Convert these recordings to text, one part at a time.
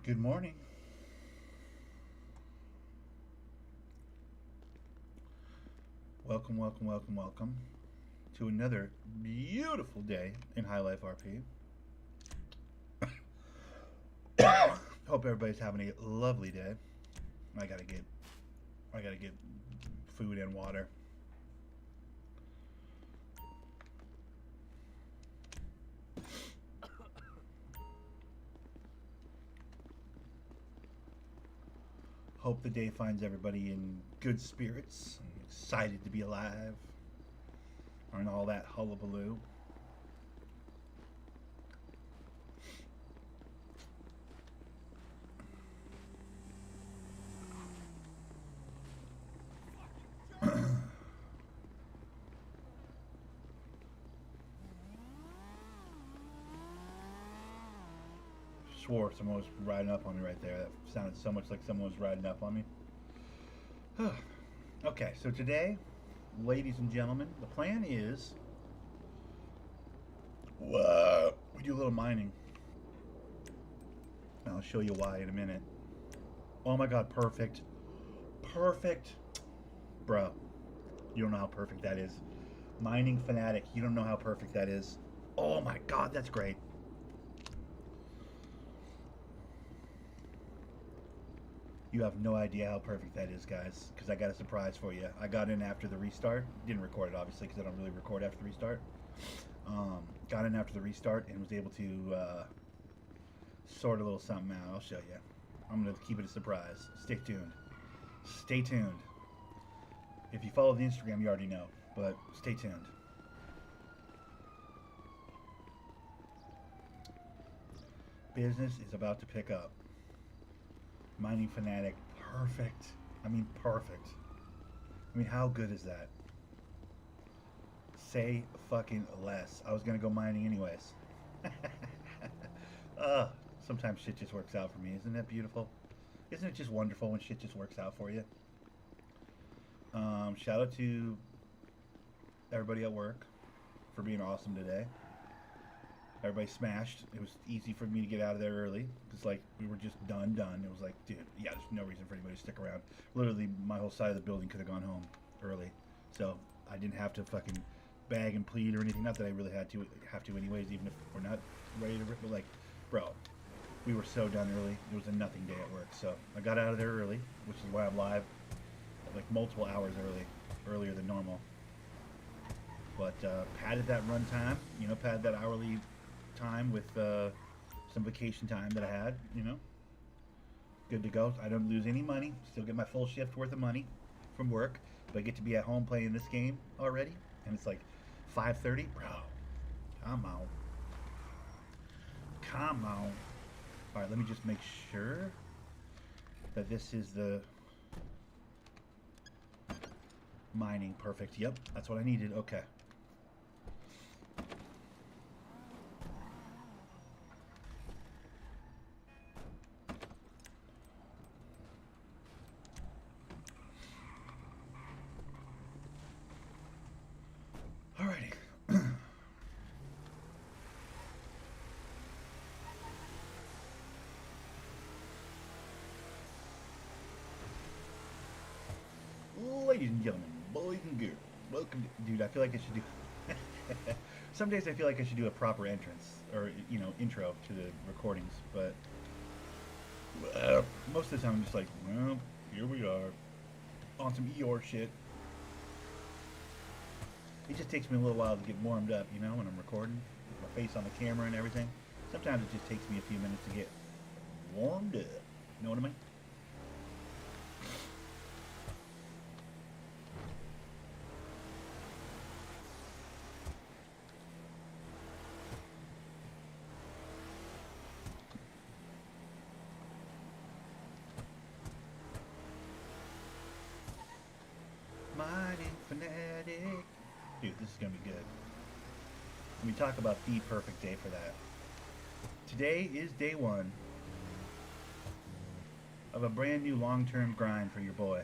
Good morning. Welcome, welcome, welcome, welcome to another beautiful day in Highlife RP. Hope everybody's having a lovely day. I gotta get, I gotta get food and water. Hope the day finds everybody in good spirits, and excited to be alive, and all that hullabaloo. Swore someone was riding up on me right there. That sounded so much like someone was riding up on me. Okay, so today, ladies and gentlemen, the plan is we do a little mining. I'll show you why in a minute. Oh my god, perfect. Perfect. Bro, you don't know how perfect that is. Mining fanatic, you don't know how perfect that is. Oh my god, that's great. You have no idea how perfect that is, guys, because I got a surprise for you. I got in after the restart. Didn't record it, obviously, because I don't really record after the restart. Got in after the restart and was able to sort a little something out. I'll show you. I'm going to keep it a surprise. Stay tuned. Stay tuned. If you follow the Instagram, you already know, but stay tuned. Business is about to pick up. Mining fanatic, perfect. I mean, perfect. I mean, how good is that? Say fucking less. I was gonna go mining anyways. Sometimes shit just works out for me. Isn't that beautiful? Isn't it just wonderful when shit just works out for you? Shout out to everybody at work for being awesome today. Everybody smashed. It was easy for me to get out of there early because, like, we were just done. It was like, dude, yeah, there's no reason for anybody to stick around. Literally, my whole side of the building could have gone home early, so I didn't have to fucking beg and plead or anything. Not that I really have to anyways, even if we're not ready to rip. But like, bro, we were so done early. It was a nothing day at work, so I got out of there early, which is why I'm live, like multiple hours earlier than normal. But padded that run time, padded that hourly time with some vacation time that I had, good to go. I don't lose any money, still get my full shift worth of money from work, but I get to be at home playing this game already, and it's like 5:30, bro. Come on. Come on. All right, let me just make sure that this is the mining. Perfect. Yep, that's what I needed. Okay. Alrighty. Ladies and gentlemen, boys and girls, welcome to, dude, I feel like I should do some days I feel like I should do a proper entrance or intro to the recordings, but most of the time I'm just like, well, here we are on some Eeyore shit. It just takes me a little while to get warmed up, when I'm recording, with my face on the camera and everything. Sometimes it just takes me a few minutes to get warmed up. You know what I mean? Mining fanatic. Dude, this is going to be good. Let me talk about the perfect day for that. Today is day one of a brand new long-term grind for your boy.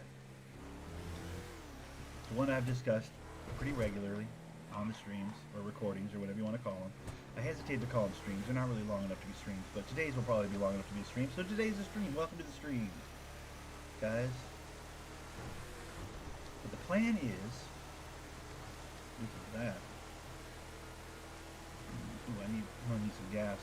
It's one I've discussed pretty regularly on the streams or recordings or whatever you want to call them. I hesitate these are calling streams. They're not really long enough to be streams, but today's will probably be long enough to be a stream. So today's a stream. Welcome to the stream, guys. But the plan is, look at that. Ooh, I'm gonna need some gas.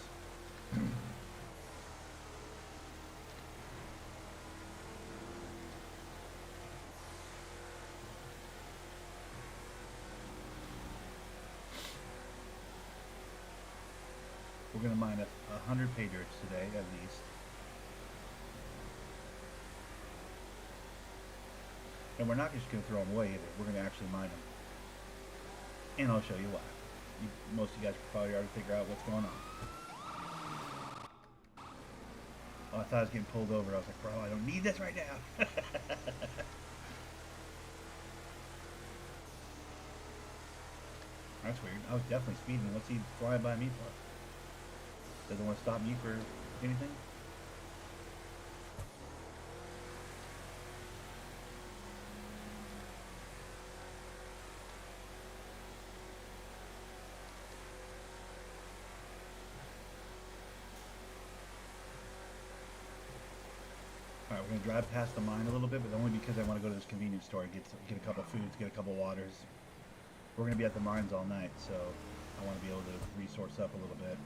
We're going to mine 100 pay dirts today, at least. And we're not just going to throw them away either. We're going to actually mine them. And I'll show you why. Most of you guys probably already figure out what's going on. Oh, I thought I was getting pulled over. I was like, bro, I don't need this right now. That's weird. I was definitely speeding. What's he flying by me for? Doesn't want to stop me for anything? Alright, we're going to drive past the mine a little bit, but only because I want to go to this convenience store and get a couple foods, get a couple waters. We're going to be at the mines all night, so I want to be able to resource up a little bit.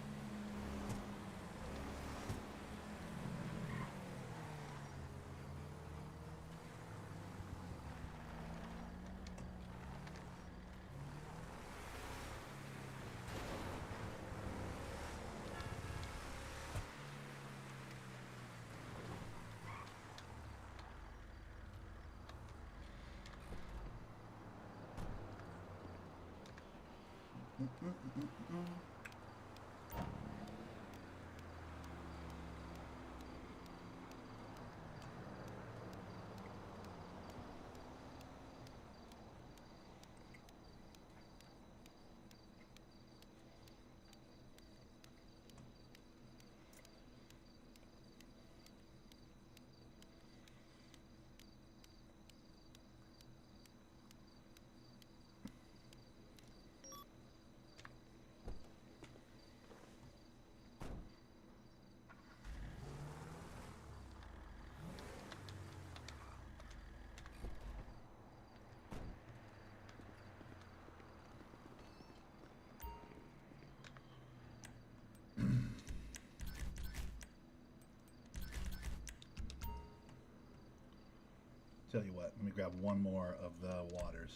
Tell you what, let me grab one more of the waters.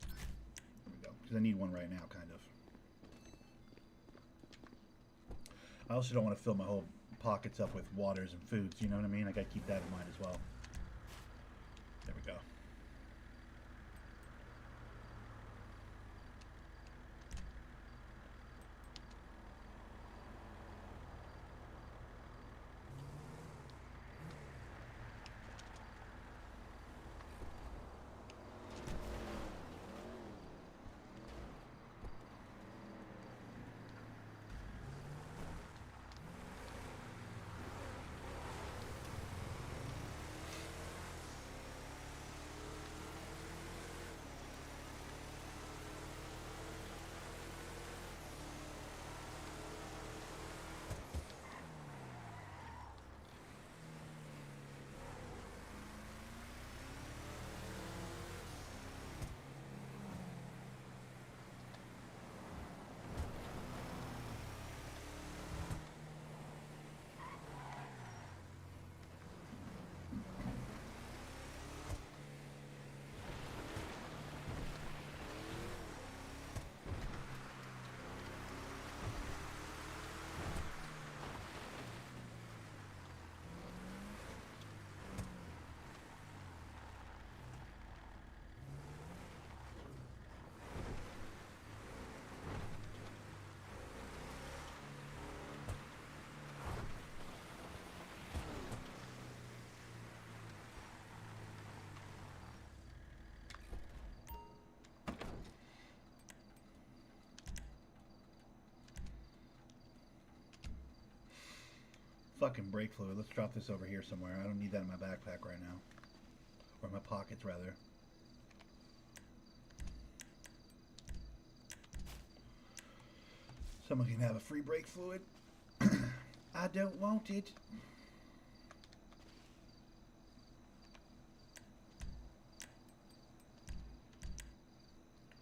There we go, because I need one right now, kind of. I also don't want to fill my whole pockets up with waters and foods, you know what I mean? I gotta keep that in mind as well. There we go. Fucking brake fluid. Let's drop this over here somewhere. I don't need that in my backpack right now. Or my pockets, rather. Someone can have a free brake fluid. I don't want it.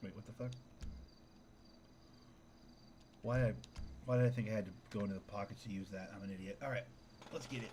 Wait, what the fuck? Why did I think I had to go into the pockets to use that? I'm an idiot. All right, let's get it.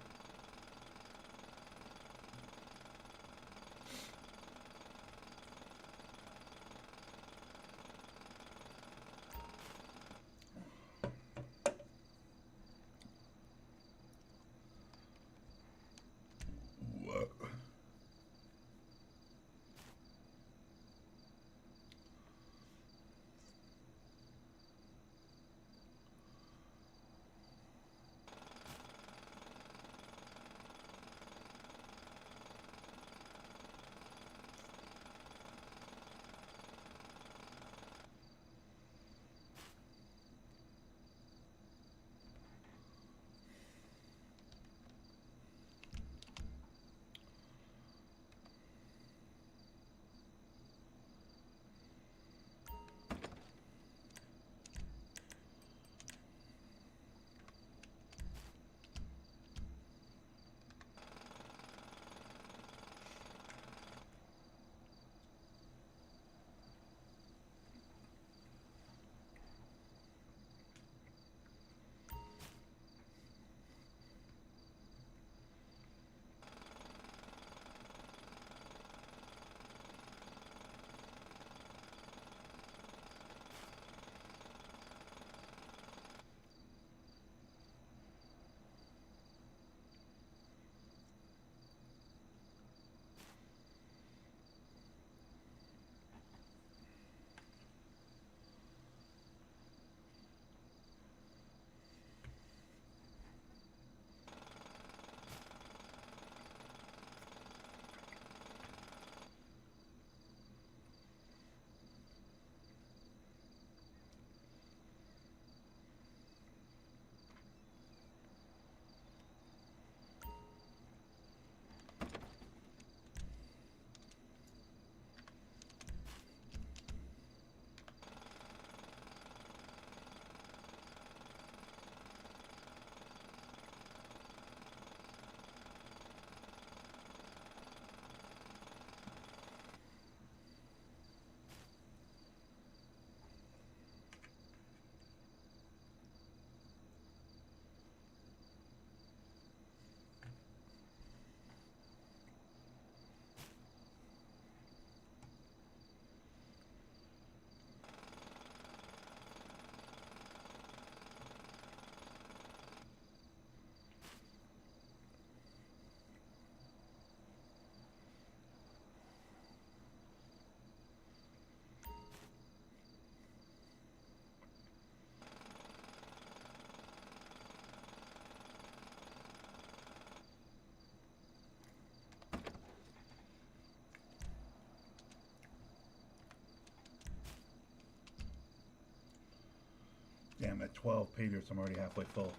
Damn, at 12 pay dirt, I'm already halfway full.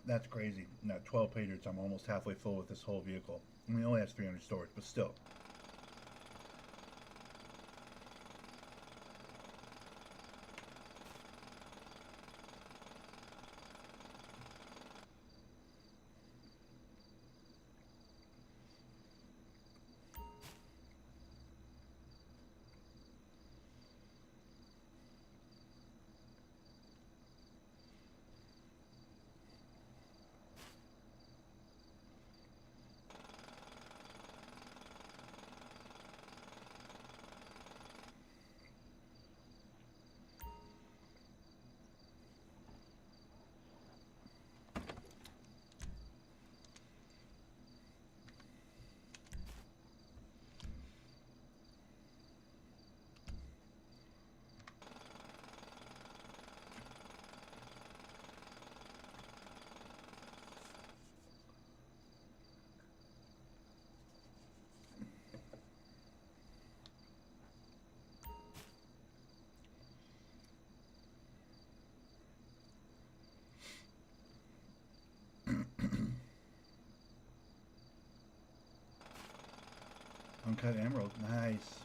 That's crazy. Now, 12 pay dirt, I'm almost halfway full with this whole vehicle. I mean, it only has 300 storage, but still. Uncut emerald. Nice.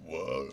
Whoa.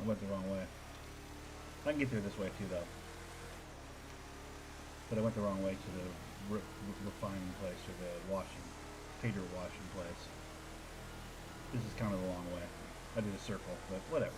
I went the wrong way. I can get there this way too, though. But I went the wrong way to the refining place, or the washing, tater washing place. This is kind of the long way. I did a circle, but whatever.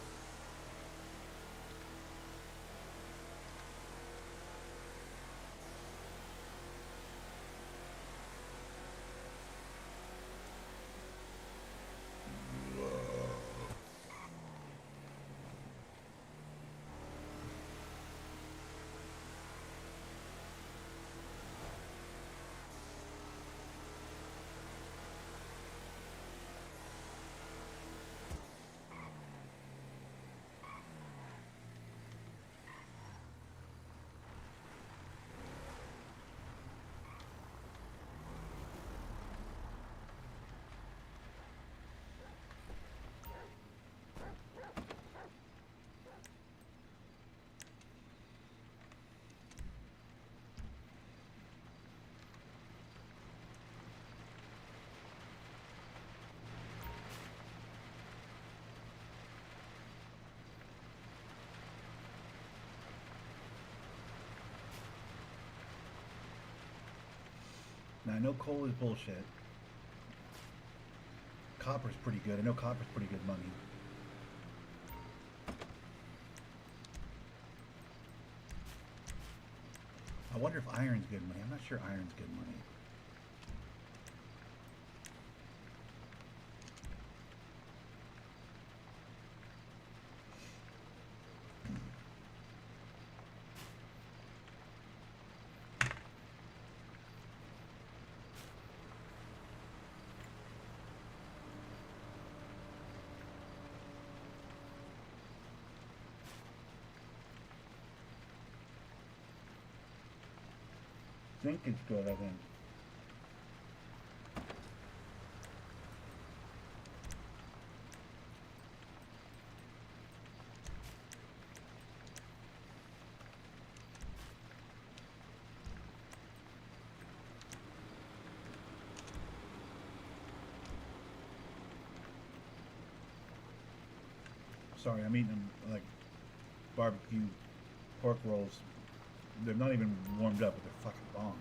Now I know coal is bullshit. Copper's pretty good. I know copper's pretty good money. I wonder if iron's good money. I'm not sure iron's good money. think it's good, I think. Sorry, I'm eating them like barbecue pork rolls. They're not even warmed up, but they're fucking bomb.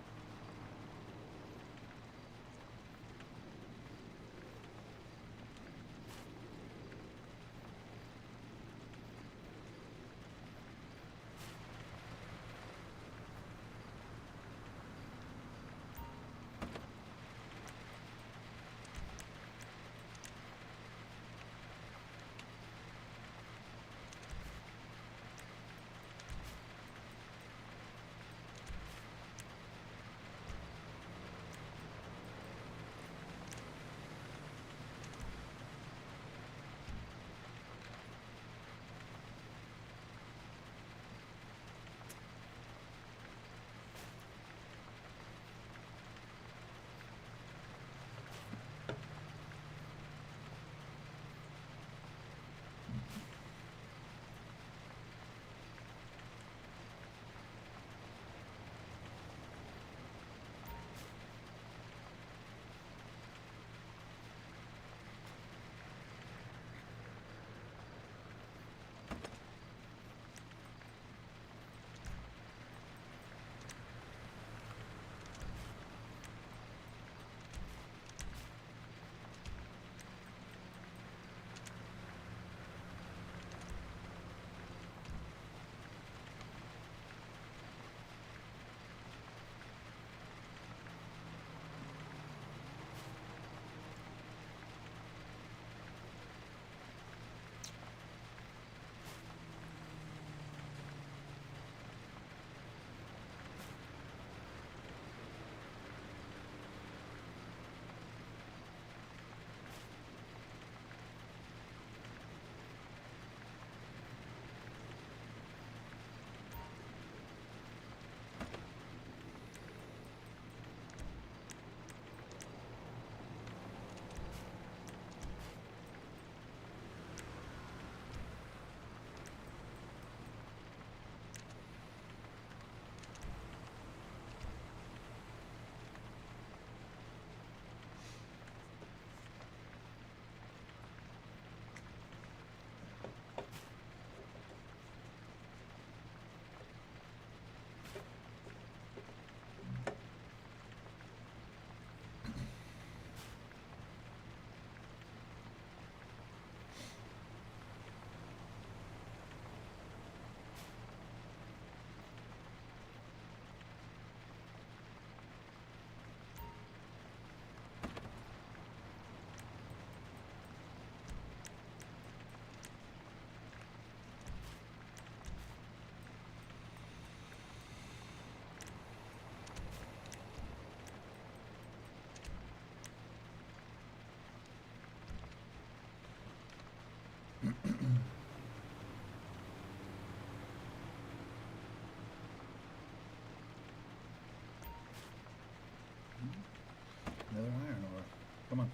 Another iron ore. Come on.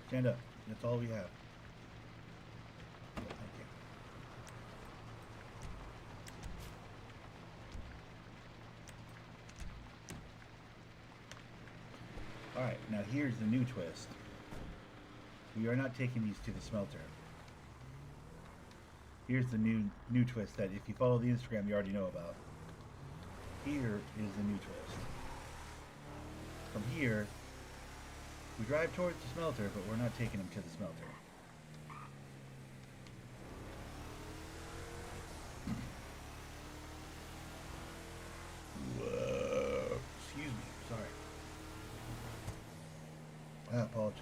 Stand up. That's all we have. Thank you. Alright, now here's the new twist. We are not taking these to the smelter. Here's the new twist that if you follow the Instagram you already know about. Here is the new twist. From here, we drive towards the smelter, but we're not taking them to the smelter. Whoa. Excuse me. Sorry. I apologize.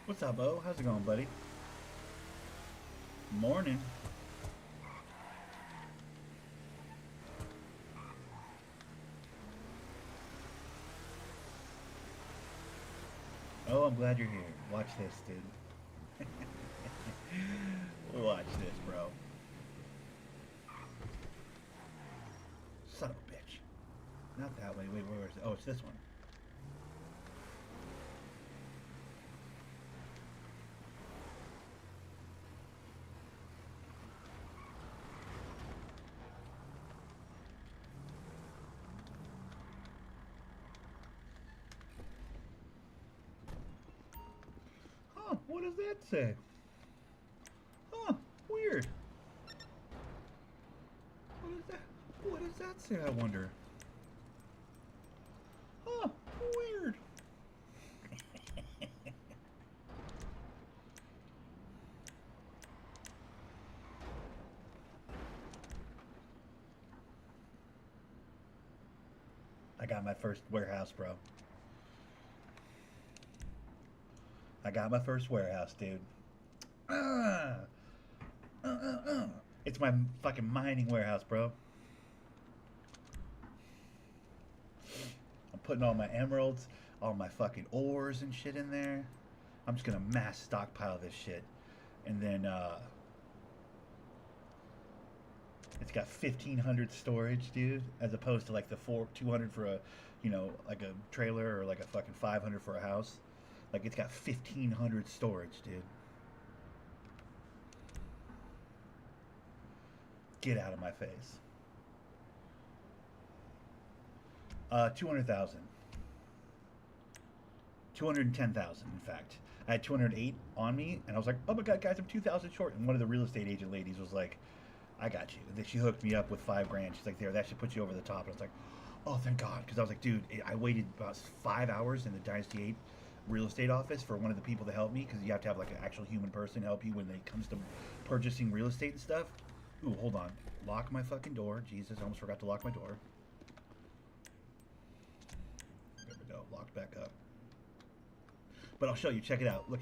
What's up, Bo? How's it going, buddy? Morning. Oh, I'm glad you're here. Watch this, dude. Watch this, bro. Son of a bitch. Not that way. Wait, where is it? Oh, it's this one. Huh, what does that say? Huh, weird. What does that say, I wonder? Huh, weird. I got my first warehouse, bro. I got my first warehouse, dude. It's my fucking mining warehouse, bro. I'm putting all my emeralds, all my fucking ores and shit in there. I'm just gonna mass stockpile this shit. And then, it's got 1,500 storage, dude, as opposed to like the 200 for a, you know, like a trailer or like a fucking 500 for a house. Like it's got 1,500 storage, dude. Get out of my face. 200,000. 210,000, in fact. I had 208 on me, and I was like, oh my god, guys, I'm 2,000 short. And one of the real estate agent ladies was like, I got you. And then she hooked me up with $5,000. She's like, there, that should put you over the top. And I was like, oh, thank God. Because I was like, dude, I waited about 5 hours in the Dynasty 8 real estate office for one of the people to help me, because you have to have like an actual human person help you when it comes to purchasing real estate and stuff. Ooh, hold on. Lock my fucking door. Jesus, I almost forgot to lock my door. There we go. Locked back up. But I'll show you. Check it out. Look.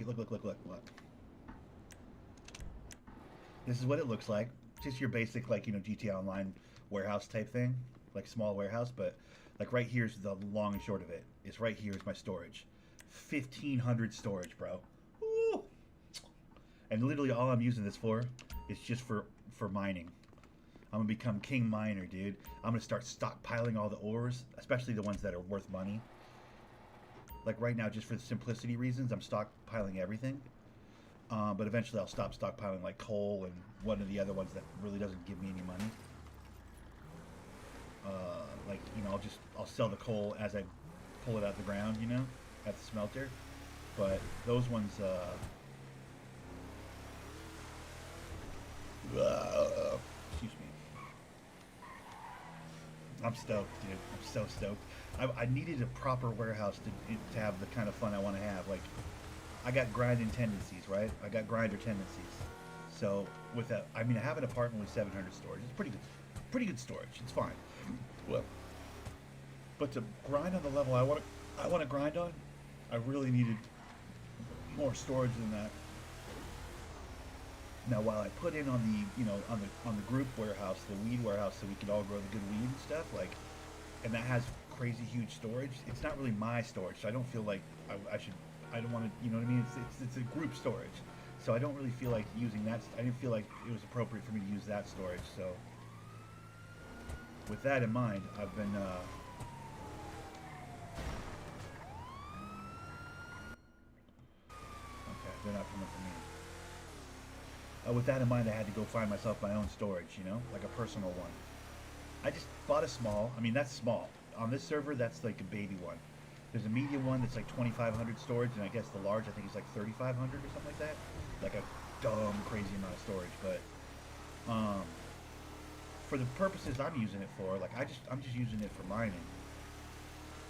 This is what it looks like. Just your basic, like, you know, GTA Online warehouse type thing. Like small warehouse, but like right here's the long and short of it. Is right here is my storage. 1,500 storage, bro. Woo! And literally all I'm using this for is just for mining. I'm gonna become king miner, dude. I'm gonna start stockpiling all the ores, especially the ones that are worth money. Like right now, just for the simplicity reasons, I'm stockpiling everything. But eventually I'll stop stockpiling like coal and one of the other ones that really doesn't give me any money. Like, you know, I'll sell the coal as I pull it out of the ground, you know, at the smelter. But those ones, excuse me. I'm stoked, dude. I'm so stoked. I needed a proper warehouse to have the kind of fun I want to have. Like, I got grinding tendencies, right? I got grinder tendencies. So with that, I mean, I have an apartment with 700 storage. It's pretty good storage. It's fine. Well, but to grind on the level I want to grind on, I really needed more storage than that. Now, while I put in on the, on the group warehouse, the weed warehouse, so we could all grow the good weed and stuff, like, and that has crazy huge storage. It's not really my storage, so I don't feel like I should. I don't want to, you know what I mean? It's a group storage, so I don't really feel like using that. I didn't feel like it was appropriate for me to use that storage. So, with that in mind, I've been. Okay, they're not coming for me. With that in mind, I had to go find myself my own storage, like a personal one. I just bought a small. I mean, that's small. On this server, that's like a baby one. There's a medium one that's like 2,500 storage, and I guess the large, I think, is like 3,500 or something like that. Like a dumb, crazy amount of storage. But for the purposes I'm using it for, like I'm just using it for mining.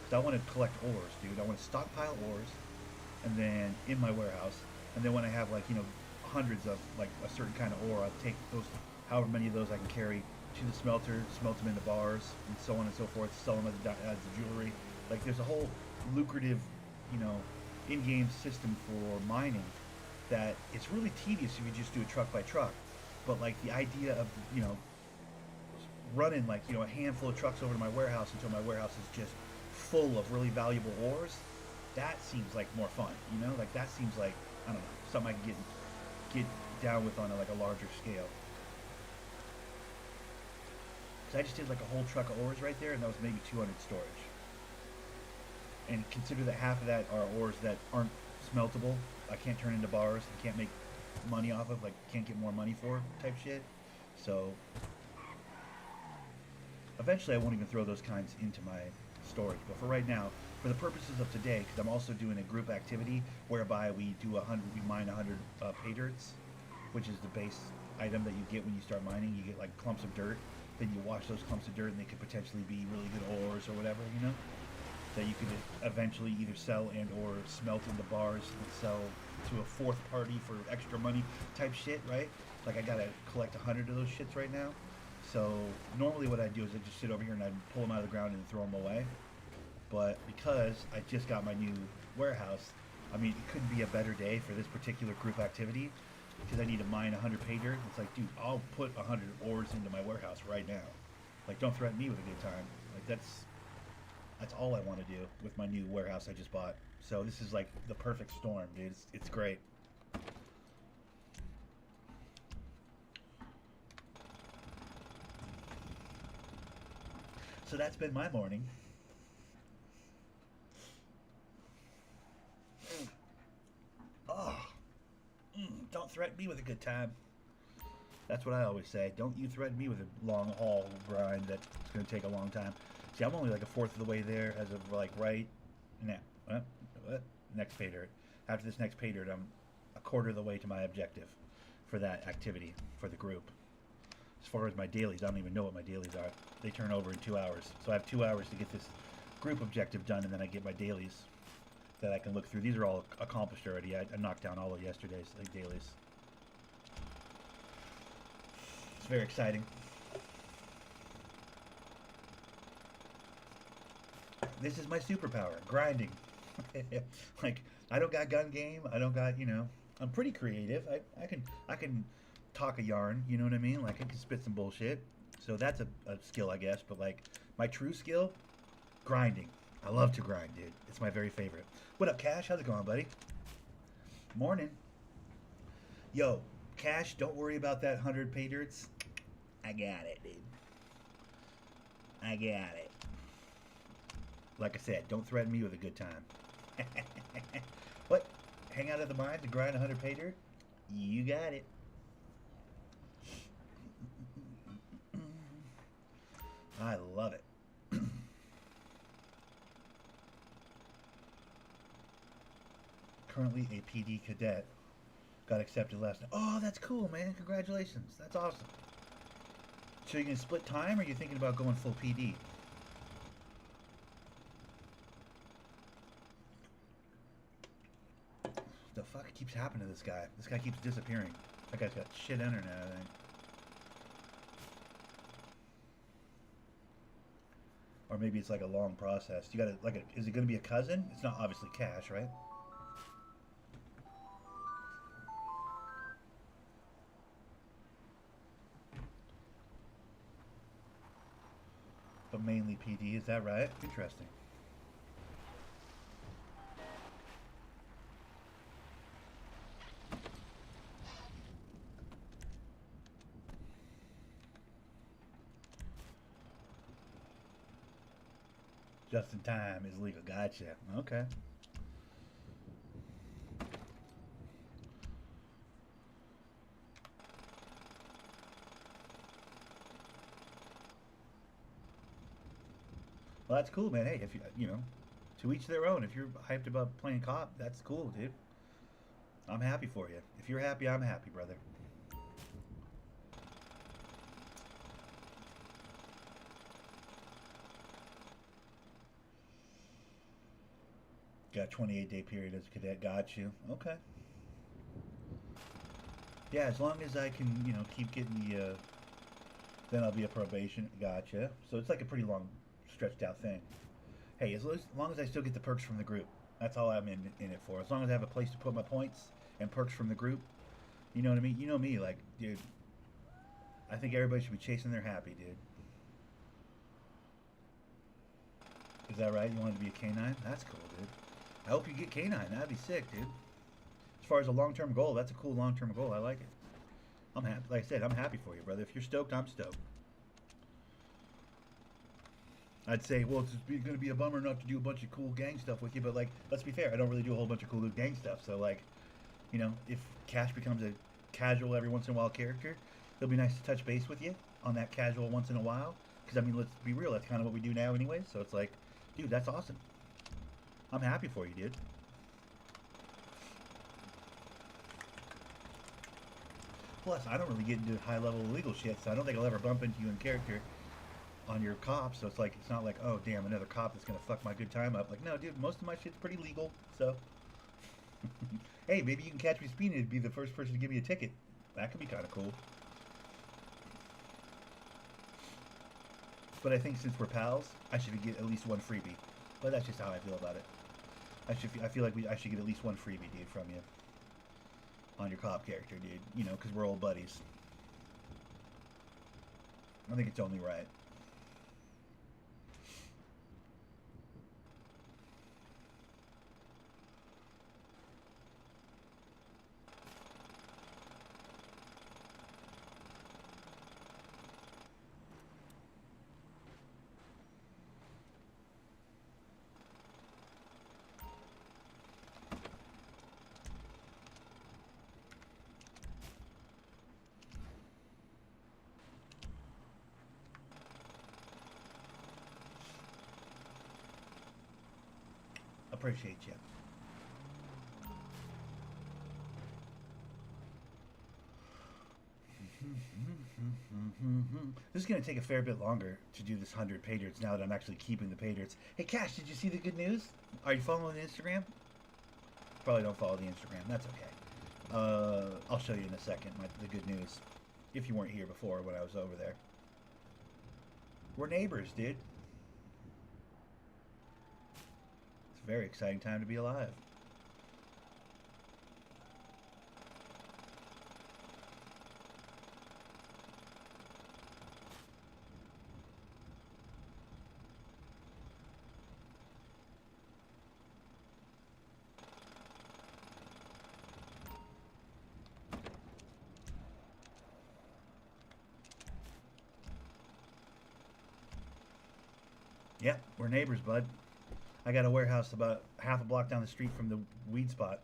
Because I want to collect ores, dude. I want to stockpile ores, and then in my warehouse, and then when I have like hundreds of like a certain kind of ore, I'll take those, however many of those I can carry to the smelter, smelt them into bars, and so on and so forth, sell them as jewelry. Like, there's a whole lucrative, in-game system for mining that it's really tedious if you just do it truck by truck. But, like, the idea of, running, like, a handful of trucks over to my warehouse until my warehouse is just full of really valuable ores, that seems like more fun, Like, that seems like, I don't know, something I can get down with on a larger scale. I just did like a whole truck of ores right there, and that was maybe 200 storage. And consider that half of that are ores that aren't smeltable. I can't turn into bars. I can't make money off of, like, can't get more money for type shit. So eventually I won't even throw those kinds into my storage. But for right now, for the purposes of today, because I'm also doing a group activity whereby we mine 100 pay dirts, which is the base item that you get when you start mining. You get like clumps of dirt. Then you wash those clumps of dirt, and they could potentially be really good ores or whatever, that you could eventually either sell and or smelt into bars and sell to a fourth party for extra money type shit, right? Like, I gotta collect 100 of those shits right now. So normally what I do is I just sit over here and I pull them out of the ground and throw them away. But because I just got my new warehouse, I mean, it couldn't be a better day for this particular group activity. Because I need to mine 100 pay dirt. It's like, dude, I'll put 100 ores into my warehouse right now. Like, don't threaten me with a good time. Like, that's all I want to do with my new warehouse I just bought. So this is like the perfect storm, dude. It's great. So that's been my morning. Oh. Don't threaten me with a good time. That's what I always say. Don't you threaten me with a long haul grind that's going to take a long time. See, I'm only like a fourth of the way there as of like right now. Next pay dirt. After this next pay dirt, I'm a quarter of the way to my objective for that activity for the group. As far as my dailies, I don't even know what my dailies are. They turn over in 2 hours. So I have 2 hours to get this group objective done, and then I get my dailies that I can look through. These are all accomplished already. I knocked down all of yesterday's dailies. It's very exciting. This is my superpower, grinding. Like, I don't got gun game. I don't got, I'm pretty creative. I can talk a yarn, you know what I mean? Like, I can spit some bullshit. So that's a skill, I guess. But, like, my true skill, grinding. I love to grind, dude. It's my very favorite. What up, Cash? How's it going, buddy? Morning. Yo, Cash, don't worry about that 100 pay dirts. I got it, dude. I got it. Like I said, don't threaten me with a good time. What? Hang out at the mine to grind 100 pay dirt? You got it. I love it. Currently a PD cadet. Got accepted last night. Oh, that's cool, man. Congratulations. That's awesome. So you're going to split time, or are you thinking about going full PD? The fuck keeps happening to this guy? This guy keeps disappearing. That guy's got shit internet, I think. Or maybe it's like a long process. You gotta, like, is it gonna be a cousin? It's not obviously Cash, right? but mainly PD. Is that right? Interesting. Just in time is legal. Gotcha. Okay. Well, that's cool, man. Hey, if you know, to each their own. If you're hyped about playing cop, that's cool, dude. I'm happy for you. If you're happy, I'm happy, brother. Got a 28-day period as a cadet. Got you. Okay. Yeah, as long as I can, you know, keep getting the, then I'll be a probation. Gotcha. So it's like a pretty long, stretched out thing. Hey, as long as I still get the perks from the group, that's all I'm in it for. As long as I have a place to put my points and perks from the group, you know what I mean? You know me, like, dude, I think everybody should be chasing their happy, dude. Is that right? You want to be a canine? That's cool, dude. I hope you get canine. That'd be sick, dude. As far as a long-term goal, that's a cool long-term goal. I like it. I'm happy. Like I said, I'm happy for you, brother. If you're stoked, I'm stoked. I'd say, well, it's going to be a bummer not to do a bunch of cool gang stuff with you, but, like, let's be fair. I don't really do a whole bunch of cool gang stuff. So, like, you know, if Cash becomes a casual every once in a while character, it'll be nice to touch base with you on that casual once in a while. Because, I mean, let's be real. That's kind of what we do now anyway. So it's like, dude, that's awesome. I'm happy for you, dude. Plus, I don't really get into high-level illegal shit, so I don't think I'll ever bump into you in character on your cops. So it's like, it's not like, oh, damn, another cop that's going to fuck my good time up. Like, no, dude, most of my shit's pretty legal, so. Hey, maybe you can catch me speeding and be the first person to give me a ticket. That could be kind of cool. But I think since we're pals, I should get at least one freebie. But that's just how I feel about it. I feel like I should get at least one freebie, dude, from you. On your cop character, dude. You know, because we're old buddies. I think it's only right. Appreciate you. This is going to take a fair bit longer to do this 100 pay dirts now that I'm actually keeping the pay dirts. Hey, Cash, did you see the good news? Are you following the Instagram? Probably don't follow the Instagram. That's okay. I'll show you in a second the good news. If you weren't here before when I was over there. We're neighbors, dude. It's a very exciting time to be alive. Yep, we're neighbors, bud. I got a warehouse about half a block down the street from the weed spot.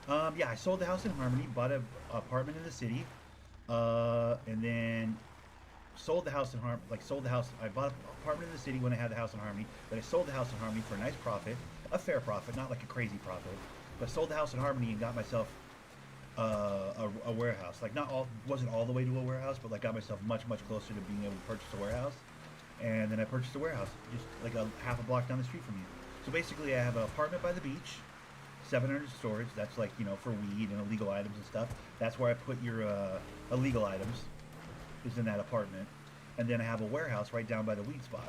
Yeah, I sold the house in Harmony, bought an apartment in the city, and then sold the house in Harmony. I bought an apartment in the city when I had the house in Harmony, but I sold the house in Harmony for a nice profit, a fair profit, not like a crazy profit. But sold the house in Harmony and got myself a warehouse. Like wasn't all the way to a warehouse, but like got myself much closer to being able to purchase a warehouse. And then I purchased a warehouse just like a half a block down the street from you. So basically I have an apartment by the beach, 700 storage. That's like, you know, for weed and illegal items and stuff. That's where I put your illegal items, is in that apartment. And then I have a warehouse right down by the weed spot,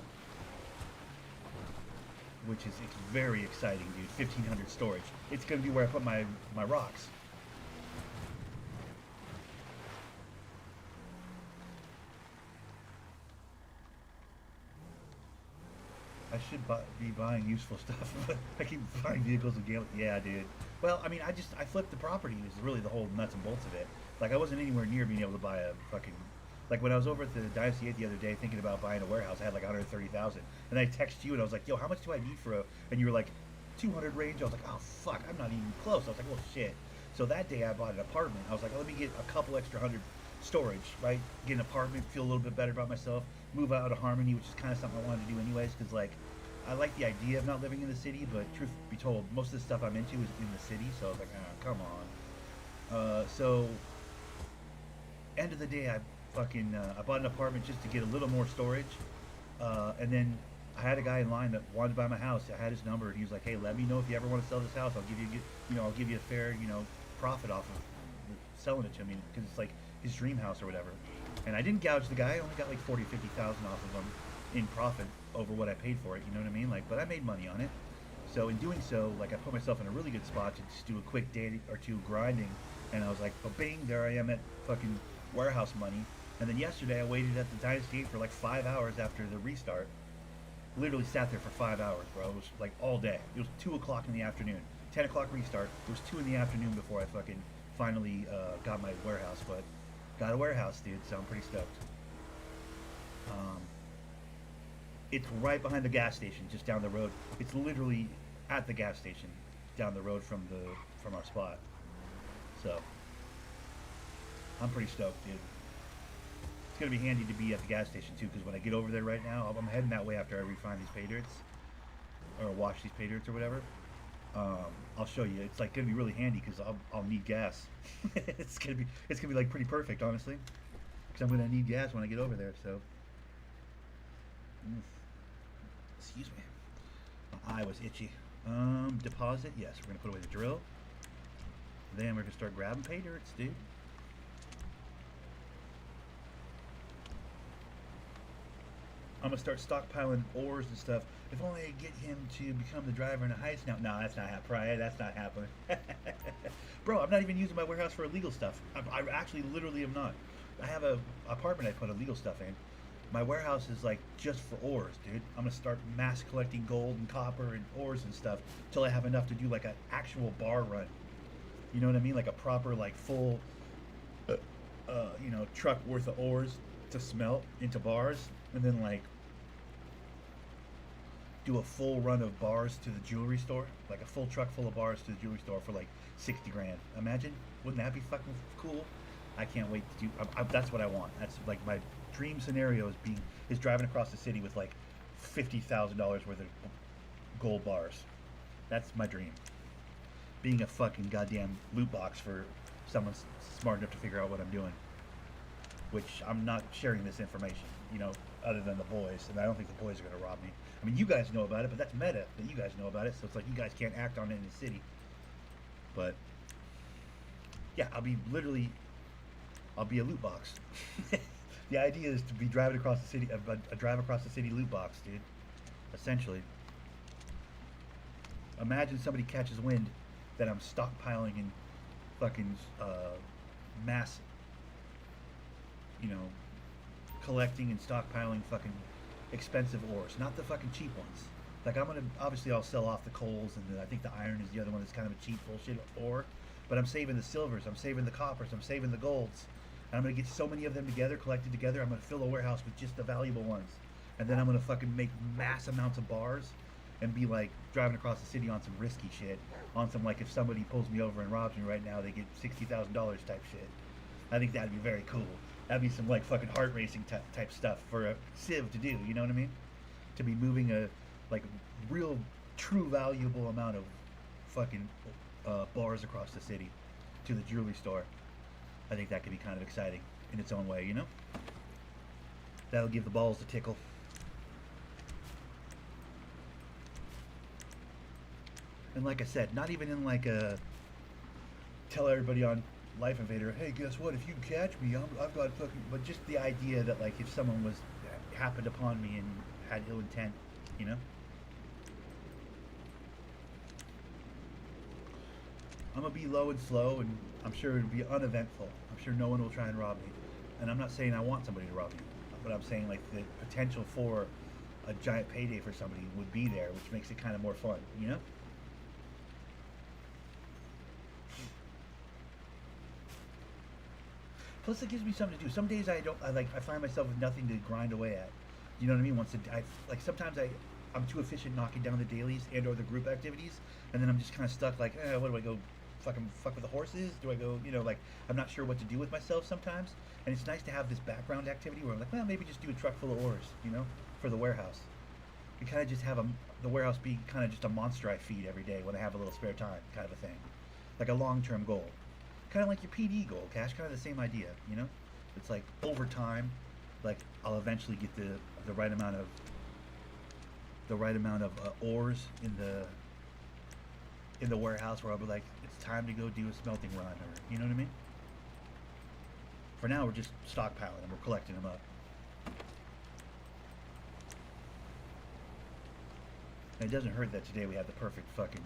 which is, it's very exciting, dude. 1,500 storage. It's going to be where I put my rocks. I should be buying useful stuff. I keep buying vehicles and gambling. Yeah, dude. Well, I mean, I flipped the property. Is really the whole nuts and bolts of it. Like, I wasn't anywhere near being able to buy a fucking. Like, when I was over at the Dynasty 8 the other day thinking about buying a warehouse, I had like 130,000. And I texted you and I was like, yo, how much do I need for a. And you were like, 200 range. I was like, oh, fuck, I'm not even close. I was like, well, shit. So that day I bought an apartment. I was like, oh, let me get a couple extra hundred storage, right? Get an apartment, feel a little bit better about myself, move out of Harmony, which is kind of something I wanted to do anyways, because, like, I like the idea of not living in the city, but truth be told, most of the stuff I'm into is in the city, so I was like, oh, come on. So, end of the day, I bought an apartment just to get a little more storage, and then I had a guy in line that wanted to buy my house. I had his number, and he was like, hey, let me know if you ever want to sell this house. I'll give you a fair, profit off of selling it to me, because it's like his dream house or whatever. And I didn't gouge the guy. I only got like 40, 50,000 off of him in profit over what I paid for it. You know what I mean? Like, but I made money on it. So in doing so, like, I put myself in a really good spot to just do a quick day or two grinding. And I was like, oh, bing, there I am at fucking warehouse money. And then yesterday I waited at the Dynasty 8 for like 5 hours after the restart. Literally sat there for 5 hours, bro. It was like all day. It was 2 o'clock in the afternoon. 10 o'clock restart. It was 2 in the afternoon before I fucking finally got my warehouse. But got a warehouse, dude, so I'm pretty stoked. It's right behind the gas station, just down the road. It's literally at the gas station, down the road from our spot. So I'm pretty stoked, dude. It's gonna be handy to be at the gas station too, because when I get over there right now, I'm heading that way after I refine these pay dirts, or wash these pay dirts or whatever. I'll show you. It's like gonna be really handy because I'll need gas. it's gonna be like pretty perfect, honestly, because I'm gonna need gas when I get over there. So, excuse me, my eye was itchy. Deposit. Yes, we're gonna put away the drill. Then we're gonna start grabbing pay dirts, dude. I'm gonna start stockpiling ores and stuff. If only I get him to become the driver in a heist now. No, that's not happening. That's not happening. Bro, I'm not even using my warehouse for illegal stuff. I actually literally am not. I have a apartment I put illegal stuff in. My warehouse is like just for ores, dude. I'm gonna start mass collecting gold and copper and ores and stuff till I have enough to do like an actual bar run. You know what I mean? Like a proper, like full, truck worth of ores to smelt into bars, and then like do a full run of bars to the jewelry store, like a full truck full of bars to the jewelry store for like 60 grand. Imagine, wouldn't that be fucking cool? I can't wait to do. That's what I want. That's like my dream scenario is driving across the city with like $50,000 worth of gold bars. That's my dream. Being a fucking goddamn loot box for someone smart enough to figure out what I'm doing. Which I'm not sharing this information, other than the boys, and I don't think the boys are gonna rob me. I mean, you guys know about it, but that's meta that you guys know about it, so it's like you guys can't act on it in the city. But yeah, I'll be a loot box. The idea is to be driving across the city, a drive across the city loot box, dude. Essentially. Imagine somebody catches wind that I'm stockpiling in fucking mass, collecting and stockpiling fucking expensive ores, not the fucking cheap ones. Like I'll sell off the coals, and I think the iron is the other one that's kind of a cheap bullshit ore. But I'm saving the silvers, I'm saving the coppers, I'm saving the golds. And I'm gonna get so many of them together, collected together, I'm gonna fill a warehouse with just the valuable ones. And then I'm gonna fucking make mass amounts of bars and be like driving across the city on some risky shit. On some, like, if somebody pulls me over and robs me right now, they get $60,000 type shit. I think that'd be very cool. That'd be some like fucking heart racing type stuff for a civ to do, you know what I mean? To be moving a like real true valuable amount of fucking bars across the city to the jewelry store. I think that could be kind of exciting in its own way, That'll give the balls a tickle. And like I said, not even in like a tell everybody on Life Invader, hey, guess what? If you catch me, I've got fucking. But just the idea that, like, if someone happened upon me and had ill intent, I'm gonna be low and slow, and I'm sure it'll be uneventful. I'm sure no one will try and rob me. And I'm not saying I want somebody to rob me, but I'm saying like the potential for a giant payday for somebody would be there, which makes it kind of more fun, you know? Plus, it gives me something to do. Some days I find myself with nothing to grind away at. You know what I mean? Sometimes I'm too efficient knocking down the dailies and or the group activities, and then I'm just kind of stuck. Like, what do I go? Fucking fuck with the horses? Do I go? Like I'm not sure what to do with myself sometimes. And it's nice to have this background activity where I'm like, well, maybe just do a truck full of ores, for the warehouse. And kind of just have the warehouse be kind of just a monster I feed every day when I have a little spare time, kind of a thing, like a long-term goal. Kind of like your PD goal, Cash. Kind of the same idea, It's like over time, like I'll eventually get the right amount of ores in the warehouse where I'll be like, it's time to go do a smelting run, or you know what I mean. For now, we're just stockpiling them. We're collecting them up. And it doesn't hurt that today we have the perfect fucking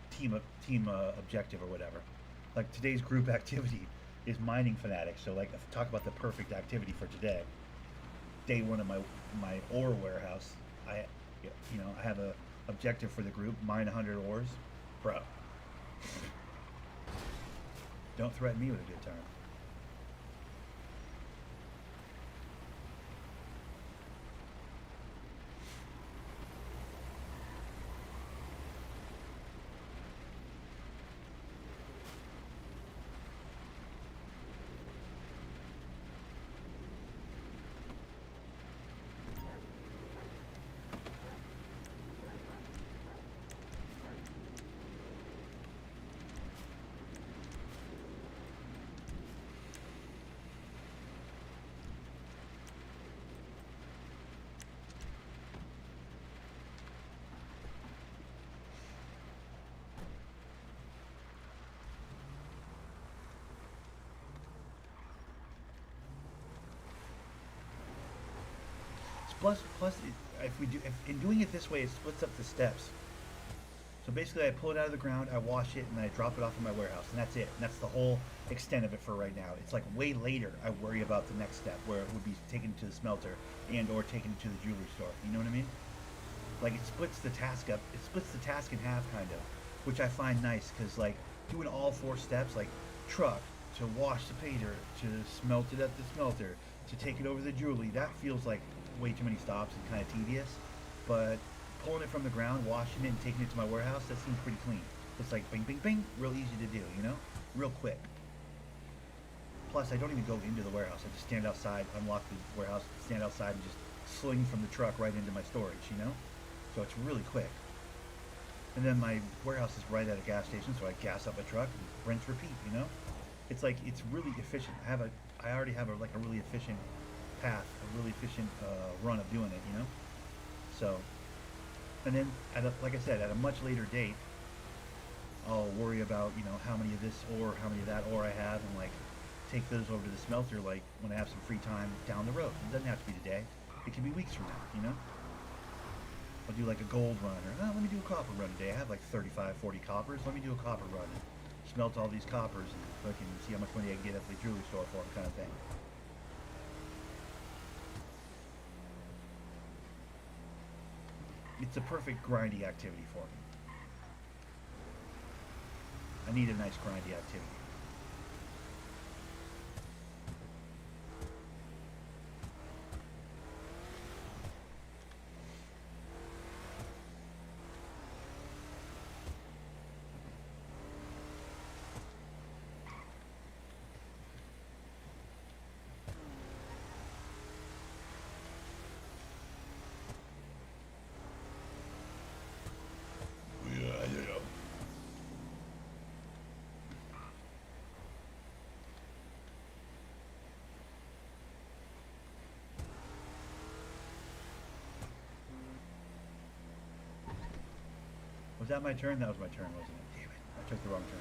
team objective or whatever. Like today's group activity is mining fanatics. So like, talk about the perfect activity for today. Day one of my ore warehouse. I have a objective for the group: mine 100 ores, bro. Don't threaten me with a good time. Plus, if in doing it this way, it splits up the steps. So basically, I pull it out of the ground, I wash it, and then I drop it off in my warehouse, and that's it. And that's the whole extent of it for right now. It's like way later I worry about the next step, where it would be taken to the smelter and or taken to the jewelry store. You know what I mean? Like it splits the task up. It splits the task in half, kind of, which I find nice because like doing all 4 steps, like truck to wash the painter, to smelt it at the smelter, to take it over the jewelry, that feels like way too many stops and kind of tedious. But pulling it from the ground, washing it, and taking it to my warehouse, that seems pretty clean. It's like bing, bing, bing, real easy to do, real quick. Plus, I don't even go into the warehouse. I just stand outside, unlock the warehouse, stand outside, and just sling from the truck right into my storage, So it's really quick. And then my warehouse is right at a gas station, so I gas up my truck and rinse, repeat, It's like, it's really efficient. I already have a really efficient path, a really efficient run of doing it, So, and then like I said, at a much later date, I'll worry about how many of this ore, how many of that ore I have, and like take those over to the smelter like when I have some free time down the road. It doesn't have to be today. It can be weeks from now, I'll do like a gold run, or let me do a copper run today. I have like 35, 40 coppers. Let me do a copper run and smelt all these coppers and fucking see how much money I can get at the jewelry store for them, kind of thing. It's a perfect grindy activity for me. I need a nice grindy activity. Was that my turn? That was my turn, wasn't it? Damn it. I took the wrong turn.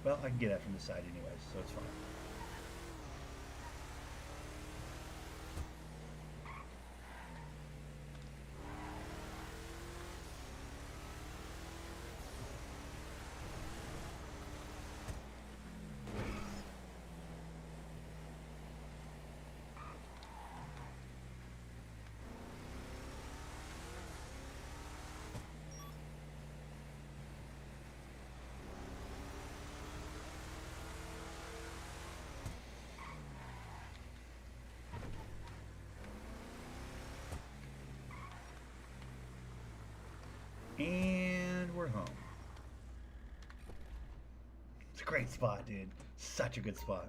Well, I can get it from the side anyways, so it's fine. And we're home. It's a great spot, dude. Such a good spot.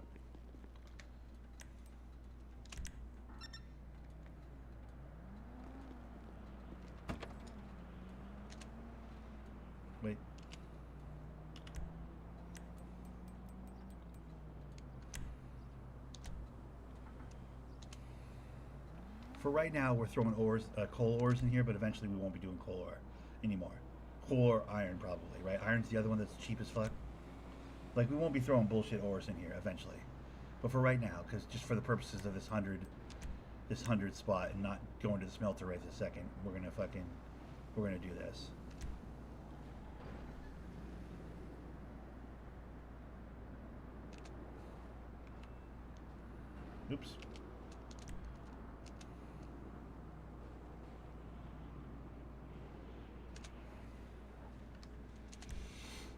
Wait. For right now, we're throwing ores, coal ores in here, but eventually we won't be doing coal ore anymore. Coal or iron, probably, right? Iron's the other one that's cheap as fuck. Like, we won't be throwing bullshit ores in here eventually. But for right now, because just for the purposes of this 100 spot and not going to the smelter right this second, we're gonna do this. Oops.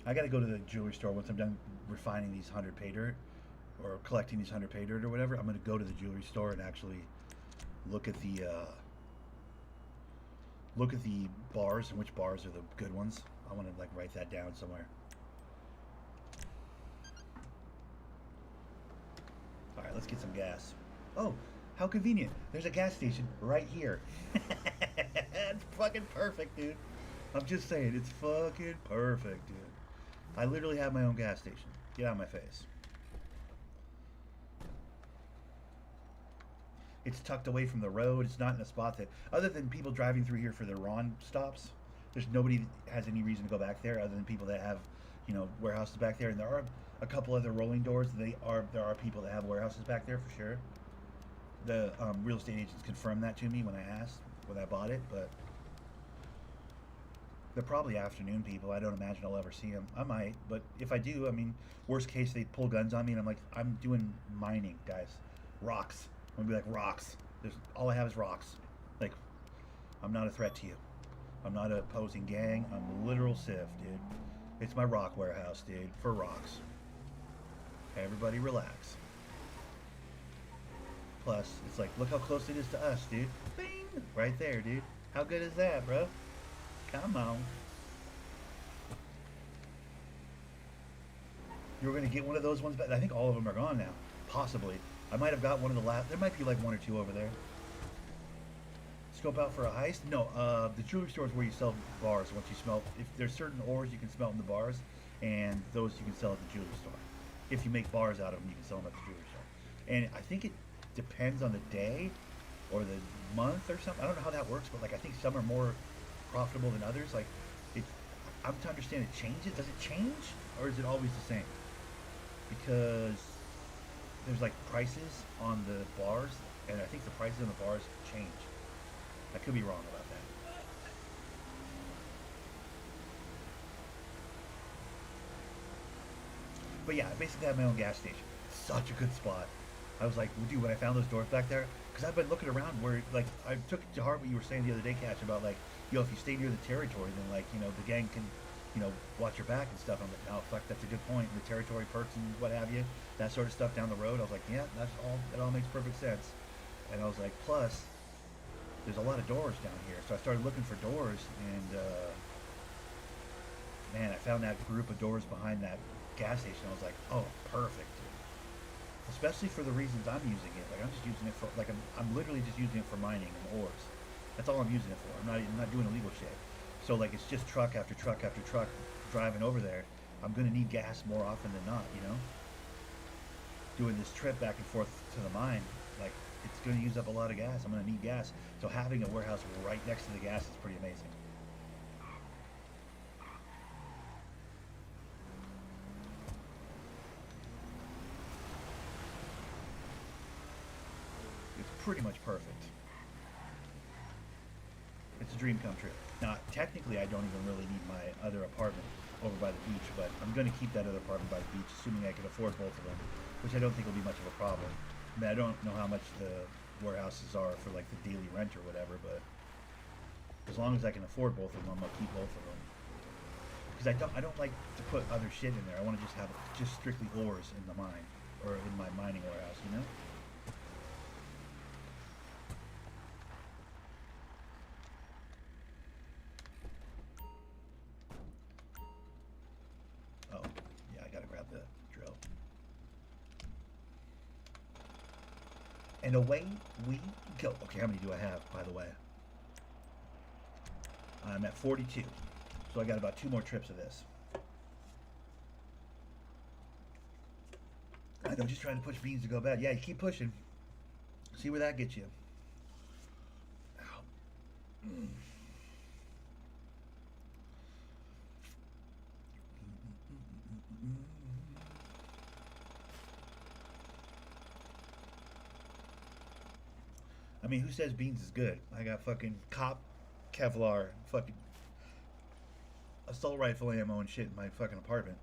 I gotta go to the jewelry store once I'm done refining these 100 pay dirt, or collecting these 100 pay dirt or whatever. I'm gonna go to the jewelry store and actually look at the bars and which bars are the good ones. I want to like write that down somewhere. All right, let's get some gas. Oh, how convenient! There's a gas station right here. It's fucking perfect, dude. I'm just saying, it's fucking perfect, dude. I literally have my own gas station. Get out of my face. It's tucked away from the road. It's not in a spot that, other than people driving through here for their Ron stops, there's nobody that has any reason to go back there other than people that have, you know, warehouses back there. And there are a couple other rolling doors. There are people that have warehouses back there for sure. The real estate agents confirmed that to me when I bought it, but they're probably afternoon people. I don't imagine I'll ever see them. I might, but if I do, I mean, worst case, they pull guns on me and I'm like, I'm doing mining, guys. Rocks. I'm gonna be like, rocks. All I have is rocks. Like, I'm not a threat to you. I'm not an opposing gang. I'm a literal civ, dude. It's my rock warehouse, dude, for rocks. Everybody relax. Plus, it's like, look how close it is to us, dude. Bing! Right there, dude. How good is that, bro? Come on. You were going to get one of those ones back. I think all of them are gone now. Possibly. I might have got one of the last. There might be like one or two over there. Scope out for a heist? No, the jewelry store is where you sell bars once you smelt. If there's certain ores you can smelt in the bars, and those you can sell at the jewelry store. If you make bars out of them, you can sell them at the jewelry store. And I think it depends on the day or the month or something. I don't know how that works, but like I think some are more profitable than others. Like, I'm to understand it changes. Does it change, or is it always the same? Because there's like prices on the bars, and I think the prices on the bars change. I could be wrong about that. But yeah, I basically have my own gas station. Such a good spot. I was like, dude, when I found those doors back there, because I've been looking around where, like, I took it to heart what you were saying the other day, Cash, about like, yo, if you stay near the territory, then like, you know, the gang can, you know, watch your back and stuff. I'm like, oh, fuck, that's a good point. The territory perks and what have you, that sort of stuff down the road. I was like, yeah, that all makes perfect sense. And I was like, plus, there's a lot of doors down here. So I started looking for doors, and man, I found that group of doors behind that gas station. I was like, oh, perfect. Especially for the reasons I'm using it. Like, I'm just using it for, like, I'm literally just using it for mining and ores. That's all I'm using it for. I'm not doing illegal shit. So like, it's just truck after truck after truck driving over there. I'm gonna need gas more often than not, you know? Doing this trip back and forth to the mine, like, it's gonna use up a lot of gas. I'm gonna need gas. So having a warehouse right next to the gas is pretty amazing. It's pretty much perfect. It's a dream come true. Now, technically, I don't even really need my other apartment over by the beach, but I'm going to keep that other apartment by the beach, assuming I can afford both of them, which I don't think will be much of a problem. I mean, I don't know how much the warehouses are for, like, the daily rent or whatever, but as long as I can afford both of them, I'll keep both of them. Because I don't like to put other shit in there. I want to just have just strictly ores in the mine, or in my mining warehouse, you know? And away we go. Okay, how many do I have, by the way? I'm at 42. So I got about 2 more trips of this. I know, just trying to push beans to go bad. Yeah, you keep pushing. See where that gets you. Ow. I mean, who says beans is good? I got fucking cop Kevlar, fucking assault rifle ammo and shit in my fucking apartment.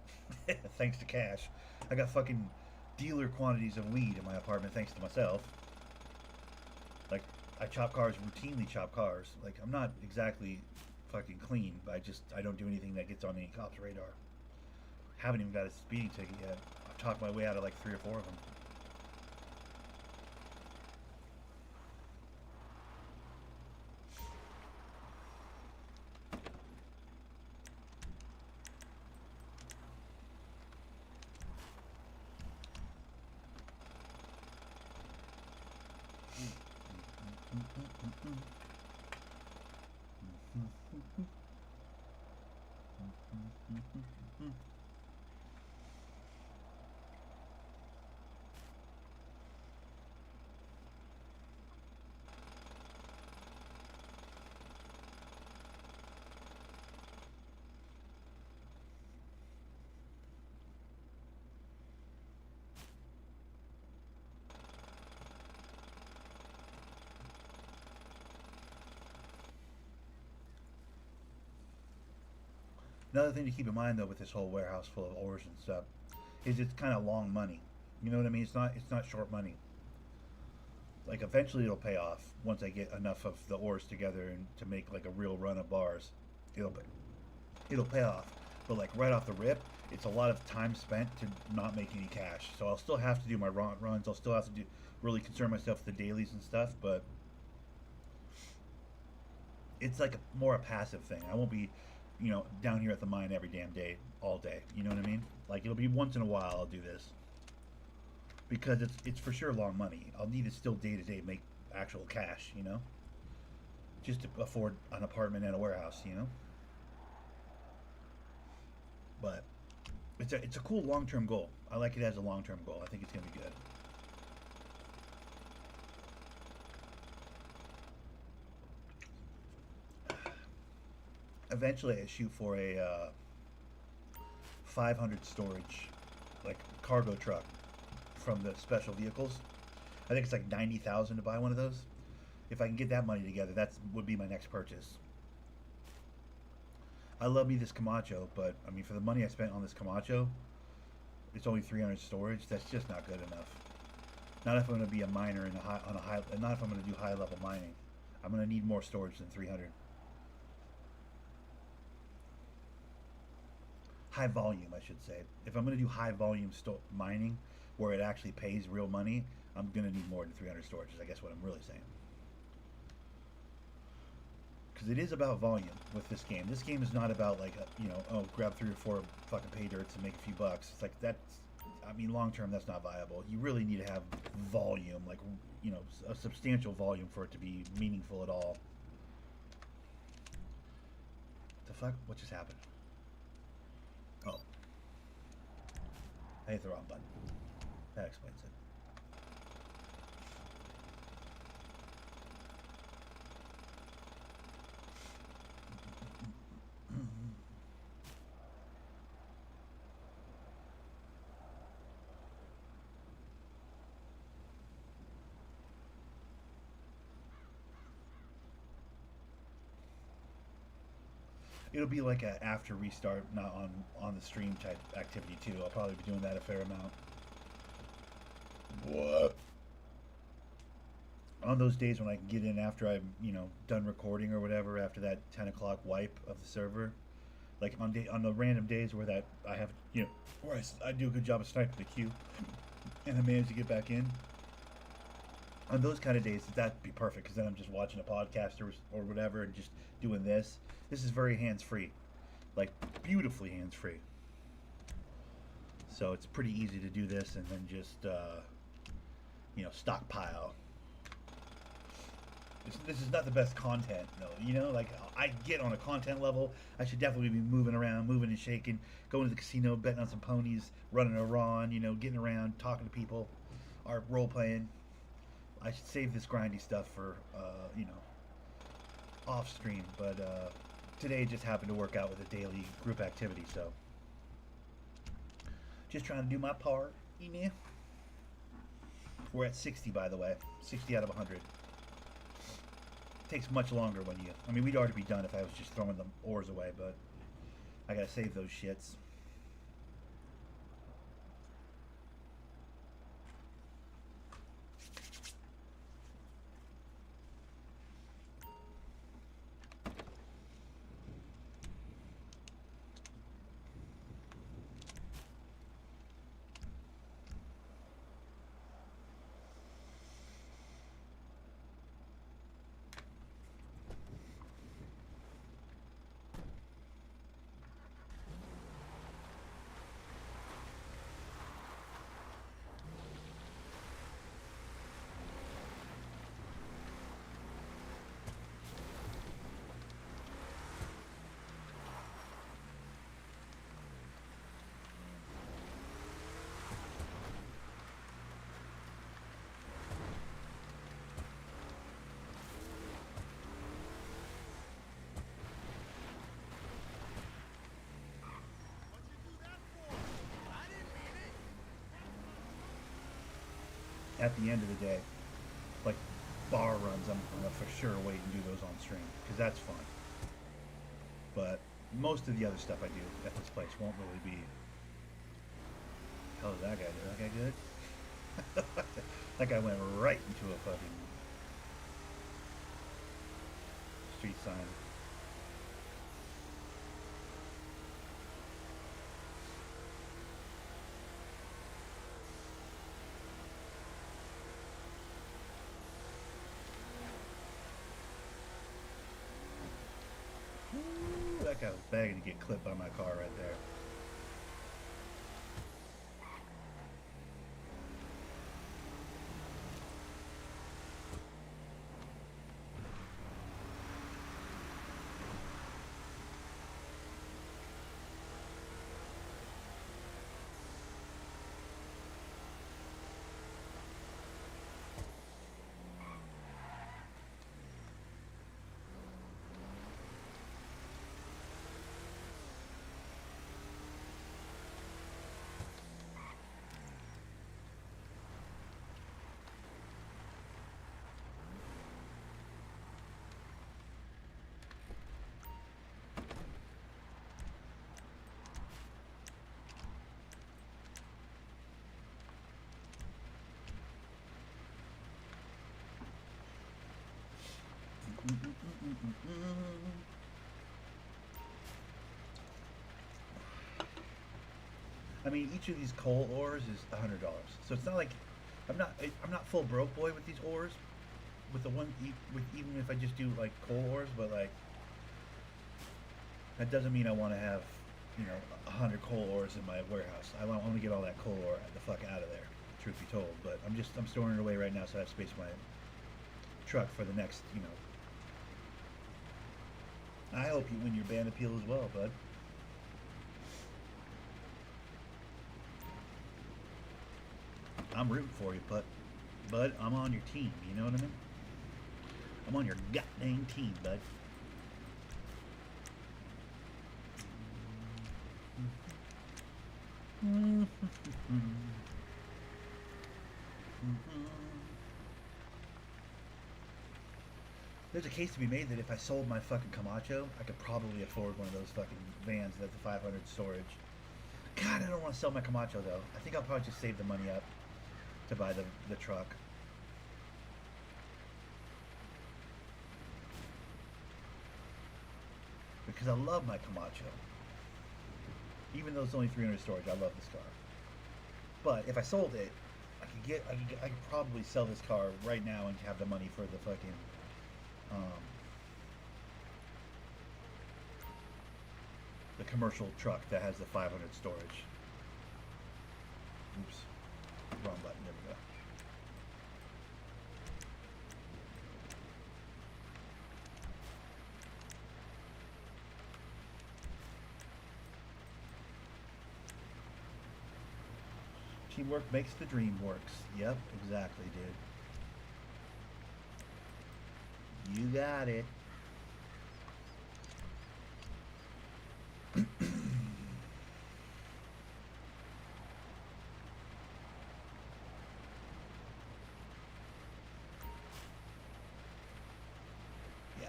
Thanks to cash. I got fucking dealer quantities of weed in my apartment thanks to myself. Like, I chop cars, routinely chop cars. Like, I'm not exactly fucking clean, but I don't do anything that gets on any cop's radar. Haven't even got a speeding ticket yet. I've talked my way out of like 3 or 4 of them. Another thing to keep in mind though with this whole warehouse full of ores and stuff is it's kind of long money. You know what I mean? It's not short money. Like eventually it'll pay off once I get enough of the ores together and to make like a real run of bars. It'll pay off. But like right off the rip, it's a lot of time spent to not make any cash. So I'll still have to do my runs. I'll still have to really concern myself with the dailies and stuff, but it's like more a passive thing. I won't be, down here at the mine every damn day, all day. You know what I mean? Like it'll be once in a while I'll do this because it's for sure long money. I'll need to still day to day make actual cash, just to afford an apartment and a warehouse, But it's a cool long term goal. I like it as a long term goal. I think it's gonna be good. Eventually I shoot for a 500 storage, like cargo truck from the special vehicles. I think it's like 90,000 to buy one of those. If I can get that money together, that would be my next purchase. I love me this Camacho, but I mean for the money I spent on this Camacho, it's only 300 storage. That's just not good enough. Not if I'm going to be a miner not if I'm going to do high level mining. I'm going to need more storage than 300. High volume, I should say. If I'm going to do high volume mining, where it actually pays real money, I'm going to need more than 300 storages. I guess what I'm really saying. Because it is about volume with this game. This game is not about like, grab 3 or 4 fucking pay dirts and make a few bucks. It's like long term, that's not viable. You really need to have volume, like, a substantial volume for it to be meaningful at all. The fuck? What just happened? Oh. I hit the wrong button. That explains it. It'll be like a after restart, not on the stream type activity too. I'll probably be doing that a fair amount. What? On those days when I can get in after I'm, done recording or whatever, after that 10 o'clock wipe of the server, like on the random days where that I have, where I do a good job of sniping the queue, and I manage to get back in. On those kind of days, that'd be perfect because then I'm just watching a podcast or whatever and just doing this. This is very hands-free, like beautifully hands-free. So it's pretty easy to do this and then just, stockpile This is not the best content, though. You know, like I get on a content level, I should definitely be moving around, moving and shaking, going to the casino, betting on some ponies, running around, you know, getting around, talking to people, or role playing. I should save this grindy stuff for, you know, off stream. But today just happened to work out with a daily group activity, so just trying to do my part, you know. We're at 60, by the way, 60 out of 100. Takes much longer when you. I mean, we'd already be done if I was just throwing the ores away, but I gotta save those shits. At the end of the day, like bar runs, I'm gonna for sure wait and do those on stream because that's fun. But most of the other stuff I do at this place won't really be. Hell, is that guy? Is that guy good? That guy went right into a fucking street sign. That guy was begging to get clipped by my car right there. I mean, each of these coal ores is $100, so it's not like I'm not full broke boy with these ores, with the one with even if I just do like coal ores, but like that doesn't mean I want to have, you know, 100 coal ores in my warehouse. I want to get all that coal ore the fuck out of there. Truth be told, but I'm storing it away right now, so I have space for my truck for the next, you know. I hope you win your band appeal as well, bud. I'm rooting for you, bud, I'm on your team, you know what I mean? I'm on your goddamn team, bud. There's a case to be made that if I sold my fucking Camacho, I could probably afford one of those fucking vans that's the 500 storage. God, I don't want to sell my Camacho though. I think I'll probably just save the money up to buy the truck. Because I love my Camacho. Even though it's only 300 storage, I love this car. But if I sold it, I could probably sell this car right now and have the money for the fucking the commercial truck that has the 500 storage. Oops, wrong button. There we go. Teamwork makes the dream works. Yep, exactly, dude. You got it. Yeah,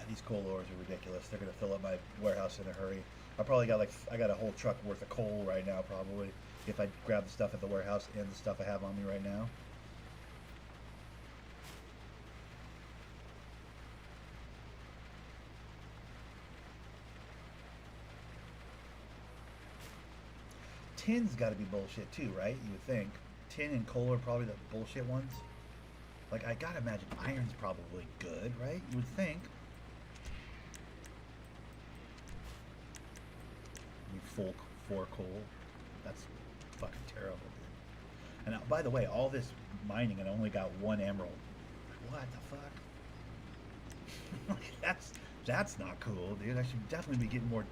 these coal ores are ridiculous. They're gonna fill up my warehouse in a hurry. I probably got I got a whole truck worth of coal right now, probably, if I grab the stuff at the warehouse and the stuff I have on me right now. Tin's got to be bullshit too, right? You would think. Tin and coal are probably the bullshit ones. Like, I gotta imagine iron's probably good, right? You would think. I mean, full 4 coal. That's fucking terrible, dude. And now, by the way, all this mining and I only got 1 emerald. What the fuck? that's not cool, dude. I should definitely be getting more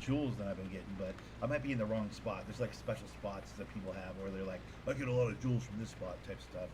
jewels than I've been getting, but I might be in the wrong spot. There's like special spots that people have where they're like, I get a lot of jewels from this spot type stuff.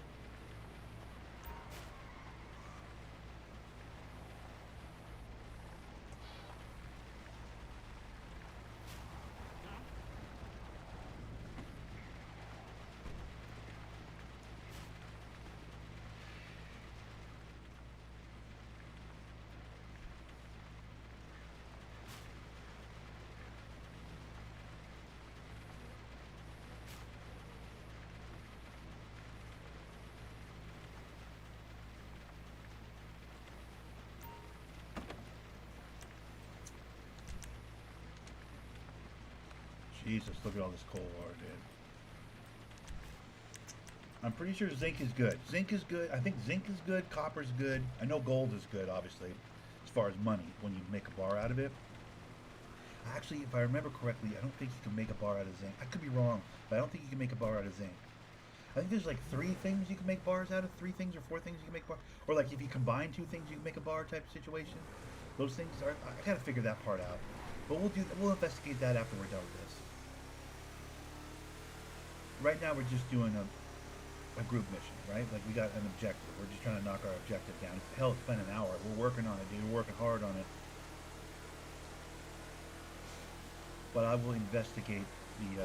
Jesus, look at all this coal ore, dude. I'm pretty sure zinc is good. Zinc is good. I think zinc is good. Copper's good. I know gold is good, obviously, as far as money when you make a bar out of it. Actually, if I remember correctly, I don't think you can make a bar out of zinc. I could be wrong, but I don't think you can make a bar out of zinc. I think there's like 3 things you can make bars out of. 3 things or 4 things you can make bar. Or like if you combine 2 things, you can make a bar type situation. Those things are. I gotta figure that part out. But we'll investigate that after we're done with this. Right now we're just doing a group mission, right? Like we got an objective. We're just trying to knock our objective down. Hell, it's been an hour. We're working on it, dude. We're working hard on it. But I will investigate the,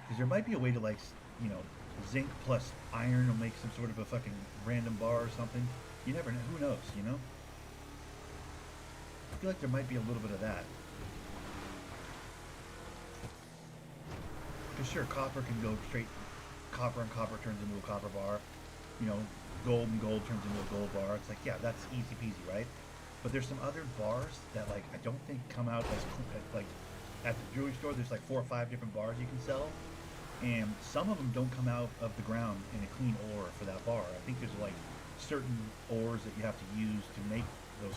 because there might be a way to like, you know, zinc plus iron will make some sort of a fucking random bar or something. You never know. Who knows, you know? I feel like there might be a little bit of that. Because sure, copper can go straight, copper and copper turns into a copper bar. You know, gold and gold turns into a gold bar. It's like, yeah, that's easy peasy, right? But there's some other bars that like I don't think come out as like at the jewelry store. There's like 4 or 5 different bars you can sell, and some of them don't come out of the ground in a clean ore for that bar. I think there's like certain ores that you have to use to make those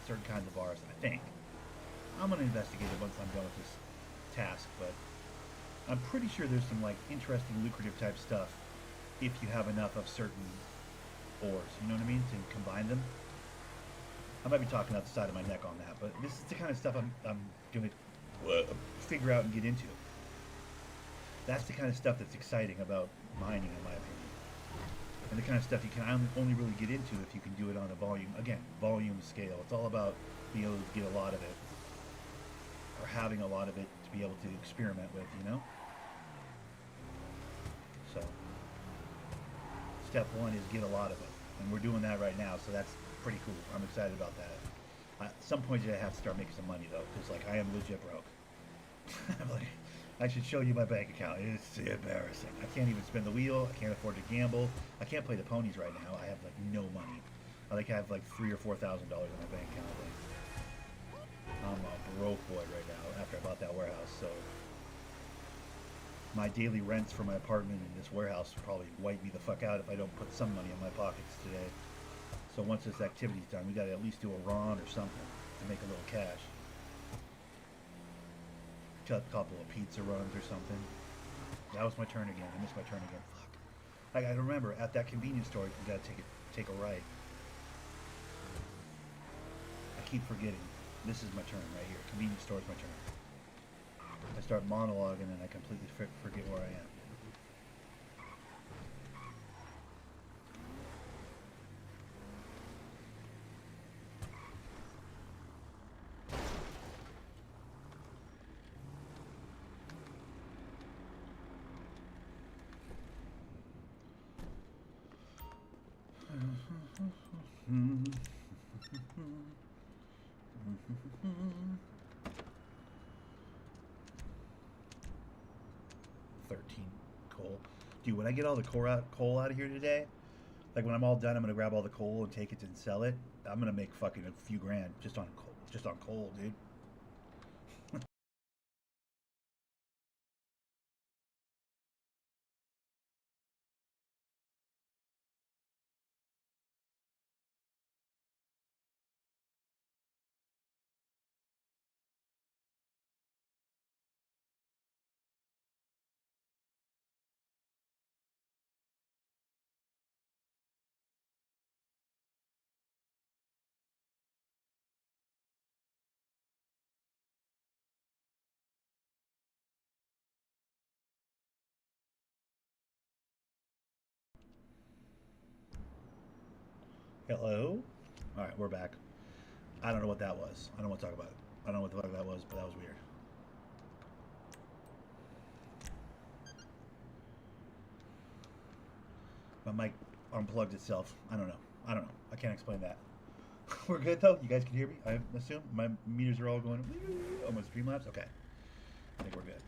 certain kinds of bars. I think. I'm gonna investigate it once I'm done with this task, but I'm pretty sure there's some like interesting, lucrative type stuff if you have enough of certain ores. You know what I mean? To combine them. I might be talking out the side of my neck on that, but this is the kind of stuff I'm going to figure out and get into. That's the kind of stuff that's exciting about mining, in my opinion. And the kind of stuff you can only really get into if you can do it on a volume scale. It's all about being able to get a lot of it, or having a lot of it to be able to experiment with, you know? So, step 1 is get a lot of it. And we're doing that right now, so that's pretty cool. I'm excited about that. At some point, I have to start making some money though, because like I am legit broke. Like, I should show you my bank account. It's embarrassing. I can't even spin the wheel. I can't afford to gamble. I can't play the ponies right now. I have like no money. I have like $3,000 or $4,000 in my bank account. Like, I'm a broke boy right now after I bought that warehouse. So my daily rents for my apartment in this warehouse will probably wipe me the fuck out if I don't put some money in my pockets today. So once this activity's done, we gotta at least do a run or something to make a little cash. Cut a couple of pizza runs or something. That was my turn again. I missed my turn again. Fuck. I gotta remember, at that convenience store, you gotta take a right. I keep forgetting. This is my turn right here. Convenience store is my turn. I start monologuing and I completely forget where I am. Dude, when I get all the coal out of here today, like when I'm all done, I'm gonna grab all the coal and take it and sell it. I'm gonna make fucking a few grand just on coal, dude. Hello? All right, we're back. I don't know what that was. I don't want to talk about it. I don't know what the fuck that was, but that was weird. My mic unplugged itself. I don't know. I don't know. I can't explain that. We're good though. You guys can hear me. I assume my meters are all going. Almost Streamlabs. Okay. I think we're good.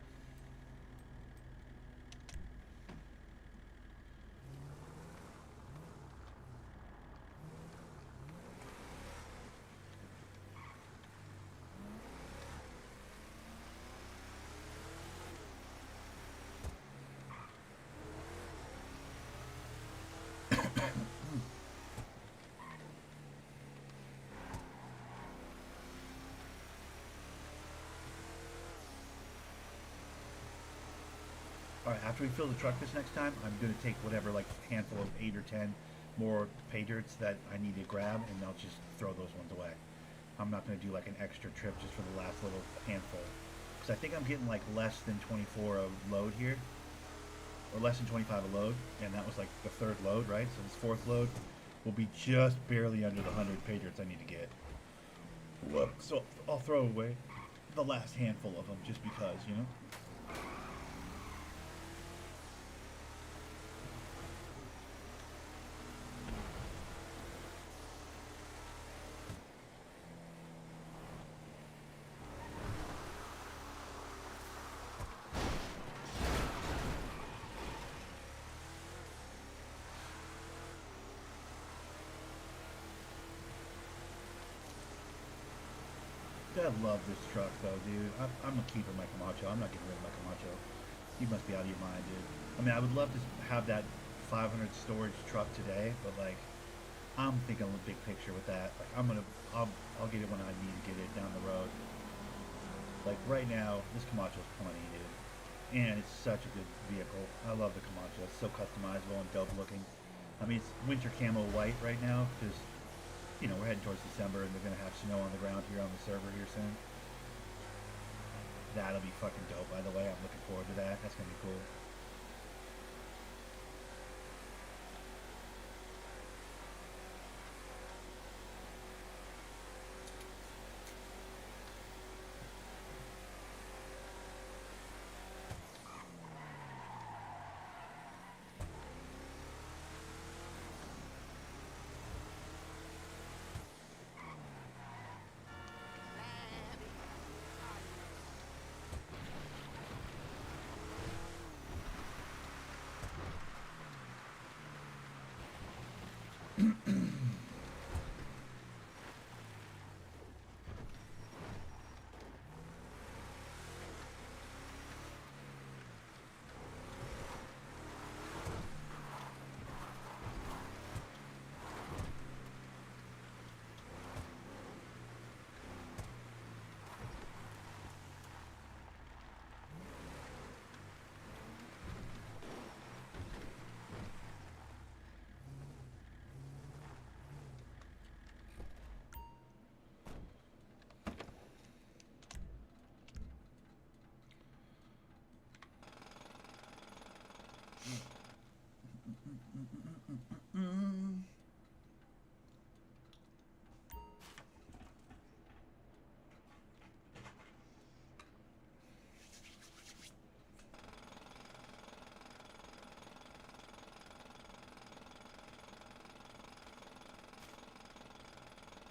All right, after we fill the truck this next time, I'm going to take whatever, like, handful of 8 or 10 more pay dirts that I need to grab, and I'll just throw those ones away. I'm not going to do, like, an extra trip just for the last little handful. Because I think I'm getting, like, less than 24 a load here. Or less than 25 a load, and that was, like, the third load, right? So this fourth load will be just barely under the 100 pay dirts I need to get. So I'll throw away the last handful of them just because, you know? I love this truck though, dude. I'm a keeper my Camacho. I'm not getting rid of my Camacho. You must be out of your mind, dude. I mean, I would love to have that 500 storage truck today, but like, I'm thinking of a big picture with that. Like, I'll get it when I need to get it down the road. Like right now, this Camacho's plenty, dude. And it's such a good vehicle. I love the Camacho. It's so customizable and dope looking. I mean, it's winter camo white right now because you know, we're heading towards December and they're going to have snow on the ground here on the server here soon. That'll be fucking dope, by the way. I'm looking forward to that. That's going to be cool.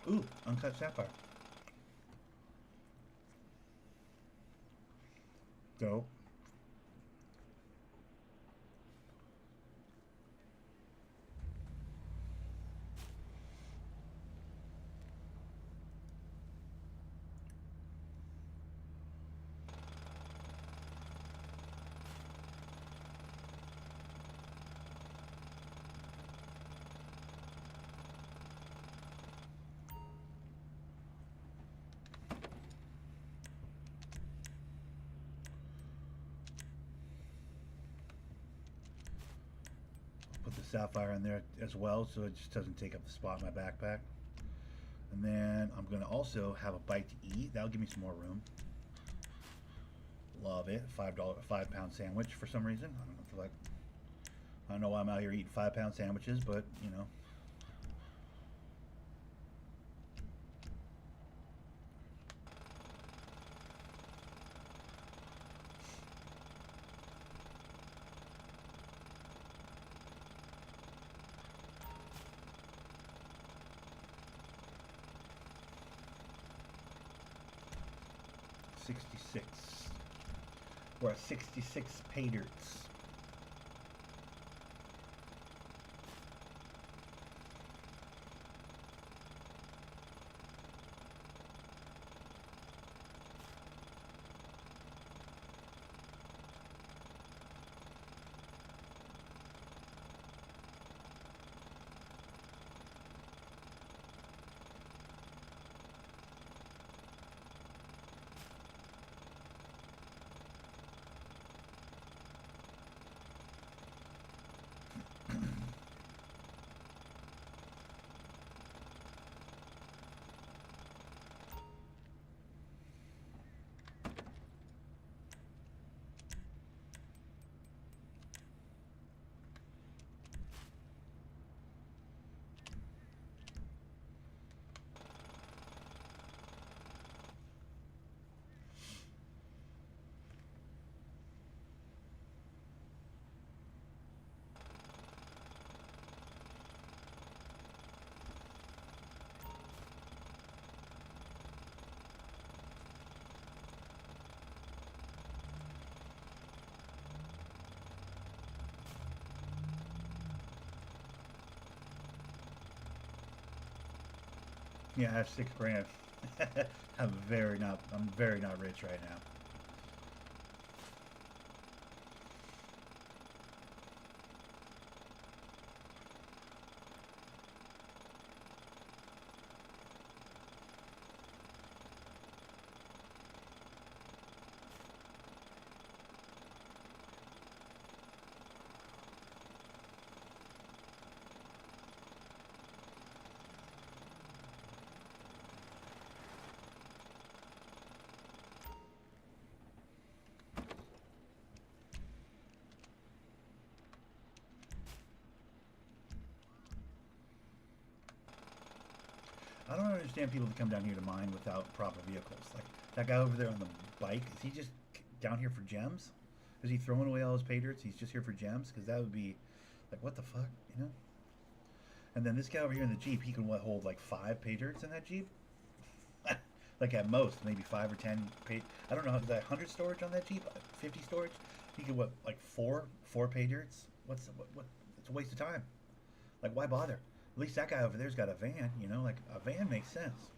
Ooh, uncut sapphire. Dope. sapphire in there as well, so it just doesn't take up the spot in my backpack. And then I'm gonna also have a bite to eat. That'll give me some more room. Love it. $5 sandwich for some reason. I don't know why I'm out here eating 5-pound sandwiches, but you know. We're at 66 pay dirts. Yeah, I have $6 grand. I'm very not rich right now. I don't understand people that come down here to mine without proper vehicles. Like that guy over there on the bike, is he just down here for gems? Is he throwing away all his pay dirts? He's just here for gems? Because that would be like, what the fuck, you know? And then this guy over here in the Jeep, he can hold like 5 pay dirts in that Jeep? Like at most, maybe 5 or 10 pay. I don't know, is that 100 storage on that Jeep? 50 storage? He could like four pay dirts? What? It's a waste of time. Like, why bother? At least that guy over there's got a van, you know, like a van makes sense.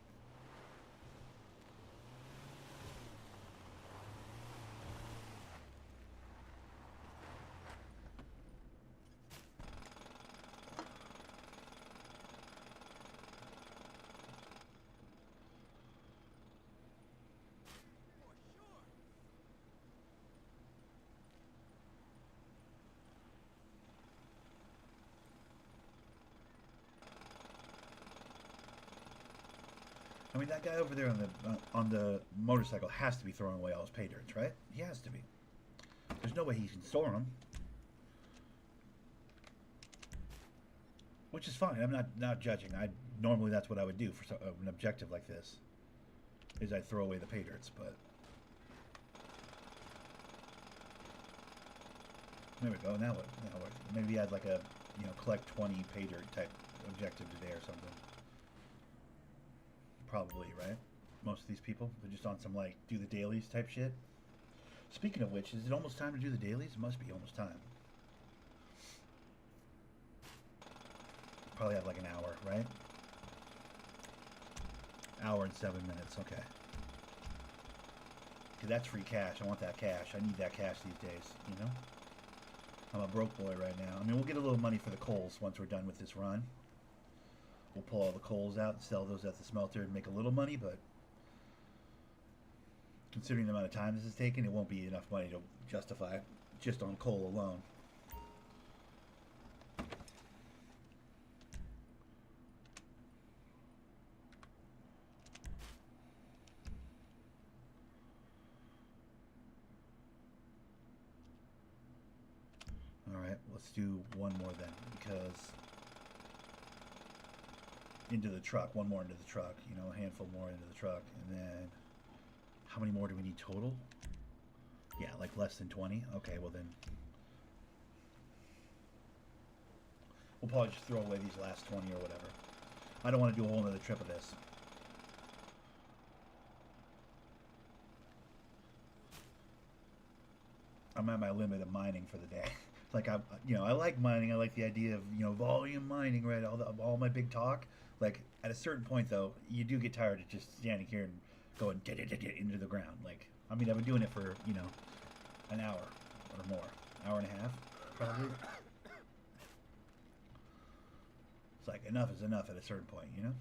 I mean, that guy over there on the motorcycle has to be throwing away all his pay dirts, right? He has to be. There's no way he can store them. Which is fine. I'm not judging. Normally that's what I would do for an objective like this. Is I'd throw away the pay dirts, but there we go. Now what? Maybe I'd like a collect 20 pay dirt type objective today or something. Probably, right? Most of these people, they're just on some like do the dailies type shit. Speaking of which, is it almost time to do the dailies? It must be almost time. Probably have like an hour, right? Hour and 7 minutes, okay. Cause that's free cash. I want that cash. I need that cash these days, you know? I'm a broke boy right now. I mean, we'll get a little money for the coals once we're done with this run. We'll pull all the coals out and sell those at the smelter and make a little money, but considering the amount of time this is taking, it won't be enough money to justify just on coal alone. let's do one more then, because into the truck, one more into the truck, you know, a handful more into the truck, and then how many more do we need total? Yeah, like less than 20. Okay, well then we'll probably just throw away these last 20 or whatever. I don't want to do a whole nother trip of this. I'm at my limit of mining for the day. Like I like mining. I like the idea of, volume mining, right? All my big talk. Like at a certain point though, you do get tired of just standing here and going into the ground. Like, I mean, I've been doing it for, an hour or more, hour and a half, probably. It's like enough is enough at a certain point, you know?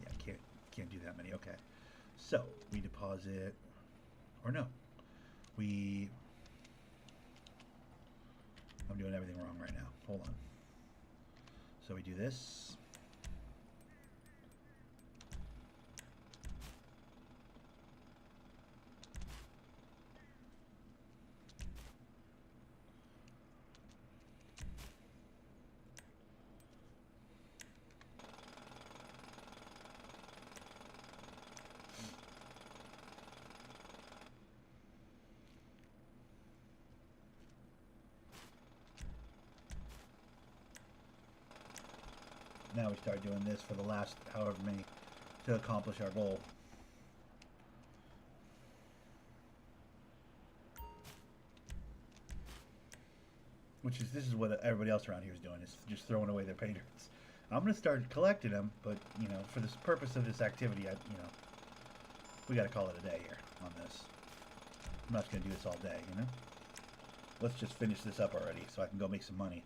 Yeah, can't do that many. Okay. So we deposit, or no, I'm doing everything wrong right now. Hold on. So we do this. Now we start doing this for the last however many to accomplish our goal. This is what everybody else around here is doing, is just throwing away their pay dirts. I'm going to start collecting them, but, for this purpose of this activity, we got to call it a day here on this. I'm not going to do this all day, Let's just finish this up already so I can go make some money.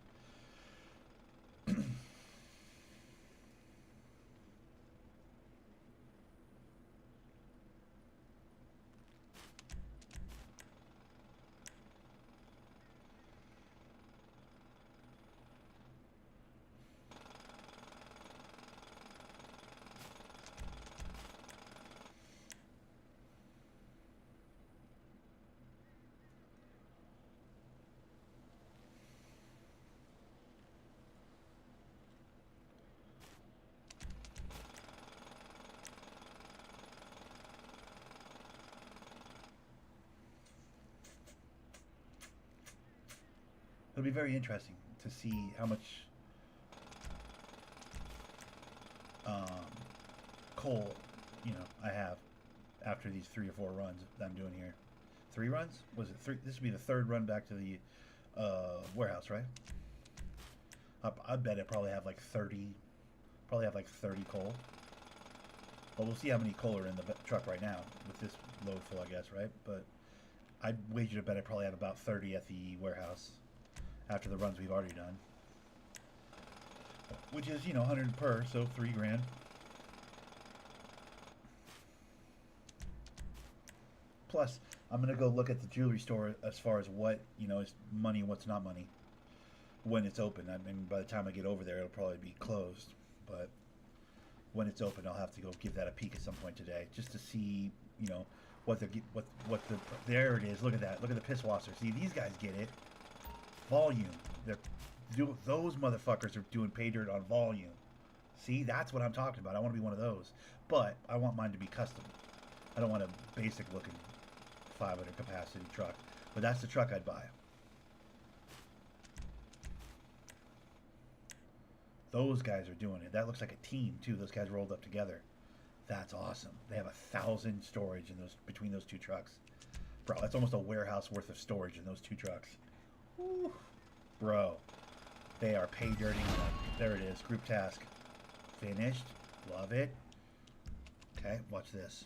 It'll be very interesting to see how much coal, I have after these 3 or 4 runs that I'm doing here. 3 runs? Was it 3? This would be the 3rd run back to the warehouse, right? I bet I probably have like 30 coal. Well, we'll see how many coal are in the truck right now with this load full, I guess, right? But I'd wager to bet I probably have about 30 at the warehouse after the runs we've already done, which is 100 per, so $3 grand. Plus, I'm gonna go look at the jewelry store as far as what is money and what's not money when it's open. I mean, by the time I get over there, it'll probably be closed, but when it's open, I'll have to go give that a peek at some point today, just to see what the there it is. Look at that. Look at the piss washer. See, these guys get it. Volume. Those motherfuckers are doing pay dirt on volume. See, that's what I'm talking about. I want to be one of those, but I want mine to be custom. I don't want a basic looking 500 capacity truck, but that's the truck I'd buy. Those guys are doing it. That looks like a team too. Those guys rolled up together. That's awesome. They have 1,000 storage in between those 2 trucks. Bro, that's almost a warehouse worth of storage in those 2 trucks. Woo. Bro, they are pay dirting. There it is. Group task. Finished. Love it. Okay, watch this.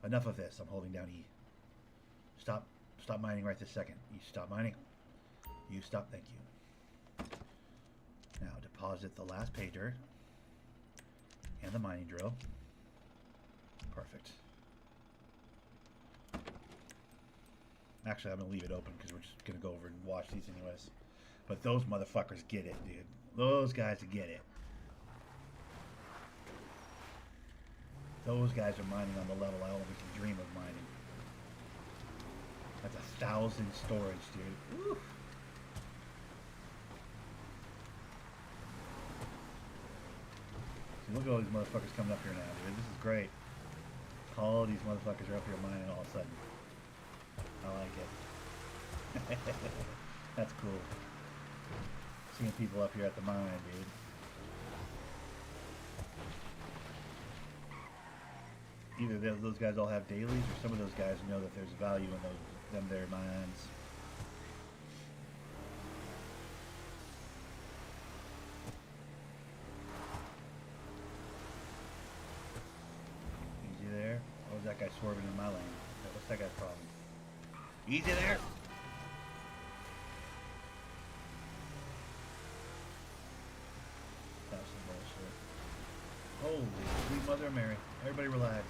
Enough of this. I'm holding down E. Stop mining right this second. You stop mining. You stop. Thank you. Now deposit the last pay dirt and the mining drill. Perfect. Actually, I'm gonna leave it open because we're just gonna go over and watch these anyways. But those motherfuckers get it, dude. Those guys get it. Those guys are mining on the level I only can dream of mining. That's 1,000 storage, dude. Woo. See, look at all these motherfuckers coming up here now, dude. This is great. All these motherfuckers are up here mining all of a sudden. I like it. That's cool. Seeing people up here at the mine, dude. Either those guys all have dailies, or some of those guys know that there's value in their mines. Easy there. Oh, is that guy swerving in my lane? What's that guy's problem? Easy there. That's some bullshit. Holy sweet Mother of Mary. Everybody relax.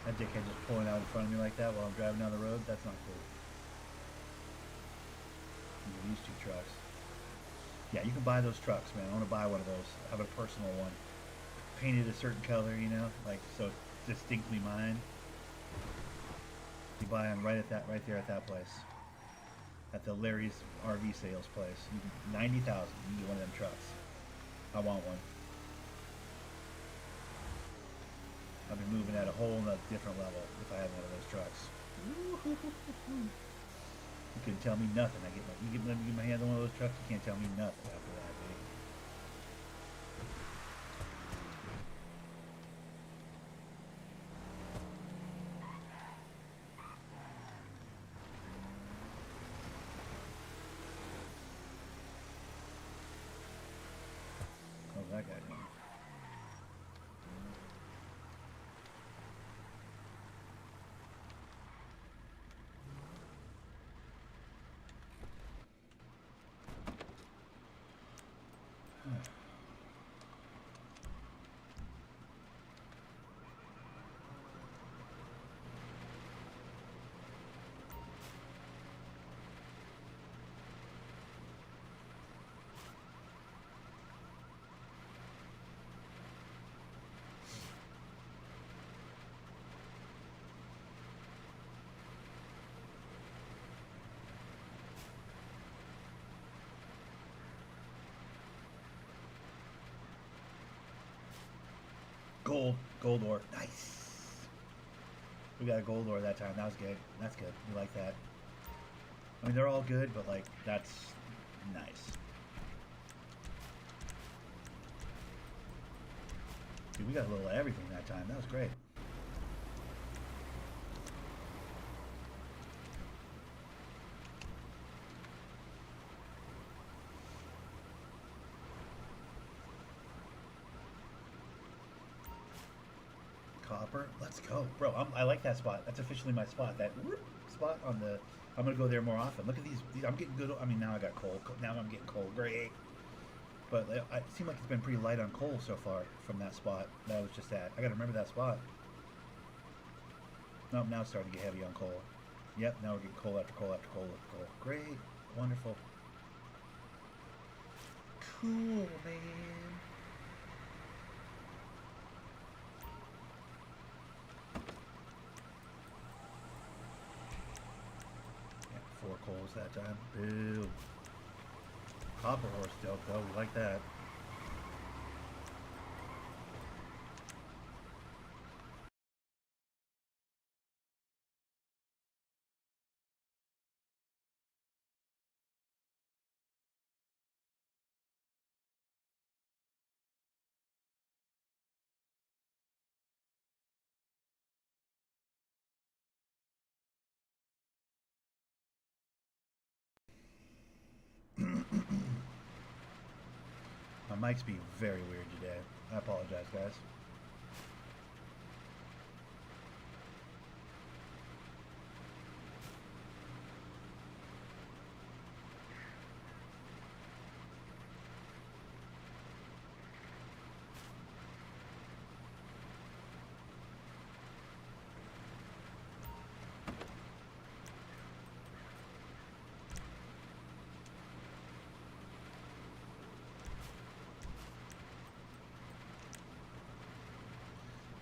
That dickhead just pulling out in front of me like that while I'm driving down the road, that's not cool. These two trucks. Yeah, you can buy those trucks, man. I want to buy one of those. I have a personal one. Painted a certain color, you know, like so it's distinctly mine. You buy them right there at that place. At the Larry's RV sales place. 90,000, you can get one of them trucks. I want one. I'll be moving at a whole nother different level if I had one of those trucks. You couldn't tell me nothing. You get my hands on one of those trucks, you can't tell me nothing after that, dude. How's that guy doing? Gold ore. Nice. We got a gold ore that time. That was good. That's good. We like that. I mean, they're all good, but like, that's nice. Dude, we got a little of everything that time. That was great. Copper, let's go, bro. I like that spot. That's officially my spot. That spot on the. I'm gonna go there more often. Look at these. I'm getting good. I mean, now I got coal. Now I'm getting coal. Great. But it seemed like it's been pretty light on coal so far from that spot that I was just at. I gotta remember that spot. No, now it's starting to get heavy on coal. Yep. Now we're getting coal after coal after coal after coal. Great. Wonderful. Cool, man. Four coals that time. Boo. Copper horse dope though. We like that. My mic's being very weird today. I apologize, guys.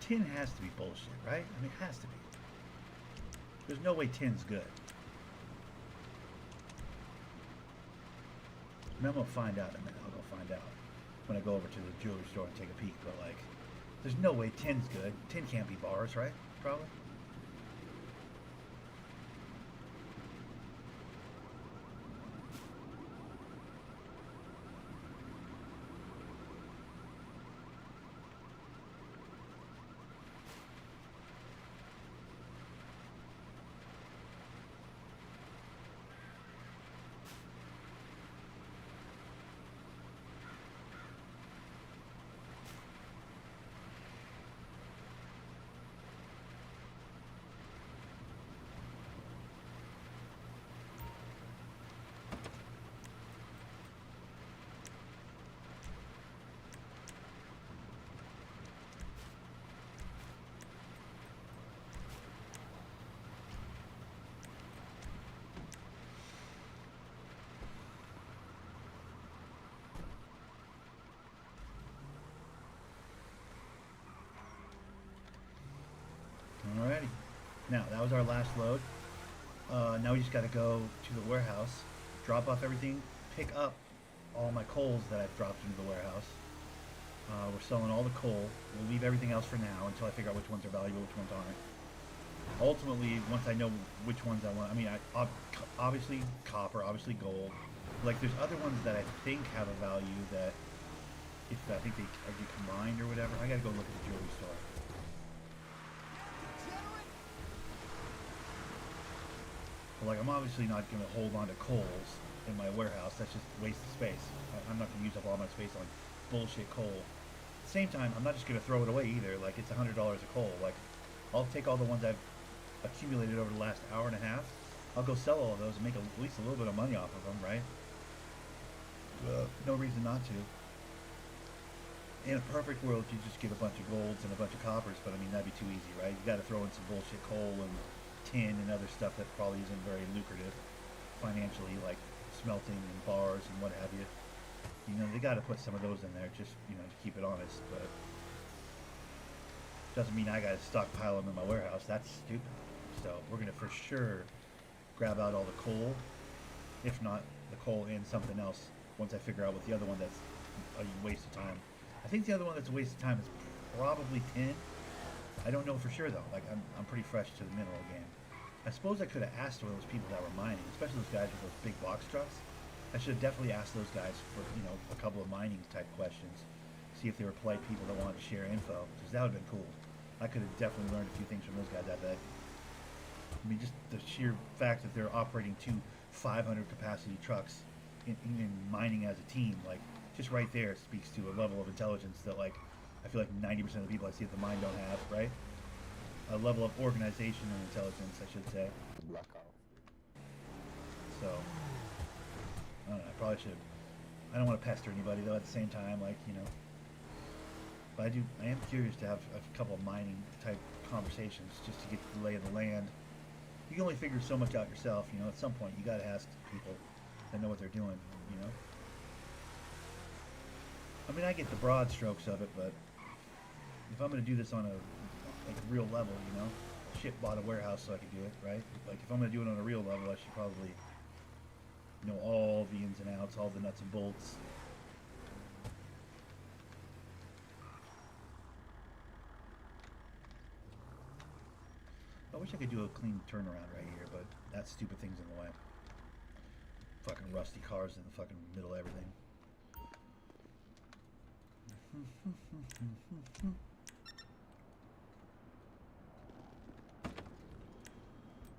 tin has to be bullshit, right? I mean, it has to be. There's no way tin's good. I mean, I'm gonna find out in a minute. I'll go find out when I go over to the jewelry store and take a peek. But like, there's no way tin's good. Tin can't be bars, right? Probably. Alrighty. Now, that was our last load. Now we just got to go to the warehouse, drop off everything, pick up all my coals that I've dropped into the warehouse. We're selling all the coal. We'll leave everything else for now until I figure out which ones are valuable, which ones aren't. Ultimately, once I know which ones I want, I mean, obviously copper, obviously gold. Like, there's other ones that I think have a value that, if I think they get combined or whatever, I gotta go look at the jewelry store. But like, I'm obviously not gonna hold on to coals in my warehouse. That's just a waste of space. I'm not gonna use up all my space on bullshit coal. At the same time, I'm not just gonna throw it away either. Like, it's $100 a coal. Like, I'll take all the ones I've accumulated over the last hour and a half. I'll go sell all of those and make at least a little bit of money off of them, right? No reason not to. In a perfect world, you just get a bunch of golds and a bunch of coppers, but I mean, that'd be too easy, right? You gotta throw in some bullshit coal and tin and other stuff that probably isn't very lucrative financially, like smelting and bars and what have you. You know, they gotta put some of those in there just, you know, to keep it honest, but doesn't mean I gotta stockpile them in my warehouse. That's stupid. So we're gonna for sure grab out all the coal, if not the coal and something else, once I figure out what the other one that's a waste of time. I think the other one that's a waste of time is probably tin. I don't know for sure though. Like, I'm pretty fresh to the mineral game. I suppose I could have asked one of those people that were mining, especially those guys with those big box trucks. I should have definitely asked those guys for, you know, a couple of mining type questions. See if they were polite people that wanted to share info, because that would have been cool. I could have definitely learned a few things from those guys, I bet. I mean, just the sheer fact that they're operating two 500 capacity trucks in mining as a team, like, just right there speaks to a level of intelligence that, like, I feel like 90% of the people I see at the mine don't have, right? A level of organization and intelligence, I should say. So, I don't know, I probably should. I don't want to pester anybody, though, at the same time, like, you know. But I am curious to have a couple of mining type conversations just to get the lay of the land. You can only figure so much out yourself, you know. At some point, you got to ask people that know what they're doing, you know. I mean, I get the broad strokes of it, but if I'm going to do this on a real level, you know, shit, bought a warehouse so I could do it, right? Like, if I'm going to do it on a real level, I should probably know all the ins and outs, all the nuts and bolts. I wish I could do a clean turnaround right here, but that stupid thing's in the way. Fucking rusty cars in the fucking middle of everything.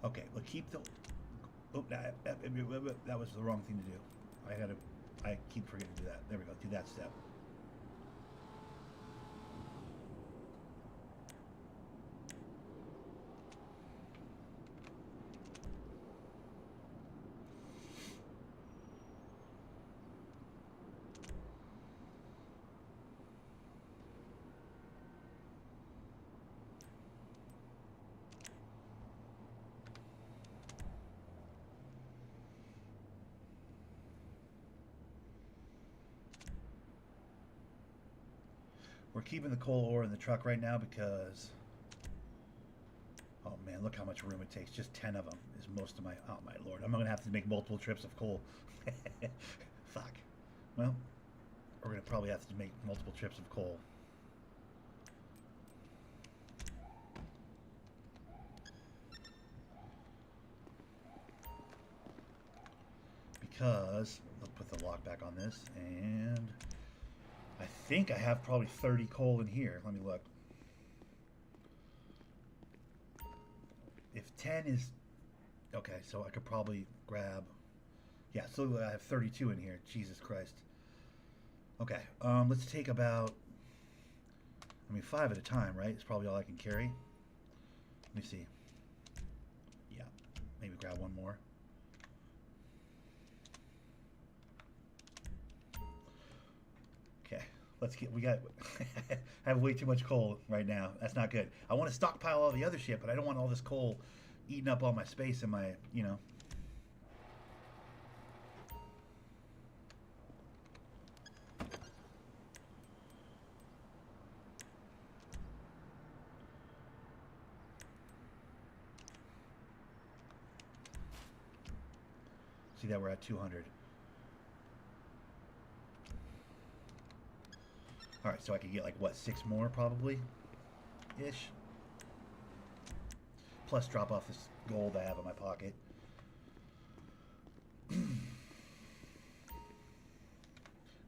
Okay, well, keep the... Oh, that was the wrong thing to do. I keep forgetting to do that. There we go, do that step. We're keeping the coal ore in the truck right now because... Oh man, look how much room it takes. Just 10 of them is most of my... Oh my lord, I'm going to have to make multiple trips of coal. Fuck. Well, we're going to probably have to make multiple trips of coal. Because, let's put the lock back on this, and I think I have probably 30 coal in here. Let me look. If 10 is... Okay, so I could probably grab... Yeah, so I have 32 in here. Jesus Christ. Okay, let's take about... I mean, 5 at a time, right? It's probably all I can carry. Let me see. Yeah, maybe grab one more. Okay, let's get... We got... I have way too much coal right now. That's not good. I want to stockpile all the other shit, but I don't want all this coal eating up all my space in my, you know... See that we're at 200. Alright, so I could get like, what, 6 more probably? Ish. Plus drop off this gold I have in my pocket.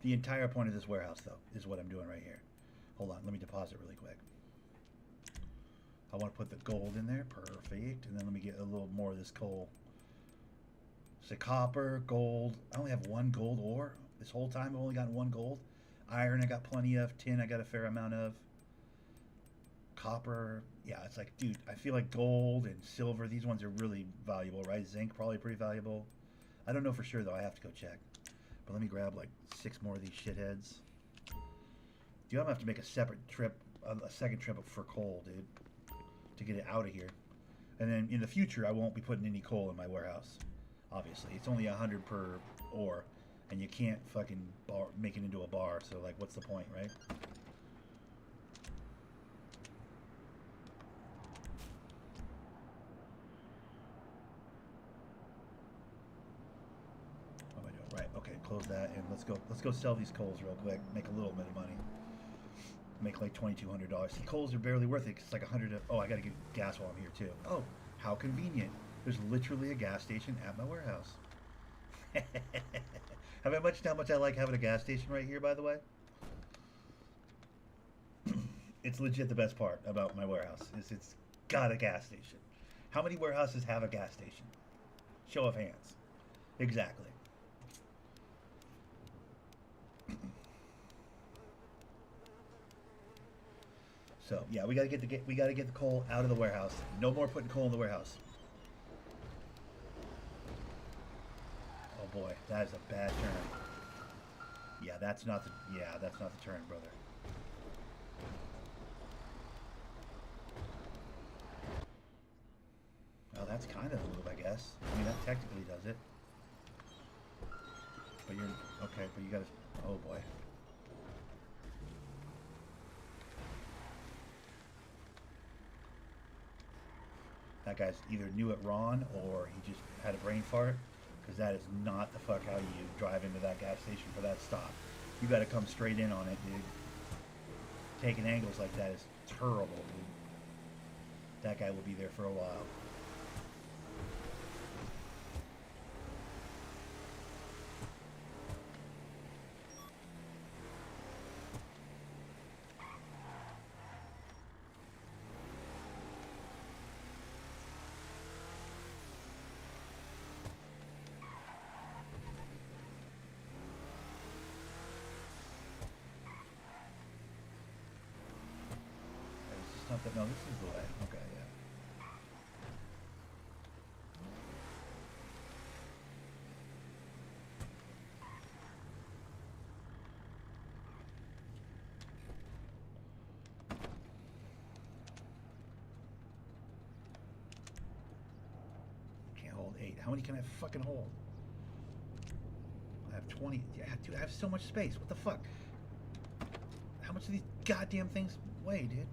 The entire point of this warehouse, though, is what I'm doing right here. Hold on, let me deposit really quick. I want to put the gold in there. Perfect. And then let me get a little more of this coal. So copper, gold. I only have 1 gold ore. This whole time I've only gotten 1 gold. Iron I got plenty of. Tin I got a fair amount of. Copper. Yeah, it's like, dude, I feel like gold and silver, these ones are really valuable, right? Zinc probably pretty valuable. I don't know for sure, though. I have to go check. But let me grab like 6 more of these shitheads. Dude, I'm gonna have to make a separate trip, a second trip for coal, dude, to get it out of here. And then in the future, I won't be putting any coal in my warehouse. Obviously, it's only 100 per ore, and you can't fucking make it into a bar. So, like, what's the point, right? What am I doing? Right. Okay, close that, and let's go sell these coals real quick. Make a little bit of money. Make like $2,200. See, coals are barely worth it. 'Cause it's like 100. Oh, I gotta get gas while I'm here too. Oh, how convenient! There's literally a gas station at my warehouse. Have I mentioned how much I like having a gas station right here, by the way? It's legit the best part about my warehouse, is it's got a gas station. How many warehouses have a gas station? Show of hands. Exactly. So yeah, we gotta get the coal out of the warehouse. No more putting coal in the warehouse. Oh boy, that is a bad turn. Yeah, that's not the turn, brother. Well, that's kind of a move, I guess. I mean, that technically does it. But you're okay. But you gotta. Oh boy. That guy's either new at Ron or he just had a brain fart, because that is not the fuck how you drive into that gas station for that stop. You got to come straight in on it, dude. Taking angles like that is terrible, dude. That guy will be there for a while. No, this is the way. Okay, yeah. Can't hold 8. How many can I fucking hold? I have 20. Yeah, dude, I have so much space. What the fuck? much do these goddamn things weigh, dude?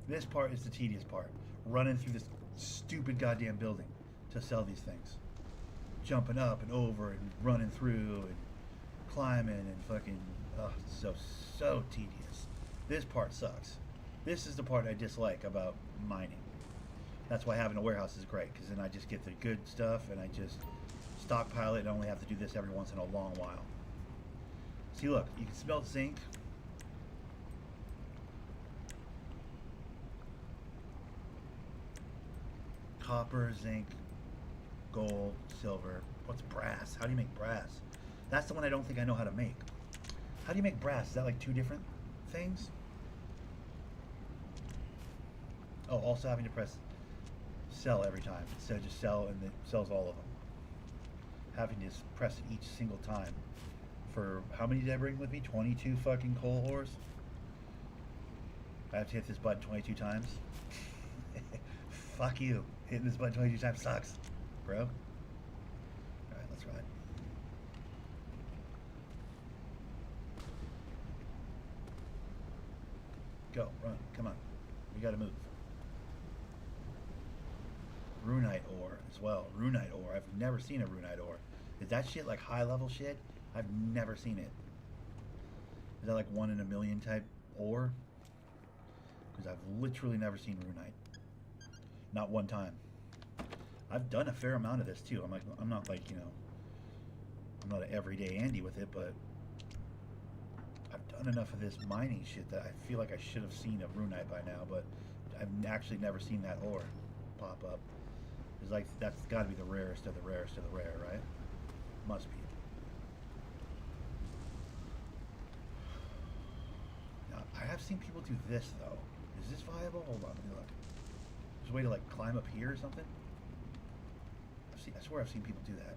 This part is the tedious part. Running through this stupid goddamn building to sell these things. Jumping up and over and running through and climbing and fucking, so tedious. This part sucks. This is the part I dislike about mining. That's why having a warehouse is great, because then I just get the good stuff and I just stockpile it and only have to do this every once in a long while. See, look, you can smelt zinc. Copper, zinc, gold, silver. What's brass? How do you make brass? That's the one I don't think I know how to make. How do you make brass? Is that like two different things? Oh, also having to press sell every time instead of just sell, and it sells all of them. Having to press it each single time. For how many did I bring with me? 22 fucking coal ores? I have to hit this button 22 times? Fuck you. Hitting this button 22 times sucks, bro. Alright, let's ride. Go, run, come on. We gotta move. Runite ore as well. Runite ore. I've never seen a runite ore. Is that shit like high level shit? I've never seen it. Is that like 1 in a million type ore? Because I've literally never seen runite. Not one time. I've done a fair amount of this too. I'm not like, you know, I'm not an everyday Andy with it, but I've done enough of this mining shit that I feel like I should have seen a runite by now, but I've actually never seen that ore pop up. It's like, that's got to be the rarest of the rarest of the rare, right? Must be. Now, I have seen people do this though. Is this viable? Hold on, let me look. There's a way to like climb up here or something? I swear I've seen people do that.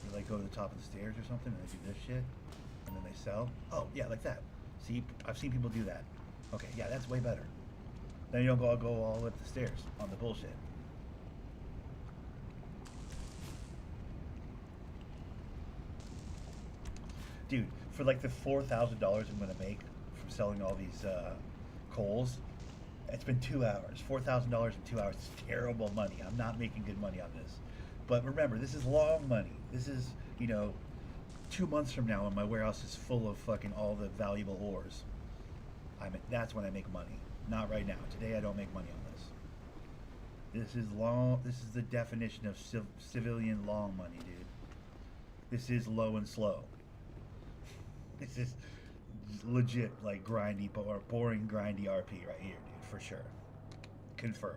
They like go to the top of the stairs or something and they do this shit and then they sell. Oh yeah, like that. See, I've seen people do that. Okay, yeah, that's way better. Then you don't go all up the stairs on the bullshit. Dude, for like the $4,000 I'm gonna make from selling all these coals, it's been 2 hours. $4,000 in 2 hours is terrible money. I'm not making good money on this. But remember, this is long money. This is, you know, 2 months from now when my warehouse is full of fucking all the valuable ores. That's when I make money. Not right now. Today I don't make money on this. This is long. This is the definition of civilian long money, dude. This is low and slow. This is legit like grindy or boring grindy RP right here, dude, for sure. Confirmed.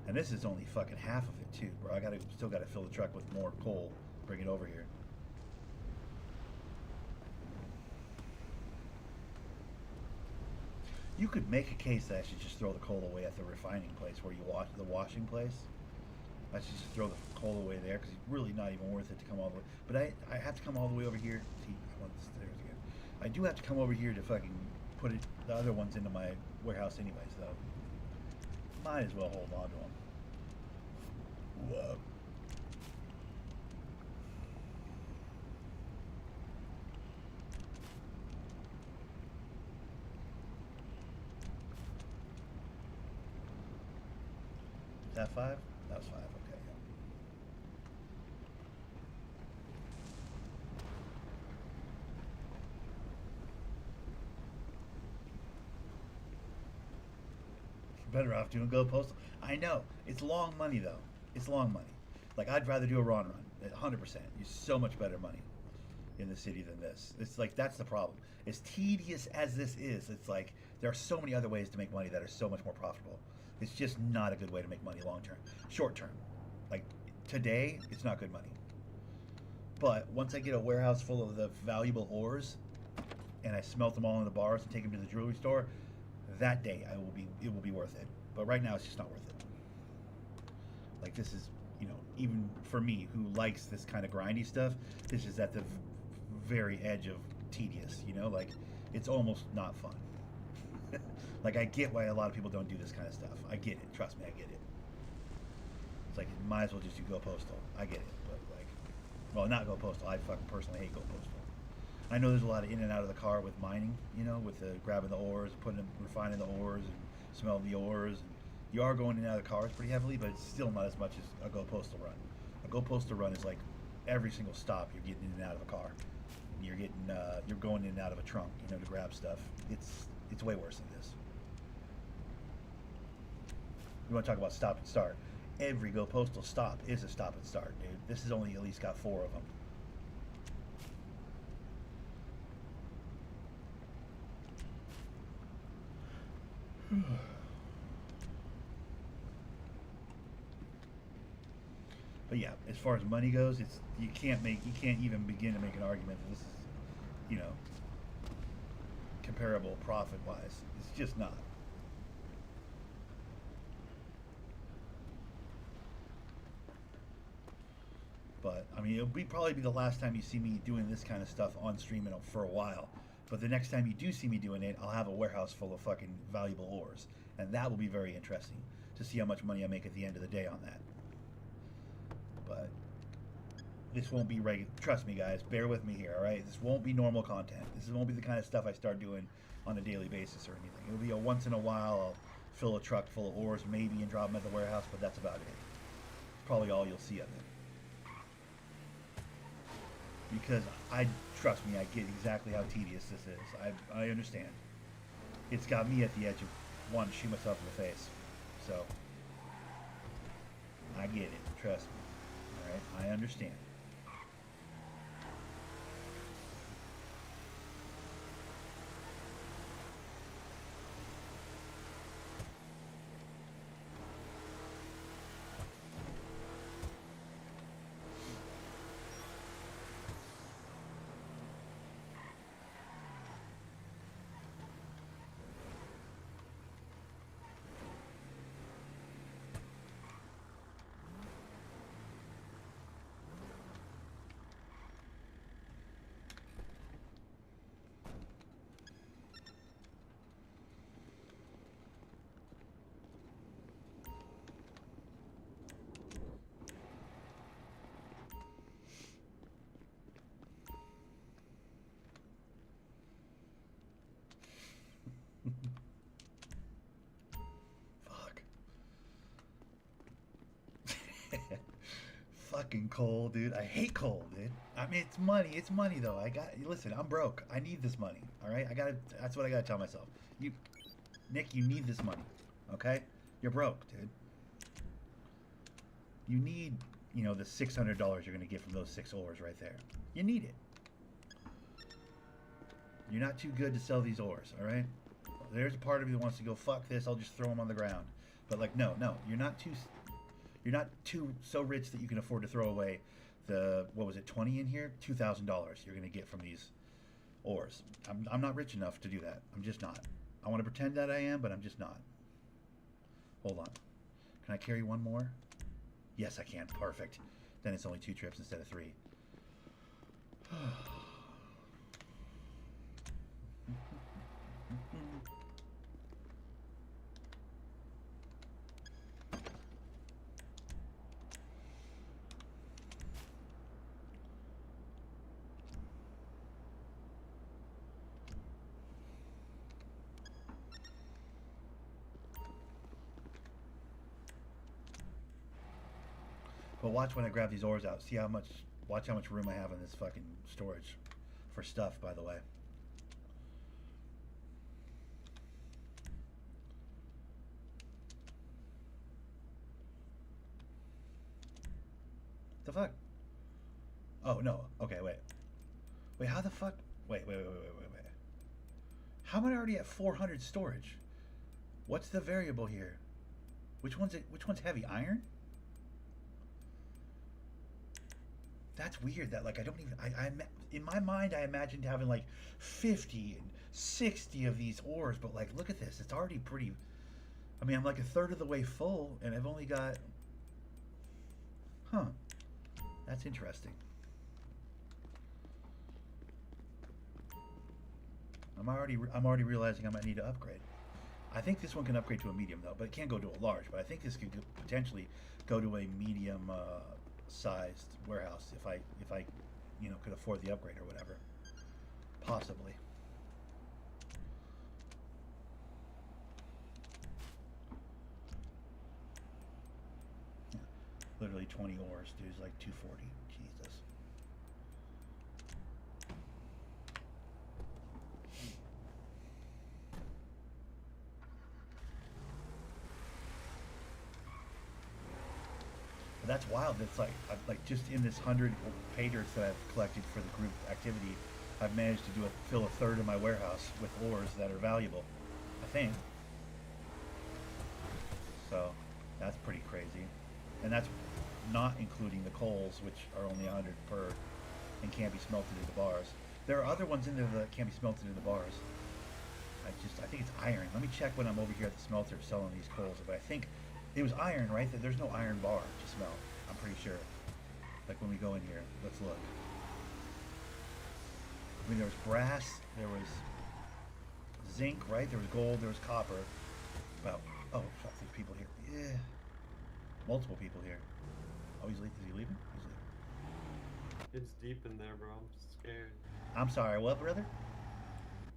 And this is only fucking half of it too, bro. Still gotta fill the truck with more coal, bring it over here. You could make a case that I should just throw the coal away at the refining place where you wash the washing place. I should just throw the coal away there because it's really not even worth it to come all the way. But I have to come all the way over here. See, I want the stairs again. I do have to come over here to fucking put the other ones into my warehouse anyways, though. Might as well hold on to them. Whoa. Is that 5? That was 5, okay, yeah. Better off doing Go Postal. I know. It's long money, though. It's long money. Like, I'd rather do a run, 100%. You're so much better money in the city than this. It's like, that's the problem. As tedious as this is, it's like, there are so many other ways to make money that are so much more profitable. It's just not a good way to make money long term. Short term. Like, today, it's not good money. But once I get a warehouse full of the valuable ores, and I smelt them all in the bars and take them to the jewelry store, that day it will be worth it. But right now, it's just not worth it. Like, this is, you know, even for me who likes this kind of grindy stuff, this is at the very edge of tedious, you know, like it's almost not fun. Like I get why a lot of people don't do this kind of stuff. I get it. Trust me, I get it. It's like you might as well just do Go Postal. I get it, but like, well, not Go Postal. I fucking personally hate Go Postal. I know there's a lot of in and out of the car with mining, you know, with the grabbing the ores, putting them, refining the ores, and smelling the ores. And you are going in and out of the cars pretty heavily, but it's still not as much as a Go Postal run. A Go Postal run is like every single stop you're getting in and out of a car. You're getting you're going in and out of a trunk, you know, to grab stuff. It's way worse than this. You want to talk about stop and start? Every Go Postal stop is a stop and start, dude. This has only at least got 4 of them. But yeah, as far as money goes, it's you can't even begin to make an argument that this is, you know, comparable profit wise. It's just not. But I mean, it'll probably be the last time you see me doing this kind of stuff on stream for a while. But the next time you do see me doing it, I'll have a warehouse full of fucking valuable ores, and that will be very interesting to see how much money I make at the end of the day on that. But this won't be regular. Trust me, guys. Bear with me here, all right? This won't be normal content. This won't be the kind of stuff I start doing on a daily basis or anything. It'll be a once in a while. I'll fill a truck full of ores maybe and drop them at the warehouse, but that's about it. It's probably all you'll see of it. Because trust me, I get exactly how tedious this is. I understand. It's got me at the edge of wanting to shoot myself in the face. So I get it. Trust me. All right, I understand. Fuck. Fucking coal, dude. I hate coal, dude. I mean, it's money. It's money, though. Listen, I'm broke. I need this money. All right? That's what I gotta tell myself. Nick, you need this money. Okay? You're broke, dude. You need, you know, the $600 you're gonna get from those 6 ores right there. You need it. You're not too good to sell these ores, all right? There's a part of you that wants to go, fuck this, I'll just throw them on the ground. But like, no, you're not too so rich that you can afford to throw away the, what was it, 20 in here? $2,000 you're gonna get from these ores. I'm not rich enough to do that. I'm just not. I want to pretend that I am, but I'm just not. Hold on. Can I carry one more? Yes, I can. Perfect. Then it's only 2 trips instead of 3. But watch when I grab these ores out. Watch how much room I have in this fucking storage for stuff, by the way. The fuck? Oh, no. Okay, wait. Wait, how the fuck? Wait. How am I already at 400 storage? What's the variable here? Which one's heavy? Iron? That's weird that, like, I don't even, in my mind, I imagined having, like, 50 and 60 of these ores, but, like, look at this. It's already pretty, I mean, I'm, like, a third of the way full, and I've only got, huh. That's interesting. I'm already realizing I might need to upgrade. I think this one can upgrade to a medium though, but it can't go to a large. But I think this could potentially go to a medium sized warehouse if I could afford the upgrade or whatever. Possibly. Yeah. Literally 20 ores, dude. It's like 240. Jesus. But that's wild. It's like just in this 100 pay dirts that I've collected for the group activity, I've managed to fill a third of my warehouse with ores that are valuable. I think. So that's pretty crazy, and that's not including the coals, which are only 100 per and can't be smelted into bars. There are other ones in there that can't be smelted into bars. I think it's iron. Let me check when I'm over here at the smelter selling these coals. But I think it was iron, right? That there's no iron bar to smelt. I'm pretty sure. Like when we go in here, let's look. I mean, there was brass, there was zinc, right? There was gold, there was copper. Well, oh, fuck, there's people here. Yeah, multiple people here. Oh, is he leaving? He's leaving. It's deep in there, bro. I'm scared. I'm sorry, what, brother?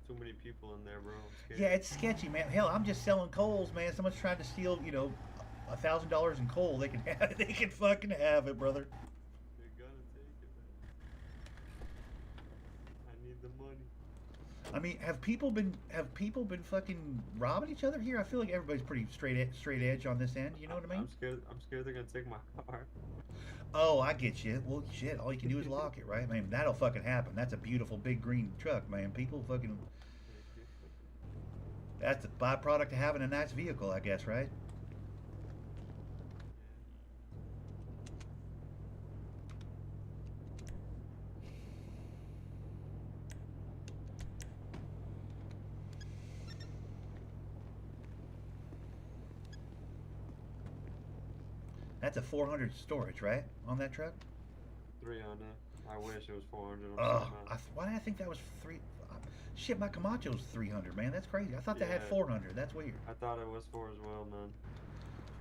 Too many people in there, bro. I'm scared. Yeah, it's sketchy, man. Hell, I'm just selling coals, man. Someone's trying to steal, $1,000 in coal. They can have it. They can fucking have it, brother. They're gonna take it, man. I need the money. I mean, have people been fucking robbing each other here? I feel like everybody's pretty straight edge on this end. You know what I mean? I'm scared they're gonna take my car. Oh, I get you. Well, shit. All you can do is lock it, right? I mean, that'll fucking happen. That's a beautiful big green truck, man. People fucking. That's the byproduct of having a nice vehicle, I guess, right? That's a 400 storage, right? On that truck? 300. I wish it was 400. Why did I think that was 3? Shit, my Camacho's 300, man. That's crazy. I thought they had 400. That's weird. I thought it was 4 as well, man.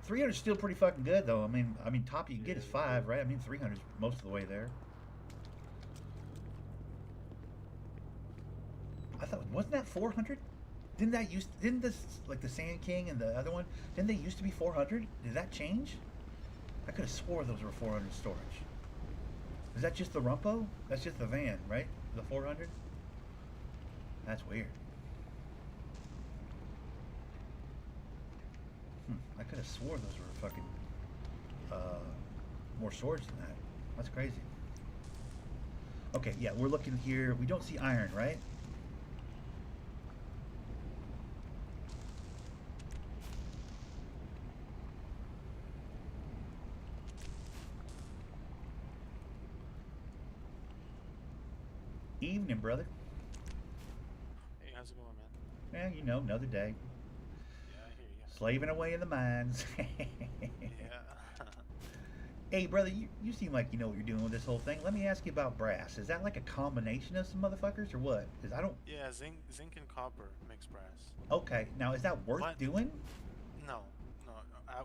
300 is still pretty fucking good, though. I mean, top you can get is 5, right? I mean, 300 is most of the way there. I thought, wasn't that 400? Didn't this, like the Sand King and the other one, didn't they used to be 400? Did that change? I could have swore those were 400 storage. Is that just the Rumpo? That's just the van, right? The 400? That's weird. I could have swore those were fucking more storage than that. That's crazy. Okay, yeah, we're looking here. We don't see iron, right? Evening, brother. Hey, how's it going, man? Yeah, another day. Yeah, I hear you. Slaving away in the mines. Yeah. Hey, brother, you seem like you know what you're doing with this whole thing. Let me ask you about brass. Is that like a combination of some motherfuckers or what? Because I don't... Yeah, zinc and copper makes brass. Okay, now is that worth doing? No.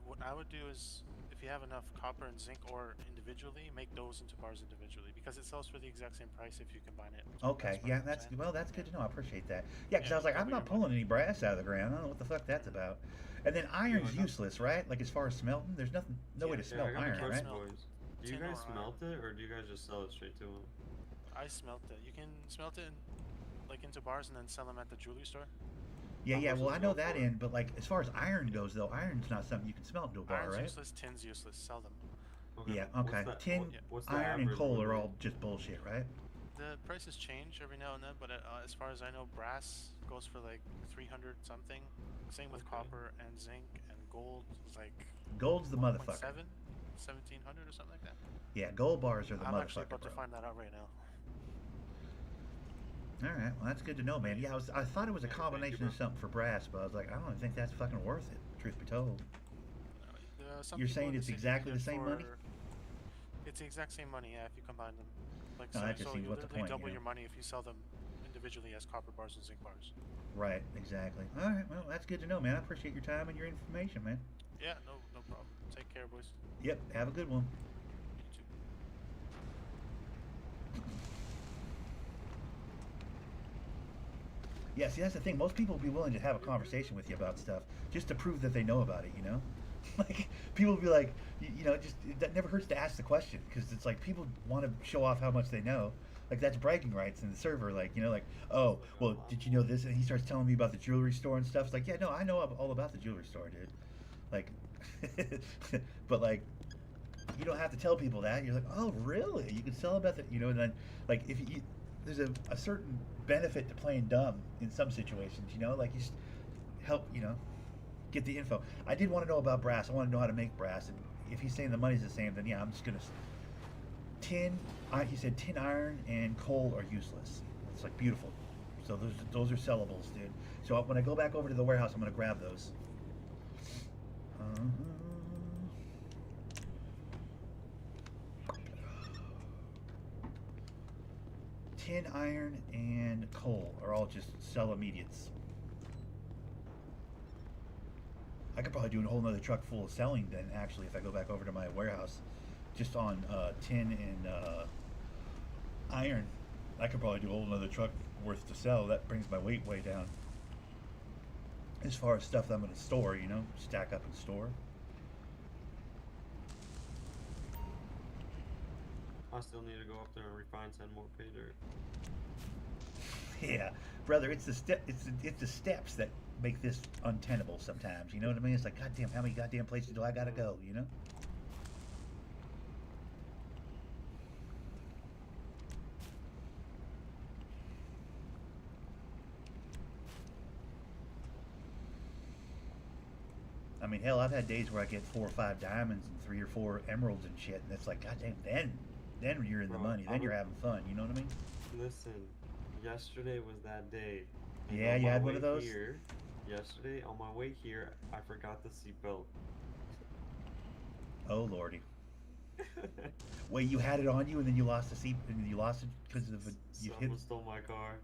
What I would do is, if you have enough copper and zinc ore individually, make those into bars individually, because it sells for the exact same price if you combine it. Okay, yeah, that's good to know. I appreciate that. Yeah, because I was like, I'm not pulling any brass out of the ground. I don't know what the fuck that's about. And then iron's useless, right? Like as far as smelting, there's no way to smelt iron, right? Do you guys smelt it, or do you guys just sell it straight to them? I smelt it. You can smelt it into bars and then sell them at the jewelry store. Yeah, well, I know that end, but like as far as iron goes, though, iron's not something you can smelt into a bar, Iron's right? useless, tin's useless. Sell them. Okay. Yeah, okay. Tin, iron, and coal are all just bullshit, right? The prices change every now and then, but as far as I know, brass goes for like 300 something. Same with copper and zinc, and gold is like... Gold's the motherfucker. 1700 or something like that. Yeah, gold bars are the motherfucker, I'm actually about to find that out right now. All right, well that's good to know, man. Yeah, I thought it was a combination of something for brass, but I was like, I don't even think that's fucking worth it. Truth be told. You're saying it's exactly the same money? It's the exact same money, yeah, if you combine them. Like, no, that just so seems you what's the literally point, double your money if you sell them individually as copper bars and zinc bars. Right, exactly. All right, well, that's good to know, man. I appreciate your time and your information, man. Yeah, no problem. Take care, boys. Yep, have a good one. You too. Yeah, see, that's the thing. Most people will be willing to have a conversation with you about stuff just to prove that they know about it, you know? Like, people will be like, you know, just, that never hurts to ask the question because it's like people want to show off how much they know. Like, that's bragging rights in the server. Like, you know, like, oh, well, did you know this? And he starts telling me about the jewelry store and stuff. It's like, yeah, no, I know all about the jewelry store, dude. Like, but like, you don't have to tell people that. You're like, oh, really? You can sell about that, you know? And then, like, if you there's a certain benefit to playing dumb in some situations, you know? Like, you just help, you know, get the info. I did want to know about brass. I want to know how to make brass. And if he's saying the money's the same, then yeah, I'm just gonna tin. He said tin, iron, and coal are useless. It's like beautiful. So those are sellables, dude. So when I go back over to the warehouse, I'm gonna grab those. Tin, iron, and coal are all just sell immediates. I could probably do a whole nother truck full of selling then, actually, if I go back over to my warehouse, just on tin and iron. I could probably do a whole nother truck worth to sell. That brings my weight way down. As far as stuff that I'm going to store, you know, stack up and store. I still need to go up there and refine 10 more pay dirt. Yeah, brother, it's the steps that make this untenable sometimes. You know what I mean? It's like, goddamn, how many goddamn places do I gotta go? You know? I mean, hell, I've had days where I get 4 or 5 diamonds and 3 or 4 emeralds and shit, and it's like, goddamn, then you're in the money. Then you're having fun. You know what I mean? Listen, yesterday was that day. And Yeah, you had one of those? Yesterday, on my way here, I forgot the seatbelt. Oh, lordy. Wait, you had it on you and then you lost the seat, and you lost it because of you hit. Someone stole my car.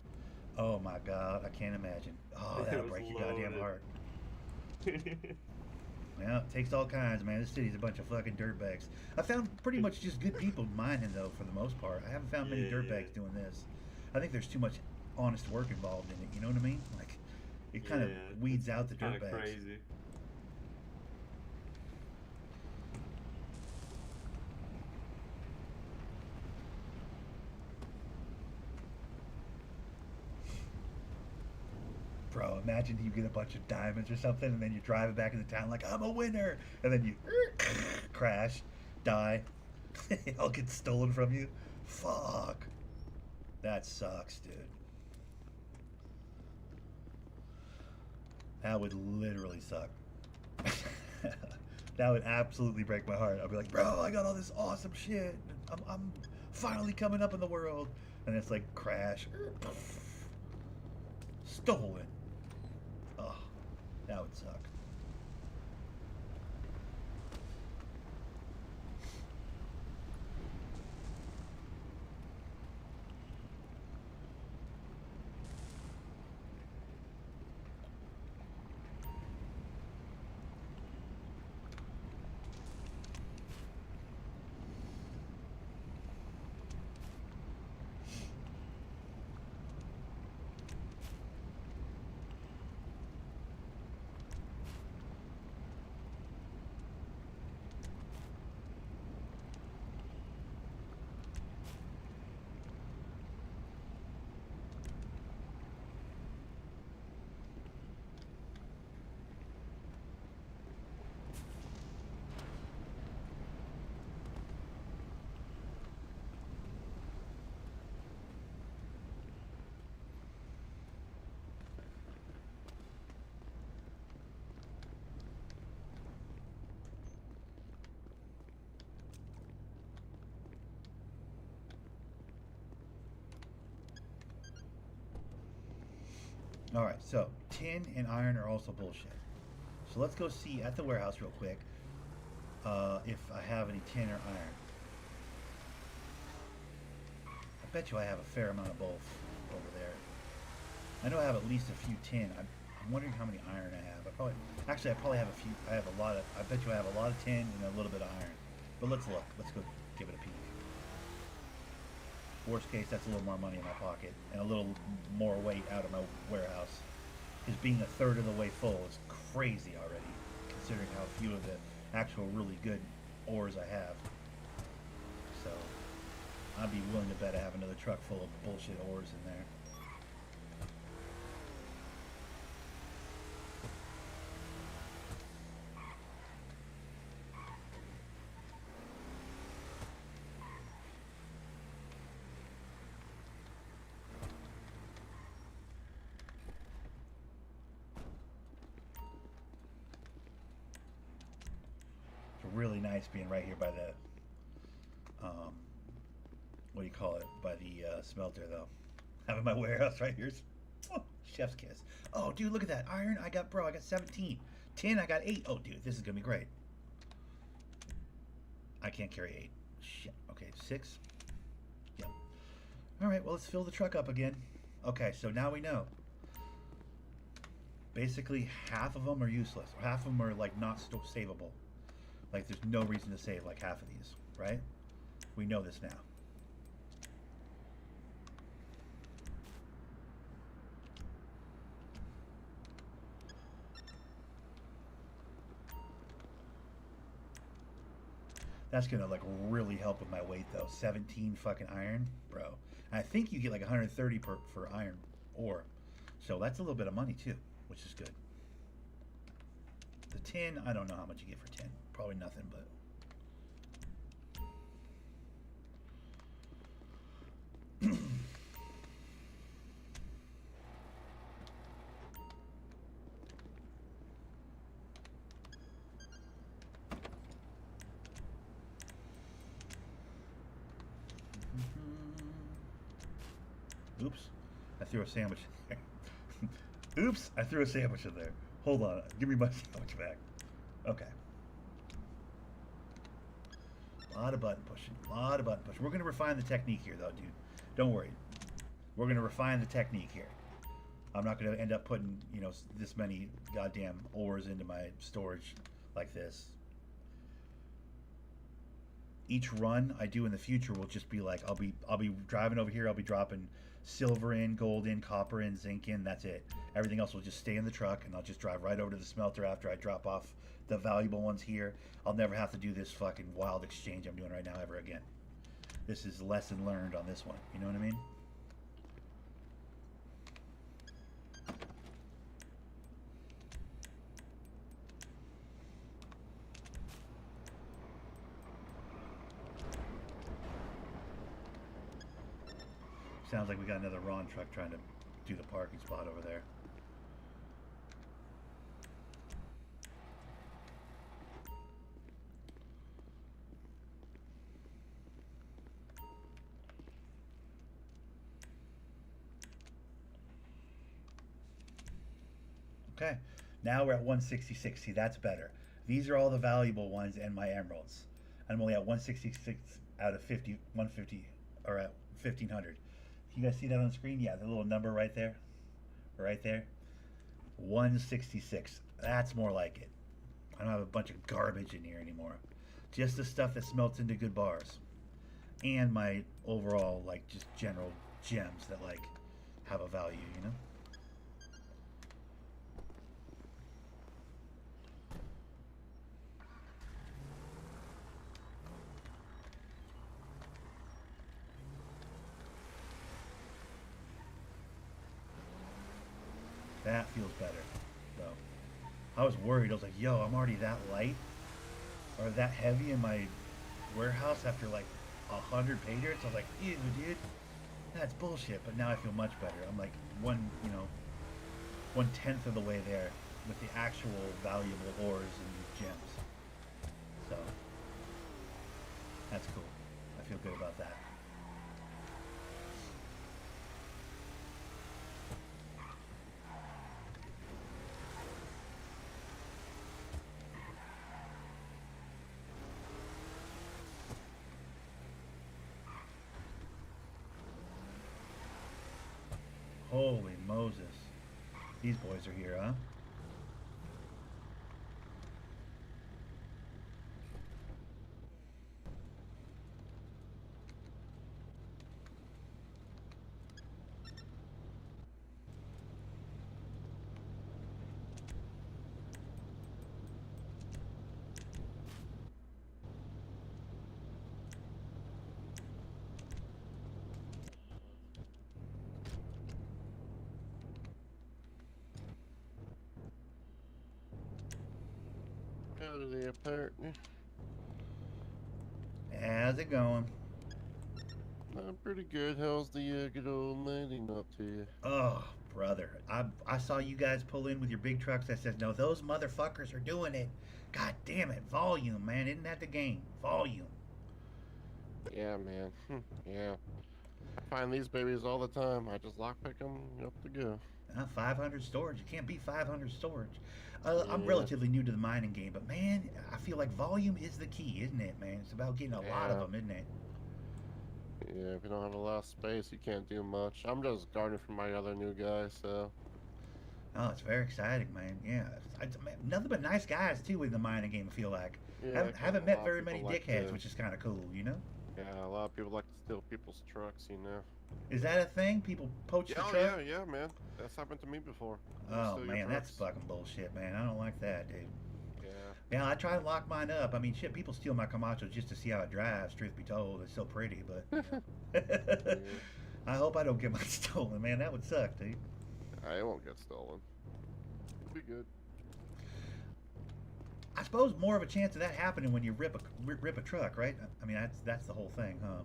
Oh my god, I can't imagine. Oh, that'll break your goddamn heart. Well, it takes all kinds, man. This city's a bunch of fucking dirtbags. I found pretty much just good people mining, though, for the most part. I haven't found many dirtbags doing this. I think there's too much honest work involved in it. You know what I mean? Like, it kind of weeds out the dirtbags. Crazy. Bro, imagine you get a bunch of diamonds or something, and then you drive it back into town like, I'm a winner! And then you crash, die, it all gets stolen from you. Fuck. That sucks, dude. That would literally suck. That would absolutely break my heart. I'd be like, bro, I got all this awesome shit. I'm finally coming up in the world. And it's like, crash. Stolen. Oh, that would suck. Alright, so tin and iron are also bullshit. So let's go see at the warehouse real quick if I have any tin or iron. I bet you I have a fair amount of both over there. I know I have at least a few tin. I'm wondering how many iron I have. I probably have a few. I have a lot of. I bet you I have a lot of tin and a little bit of iron. But let's look. Let's go give it a peek. Worst case, that's a little more money in my pocket and a little more weight out of my warehouse. Because being a third of the way full is crazy already, considering how few of the actual really good ores I have. So I'd be willing to bet I have another truck full of bullshit ores in there. Really nice being right here by the what do you call it, by the smelter though. Having my warehouse right here, oh, chef's kiss. Oh dude, look at that iron. I got 17. Tin, I got 8. Oh dude, this is gonna be great. I can't carry 8. Shit. Okay, 6. Yeah. All right, well, let's fill the truck up again. Okay, so now we know basically half of them are useless, or half of them are like not savable. Like, there's no reason to save like half of these, right? We know this now. That's gonna like really help with my weight though. 17 fucking iron, bro. And I think you get like 130 for iron ore. So that's a little bit of money too, which is good. The tin, I don't know how much you get for tin. Probably nothing, but oops, I threw a sandwich in there. Oops, I threw a sandwich in there. Hold on, give me my sandwich back. Okay. A lot of button pushing. We're going to refine the technique here, though, dude. Don't worry. We're going to refine the technique here. I'm not going to end up putting, you know, this many goddamn ores into my storage like this. Each run I do in the future will just be like, I'll be driving over here. I'll be dropping silver in, gold in, copper in, zinc in. That's it. Everything else will just stay in the truck, and I'll just drive right over to the smelter after I drop off the valuable ones here. I'll never have to do this fucking wild exchange I'm doing right now ever again. This is lesson learned on this one. You know what I mean? Sounds like we got another Ron truck trying to do the parking spot over there. Okay, now we're at 166. See, that's better. These are all the valuable ones and my emeralds. I'm only at 166 out of 150, or at 1500. You guys see that on the screen? Yeah, the little number right there. Right there. 166. That's more like it. I don't have a bunch of garbage in here anymore. Just the stuff that smelts into good bars. And my overall, like, just general gems that, like, have a value, you know? That feels better, though. I was worried. I was like, yo, I'm already that light or that heavy in my warehouse after like 100 pay dirt. So I was like, ew, dude, that's bullshit. But now I feel much better. I'm like 1/10 of the way there with the actual valuable ores and gems. So that's cool. I feel good about that. Holy Moses. These boys are here, huh? Howdy there, partner. How's it going? I'm pretty good. How's the good old landing up to you? Oh, brother. I saw you guys pull in with your big trucks. I said, no, those motherfuckers are doing it. God damn it. Volume, man. Isn't that the game? Volume. Yeah, man. Yeah. I find these babies all the time. I just lockpick them, up to go. 500 storage. You can't beat 500 storage. I'm Yeah, relatively new to the mining game, but man, I feel like volume is the key, isn't it, man? It's about getting a lot of yeah, them, isn't it? yeah. If you don't have a lot of space, you can't do much. I'm just guarding for my other new guy, so Oh, it's very exciting, man. Yeah, man, nothing but nice guys too in the mining game. I feel like yeah. 'Cause haven't a met lot of very people many like dickheads, to. which is kind of cool, you know. Yeah, a lot of people like to steal people's trucks, you know. Is that a thing? People poach the Oh truck? yeah, yeah, man. That's happened to me before. They Oh steal your man, that's trucks. fucking bullshit, man. I don't like that, dude. Yeah. Yeah, I try to lock mine up. I mean, shit, people steal my Camacho just to see how it drives. Truth be told, it's so pretty, but you know. Yeah. I hope I don't get mine stolen, man. That would suck, dude. It won't get stolen. It'll be good. I suppose more of a chance of that happening when you rip a truck, right? I mean, that's the whole thing, huh?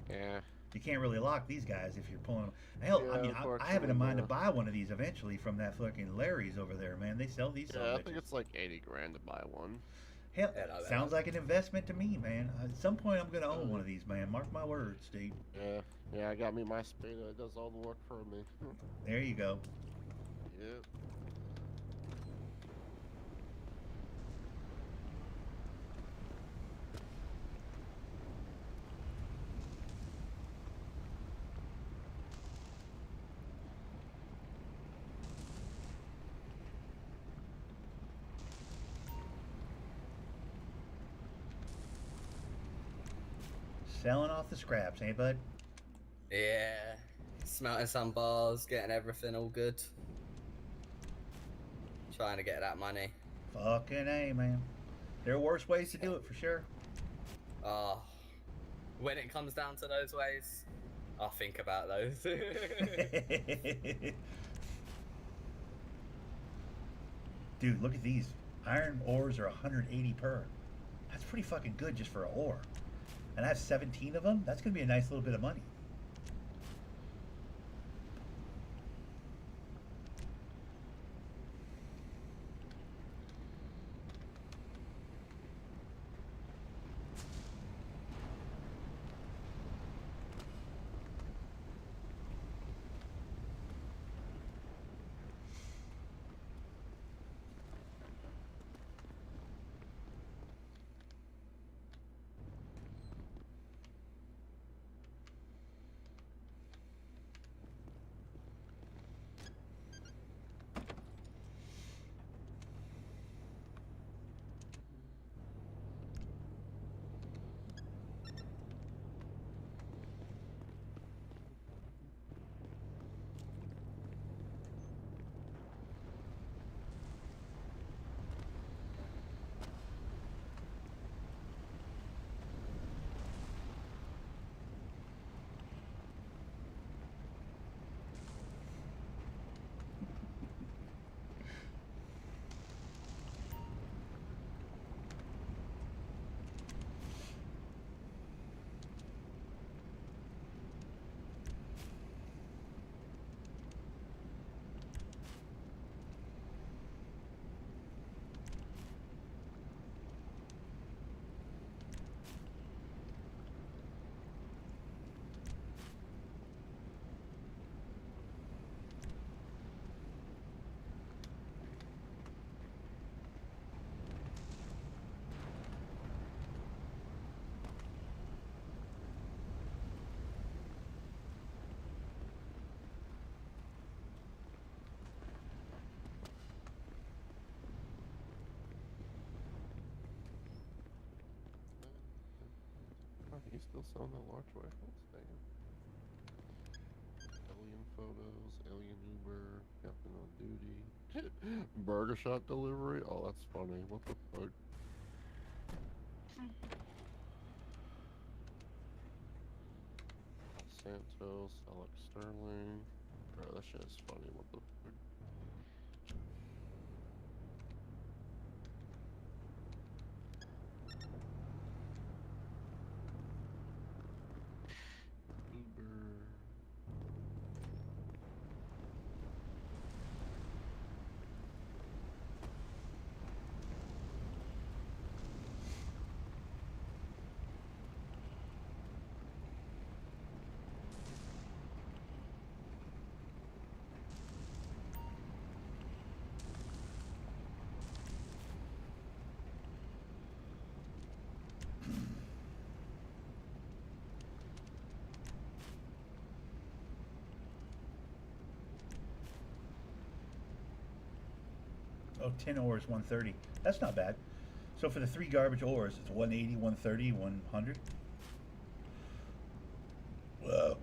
Yeah. You can't really lock these guys if you're pulling them. Hell, I Yeah, mean, I have it in unfortunately, mind to no. buy one of these eventually from that fucking Larry's over there, man. They sell these Yeah, I bitches. think it's like 80 grand to buy one. Hell, Yeah, no, sounds like an investment to me, man. At some point, I'm gonna own one of these, man. Mark my words, Steve. Yeah, yeah, I got me my Spada. It does all the work for me. There you go. Yeah. Selling off the scraps, hey, bud? Yeah. Smelting some bars, getting everything all good. Trying to get that money. Fucking A, man. There are worse ways to do it, for sure. Oh. When it comes down to those ways, I'll think about those. Dude, look at these. Iron ores are 180 per. That's pretty fucking good just for an ore. And I have 17 of them. That's going to be a nice little bit of money. He's still selling the large rifles? Damn. Alien photos, alien Uber, captain on duty. Burger shot delivery? Oh, that's funny. What the fuck? Santos, Alex Sterling. Bro, that shit is funny. What the fuck? Uber. Oh, 10 ores, 130. That's not bad. So for the 3 garbage ores, it's 180, 130, 100. Whoa.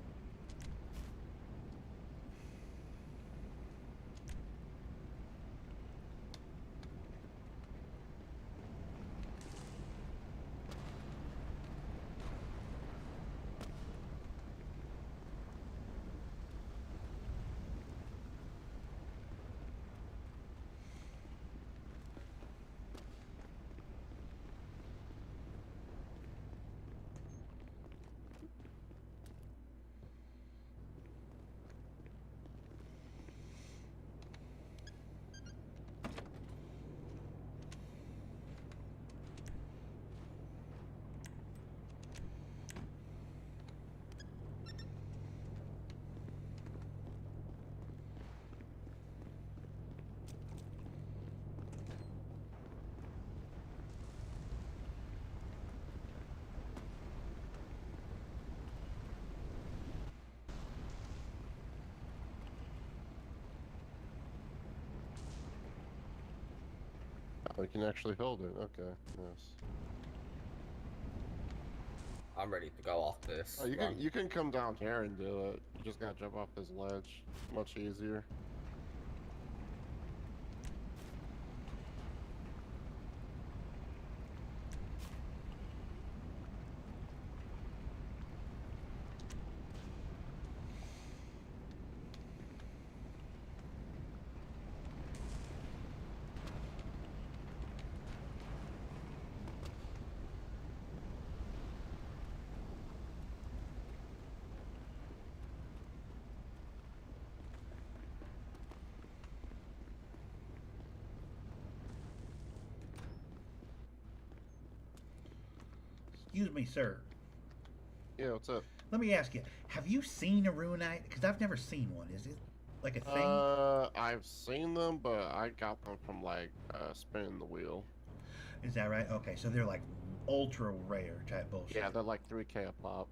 Oh, you can actually hold it. Okay, yes. I'm ready to go off this. Oh, run. you can come down here and do it. You just gotta jump off this ledge. Much easier. Excuse me, sir. Yeah, what's up? Let me ask you, have you seen a Ruinite? Because I've never seen one. Is it like a thing? I've seen them, but I got them from like spinning the wheel. Is that right? Okay, so they're like ultra rare type bullshit. Yeah, they're like 3K a pop.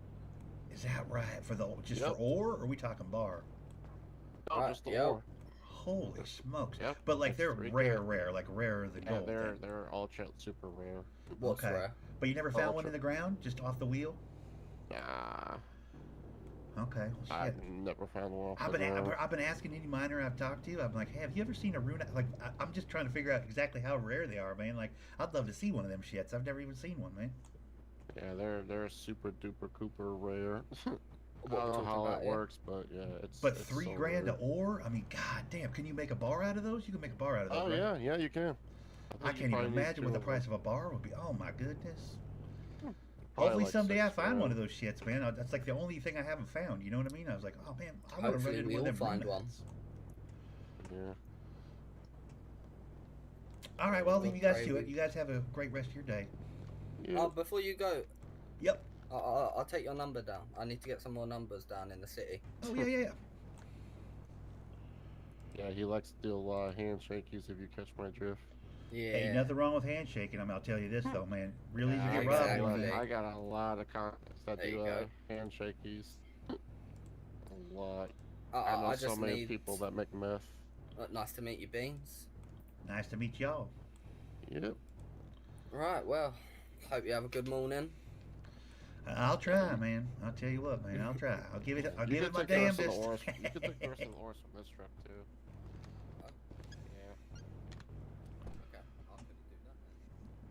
Is that right? For the just Yep. for ore, or are we talking bar? Oh, Right, just the yep. ore. Holy smokes! Yep, But like it's they're 3K. rare, like rarer than Yeah, gold. they're then. ultra super rare. What's Okay. rare? But you never found one Ultra. in the ground, just off the wheel. Nah, Okay, well, shit. I've never found one off I've the been ground. I've been asking any miner I've talked to. I'm like, hey, have you ever seen a Runite? Like, I'm just trying to figure out exactly how rare they are, man. Like, I'd love to see one of them shits. I've never even seen one, man. Yeah, they're super duper cooper rare. I What don't we're know talking how about it here? works, but yeah, it's. But it's 3 so grand rare. to ore? I mean, god damn, can you make a bar out of those? You can make a bar out of those, Oh right? yeah, yeah, you can. I think you can't even probably need imagine what 2 the of price them. of a bar would be. Oh my goodness. Probably Hopefully like someday I 6 find one of grand. those shits, man. That's like the only thing I haven't found. You know what I mean? I was like, oh man, I want to run Hopefully into we one all of them find one. Runites. Yeah. All right, well, I'll leave you guys Great. to it. You guys have a great rest of your day. Yeah. Before you go, Yep. I'll take your number down. I need to get some more numbers down in the city. Oh yeah. Yeah, he likes to do handshakies if you catch my drift. Yeah. Hey, nothing wrong with handshaking. I'll tell you this though, man. Real easy to Yeah, get robbed exactly. doing that. I got a lot of contacts that There do you go. handshakies. A lot. I know I so just many need. people that make meth. Nice to meet you, Beans. Nice to meet y'all. Yep. Right, well, hope you have a good morning. I'll try, man. I'll tell you what, man. I'll try. I'll give it. I'll You give it could my take the rest of the damnedest. ores. You could take the rest of the ores from this trip too. Yeah. Okay, I'm gonna do that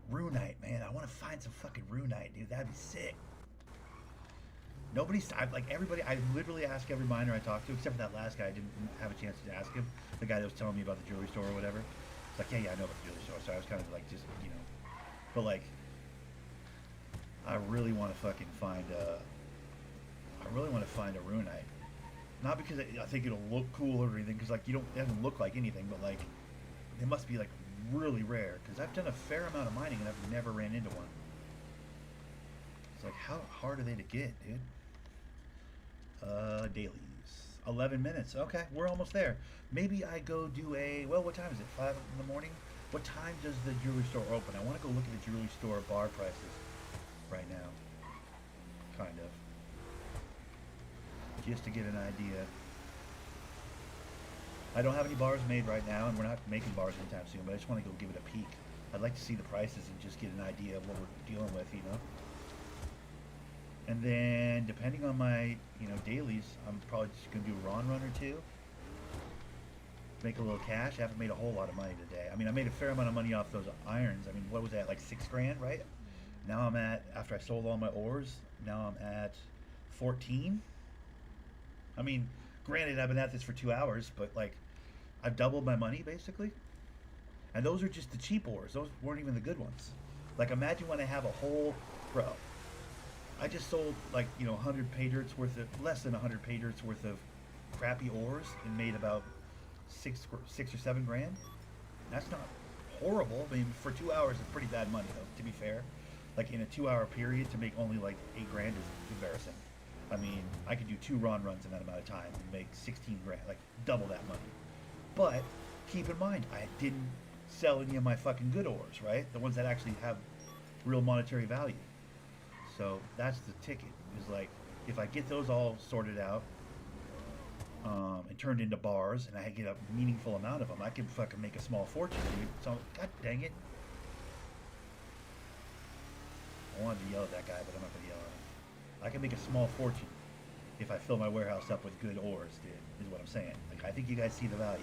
then. Runite, man. I want to find some fucking runite, dude. That'd be sick. Nobody's like everybody. I literally ask every miner I talk to, except for that last guy. I didn't have a chance to ask him. The guy that was telling me about the jewelry store or whatever. It's like, yeah, I know about the jewelry store. So I was kind of like, just but like, I really want to fucking find a. I really want to find a runite. Not because I think it'll look cool or anything, because like it doesn't look like anything, but like, they must be like really rare. Because I've done a fair amount of mining and I've never ran into one. It's like, how hard are they to get, dude? Dailies. 11 minutes. Okay, we're almost there. Maybe I go do a, well, what time is it? 5 in the morning? What time does the jewelry store open? I want to go look at the jewelry store bar prices right now. Kind of. Just to get an idea. I don't have any bars made right now, and we're not making bars anytime soon, but I just want to go give it a peek. I'd like to see the prices and just get an idea of what we're dealing with, And then, depending on my, dailies, I'm probably just going to do a run or two. Make a little cash. I haven't made a whole lot of money today. I mean, I made a fair amount of money off those irons. I mean, what was that, like 6 grand, right? Now I'm at, after I sold all my ores, now I'm at 14. I mean, granted, I've been at this for 2 hours, but like, I've doubled my money, basically. And those are just the cheap ores. Those weren't even the good ones. Like, imagine when I have a whole, bro. I just sold like 100 pay dirts worth of, less than 100 pay dirts worth of crappy ores and made about 6 or 7 grand. That's not horrible. I mean, for 2 hours, it's pretty bad money though. To be fair, like in a 2-hour period, to make only like 8 grand is embarrassing. I mean, I could do 2 runs in that amount of time and make 16 grand, like double that money. But keep in mind, I didn't sell any of my fucking good ores, right? The ones that actually have real monetary value. So that's the ticket, is like, if I get those all sorted out and turned into bars and I get a meaningful amount of them, I can fucking make a small fortune, dude. So, god dang it. I wanted to yell at that guy, but I'm not going to yell at him. I can make a small fortune if I fill my warehouse up with good ores, dude, is what I'm saying. Like, I think you guys see the value.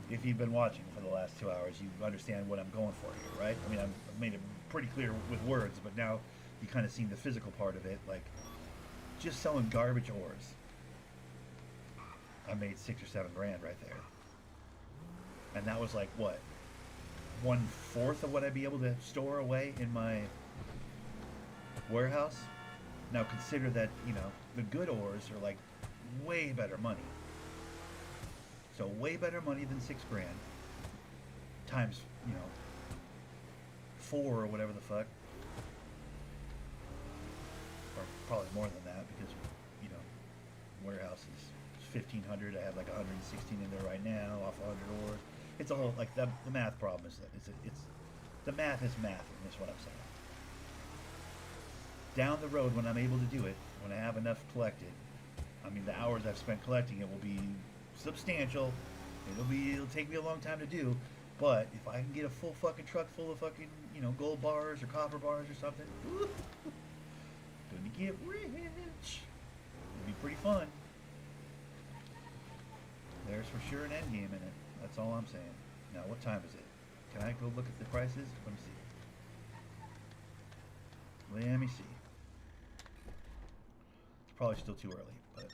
If you've been watching for the last 2 hours, you understand what I'm going for here, right? I mean, I've made it pretty clear with words, but now you kind of seen the physical part of it. Like, just selling garbage ores, I made 6 or 7 grand right there. And that was like, what, 1/4 of what I'd be able to store away in my warehouse? Now consider that, the good ores are like way better money. So way better money than 6 grand times, 4 or whatever the fuck. Or probably more than that because, warehouse is 1,500. I have like 116 in there right now off 100 ores. It's a whole, like, the math problem is that it's the math is math, and is what I'm saying. Down the road, when I'm able to do it, when I have enough collected, I mean, the hours I've spent collecting it will be substantial. It'll take me a long time to do, but if I can get a full fucking truck full of fucking, gold bars or copper bars or something, gonna get rich. It'll be pretty fun. There's for sure an end game in it. That's all I'm saying. Now, what time is it? Can I go look at the prices? Let me see. Let me see. It's probably still too early, but...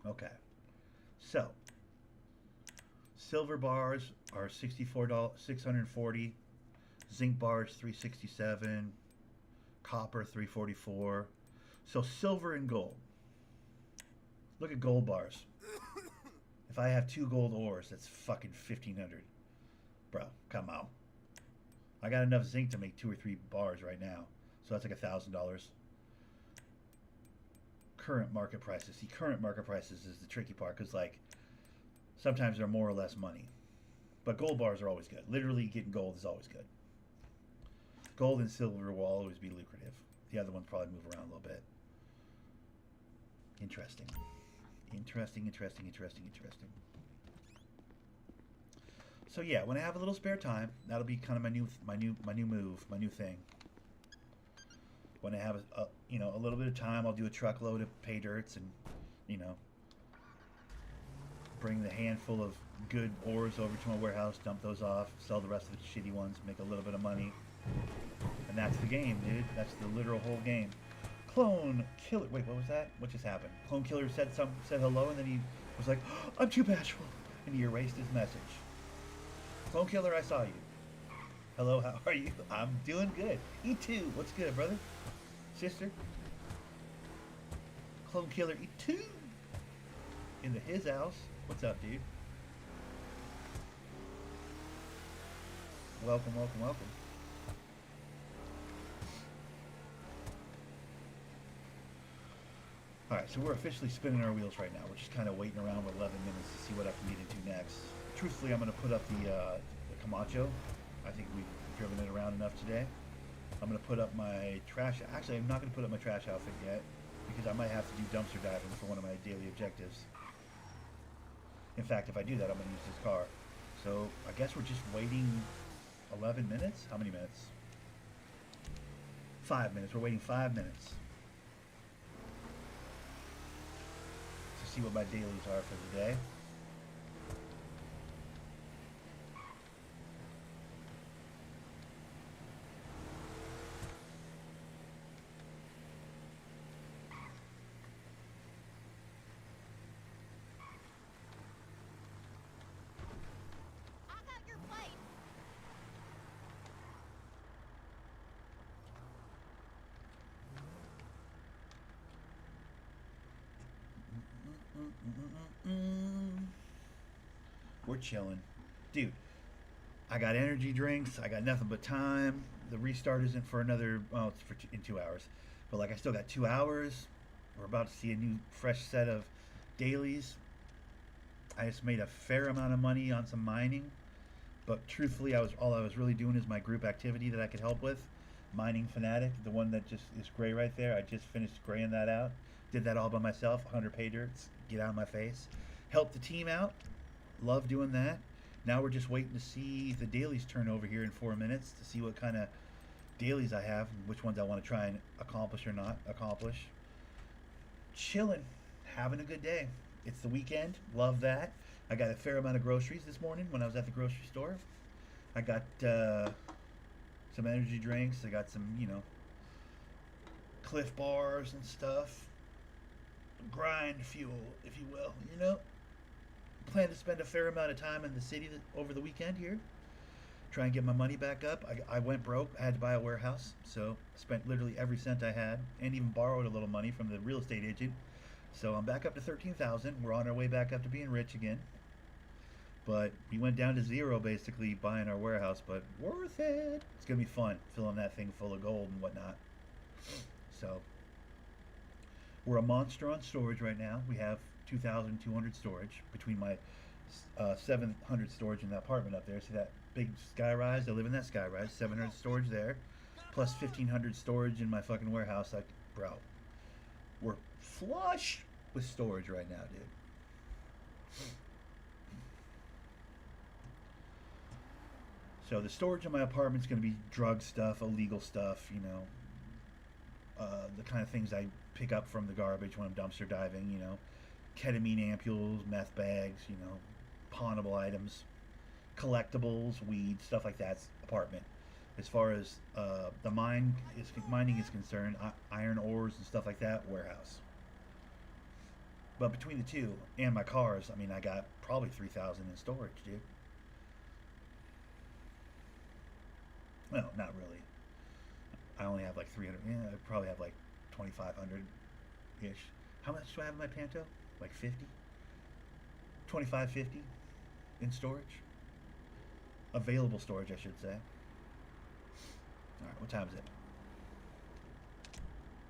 Okay. So, silver bars are $64, $640. Zinc bars $367. Copper $344. So silver and gold. Look at gold bars. If I have 2 gold ores, that's fucking $1,500. Bro, come on. I got enough zinc to make 2 or 3 bars right now. So that's like $1,000. Current market prices. See, current market prices is the tricky part, because like sometimes they're more or less money. But gold bars are always good. Literally getting gold is always good. Gold and silver will always be lucrative. The other ones probably move around a little bit. Interesting. Interesting. So yeah, when I have a little spare time, that'll be kind of my new move, my new thing. When I have a little bit of time, I'll do a truckload of pay dirts and, you know, bring the handful of good ores over to my warehouse, dump those off, sell the rest of the shitty ones, make a little bit of money. And that's the game, dude. That's the literal whole game. Clone Killer. Wait, what was that? What just happened? Clone Killer said hello, and then he was like, oh, I'm too bashful. And he erased his message. Clone Killer, I saw you. Hello, how are you? I'm doing good. E2, what's good, brother? Sister? Clone Killer E2 into his house. What's up, dude? Welcome. Alright, so we're officially spinning our wheels right now. We're just kind of waiting around for 11 minutes to see what I can get into next. Truthfully, I'm going to put up the Camacho. I think we've driven it around enough today. I'm going to put up my trash. Actually, I'm not going to put up my trash outfit yet because I might have to do dumpster diving for one of my daily objectives. In fact, if I do that, I'm going to use this car. So I guess we're just waiting 11 minutes? How many minutes? 5 minutes. We're waiting 5 minutes to see what my dailies are for the day. We're chilling. Dude, I got energy drinks. I got nothing but time. The restart isn't for another, well, it's for in 2 hours. But, like, I still got 2 hours. We're about to see a new, fresh set of dailies. I just made a fair amount of money on some mining. But, truthfully, all I was really doing is my group activity that I could help with. Mining Fanatic, the one that just is gray right there. I just finished graying that out. Did that all by myself, 100 pay dirts. Get out of my face. Help the team out. Love doing that. Now we're just waiting to see the dailies turn over here in 4 minutes to see what kind of dailies I have and which ones I want to try and accomplish or not accomplish. Chilling. Having a good day. It's the weekend. Love that. I got a fair amount of groceries this morning when I was at the grocery store. I got some energy drinks. I got some, Cliff bars and stuff. Grind fuel, if you will, Plan to spend a fair amount of time in the city over the weekend here. Try and get my money back up. I went broke. I had to buy a warehouse, so I spent literally every cent I had and even borrowed a little money from the real estate agent. So I'm back up to 13,000. We're on our way back up to being rich again. But we went down to zero basically buying our warehouse, but worth it. It's going to be fun filling that thing full of gold and whatnot. So we're a monster on storage right now. We have 2,200 storage between my 700 storage in the apartment up there. See that big sky rise? I live in that sky rise. 700 storage there, plus 1,500 storage in my fucking warehouse. Like, bro, we're flush with storage right now, dude. So the storage in my apartment's going to be drug stuff, illegal stuff, the kind of things I pick up from the garbage when I'm dumpster diving, ketamine ampules, meth bags, pawnable items, collectibles, weed, stuff like that's apartment. As far as the mining is concerned, iron ores and stuff like that, warehouse. But between the two and my cars, I got probably 3,000 in storage, dude. Well, not really. I only have like 300. Yeah, I probably have like 2,500-ish. How much do I have in my Panto? Like 50? 25, 50 in storage? Available storage, I should say. Alright, what time is it?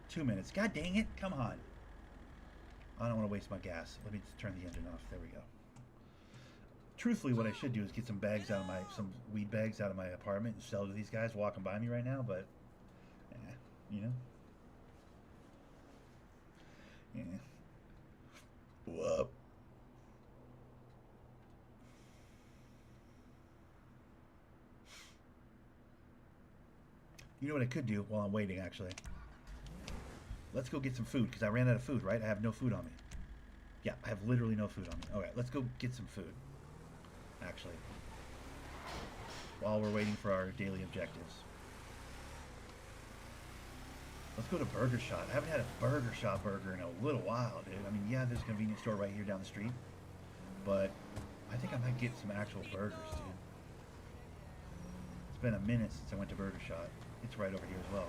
2 minutes. God dang it. Come on. I don't want to waste my gas. Let me just turn the engine off. There we go. Truthfully, what I should do is get some weed bags out of my apartment and sell to these guys walking by me right now, but, Yeah. Whoop. You know what I could do while I'm waiting, actually? Let's go get some food, because I ran out of food, right? I have no food on me. Yeah, I have literally no food on me. Okay, let's go get some food, actually, while we're waiting for our daily objectives. Let's go to Burger Shot. I haven't had a Burger Shot burger in a little while, dude. I mean, yeah, there's a convenience store right here down the street, but I think I might get some actual burgers, dude. It's been a minute since I went to Burger Shot. It's right over here as well.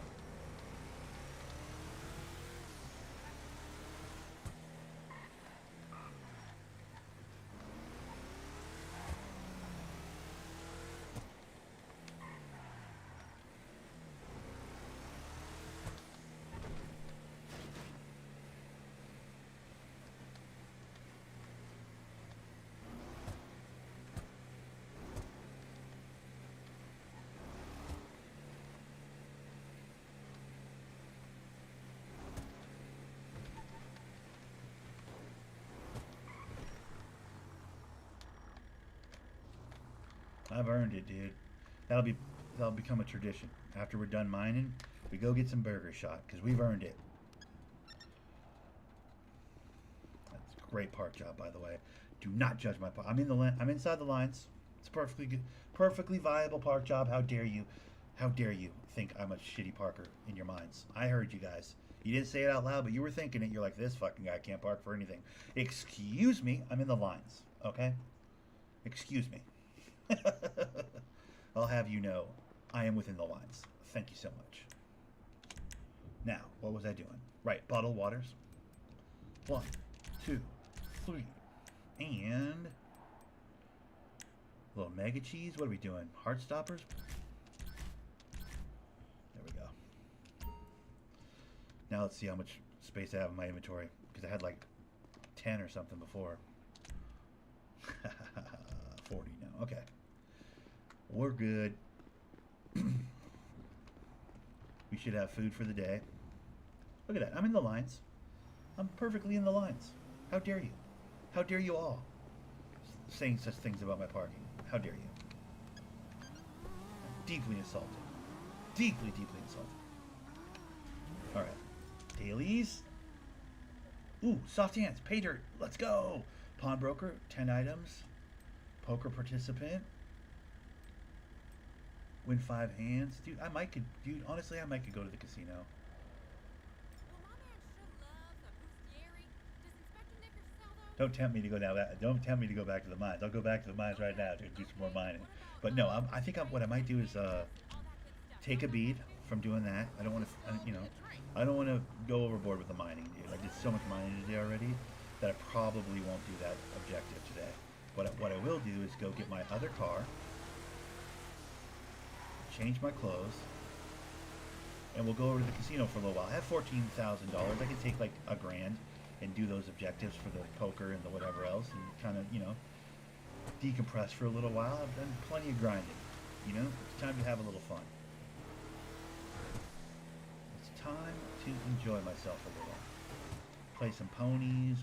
I've earned it, dude. That'll become a tradition. After we're done mining, we go get some Burger Shot because we've earned it. That's a great park job, by the way. Do not judge my park. I'm inside the lines. It's perfectly good, perfectly viable park job. How dare you? How dare you think I'm a shitty parker in your minds? I heard you guys. You didn't say it out loud, but you were thinking it. You're like, this fucking guy can't park for anything. Excuse me. I'm in the lines. Okay. Excuse me. I'll have you know, I am within the lines. Thank you so much. Now, what was I doing? Right, bottled waters. 1, 2, 3. And a little mega cheese. What are we doing? Heart stoppers? There we go. Now let's see how much space I have in my inventory, because I had like 10 or something before. 40 now. Okay. We're good. We should have food for the day. Look at that. I'm in the lines. I'm perfectly in the lines. How dare you? How dare you all saying such things about my parking? How dare you? I'm deeply insulted. Deeply, deeply insulted. Alright. Dailies. Ooh, soft hands. Pay dirt. Let's go. Pawnbroker. 10 items. Poker participant. Win 5 hands. Dude, honestly, I might could go to the casino. Don't tempt me to go down that. Don't tempt me to go back to the mines. I'll go back to the mines right now to do some more mining. But no, I think what I might do is take a bead from doing that. I don't want to, I don't want to go overboard with the mining, dude. I did so much mining today already that I probably won't do that objective today. But what I will do is go get my other car, change my clothes, and we'll go over to the casino for a little while. I have $14,000. I can take like $1,000 and do those objectives for the poker and the whatever else, and kind of, decompress for a little while. I've done plenty of grinding. It's time to have a little fun. It's time to enjoy myself a little. Play some ponies,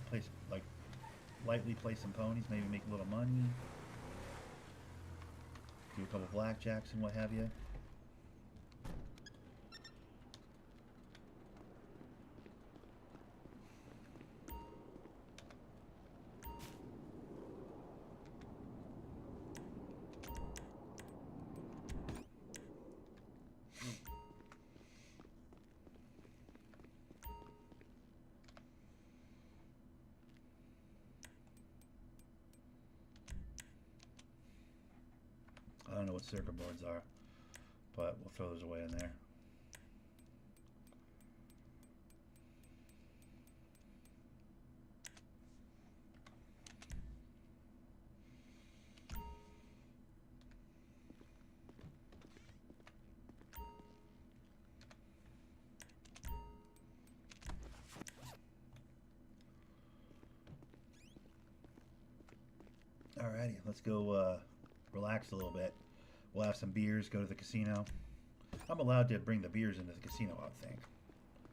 lightly play some ponies, maybe make a little money. Do a couple blackjacks and what have you. I don't know what circuit boards are, but we'll throw those away in there. Alrighty, let's go relax a little bit. We'll have some beers, go to the casino. I'm allowed to bring the beers into the casino, I think.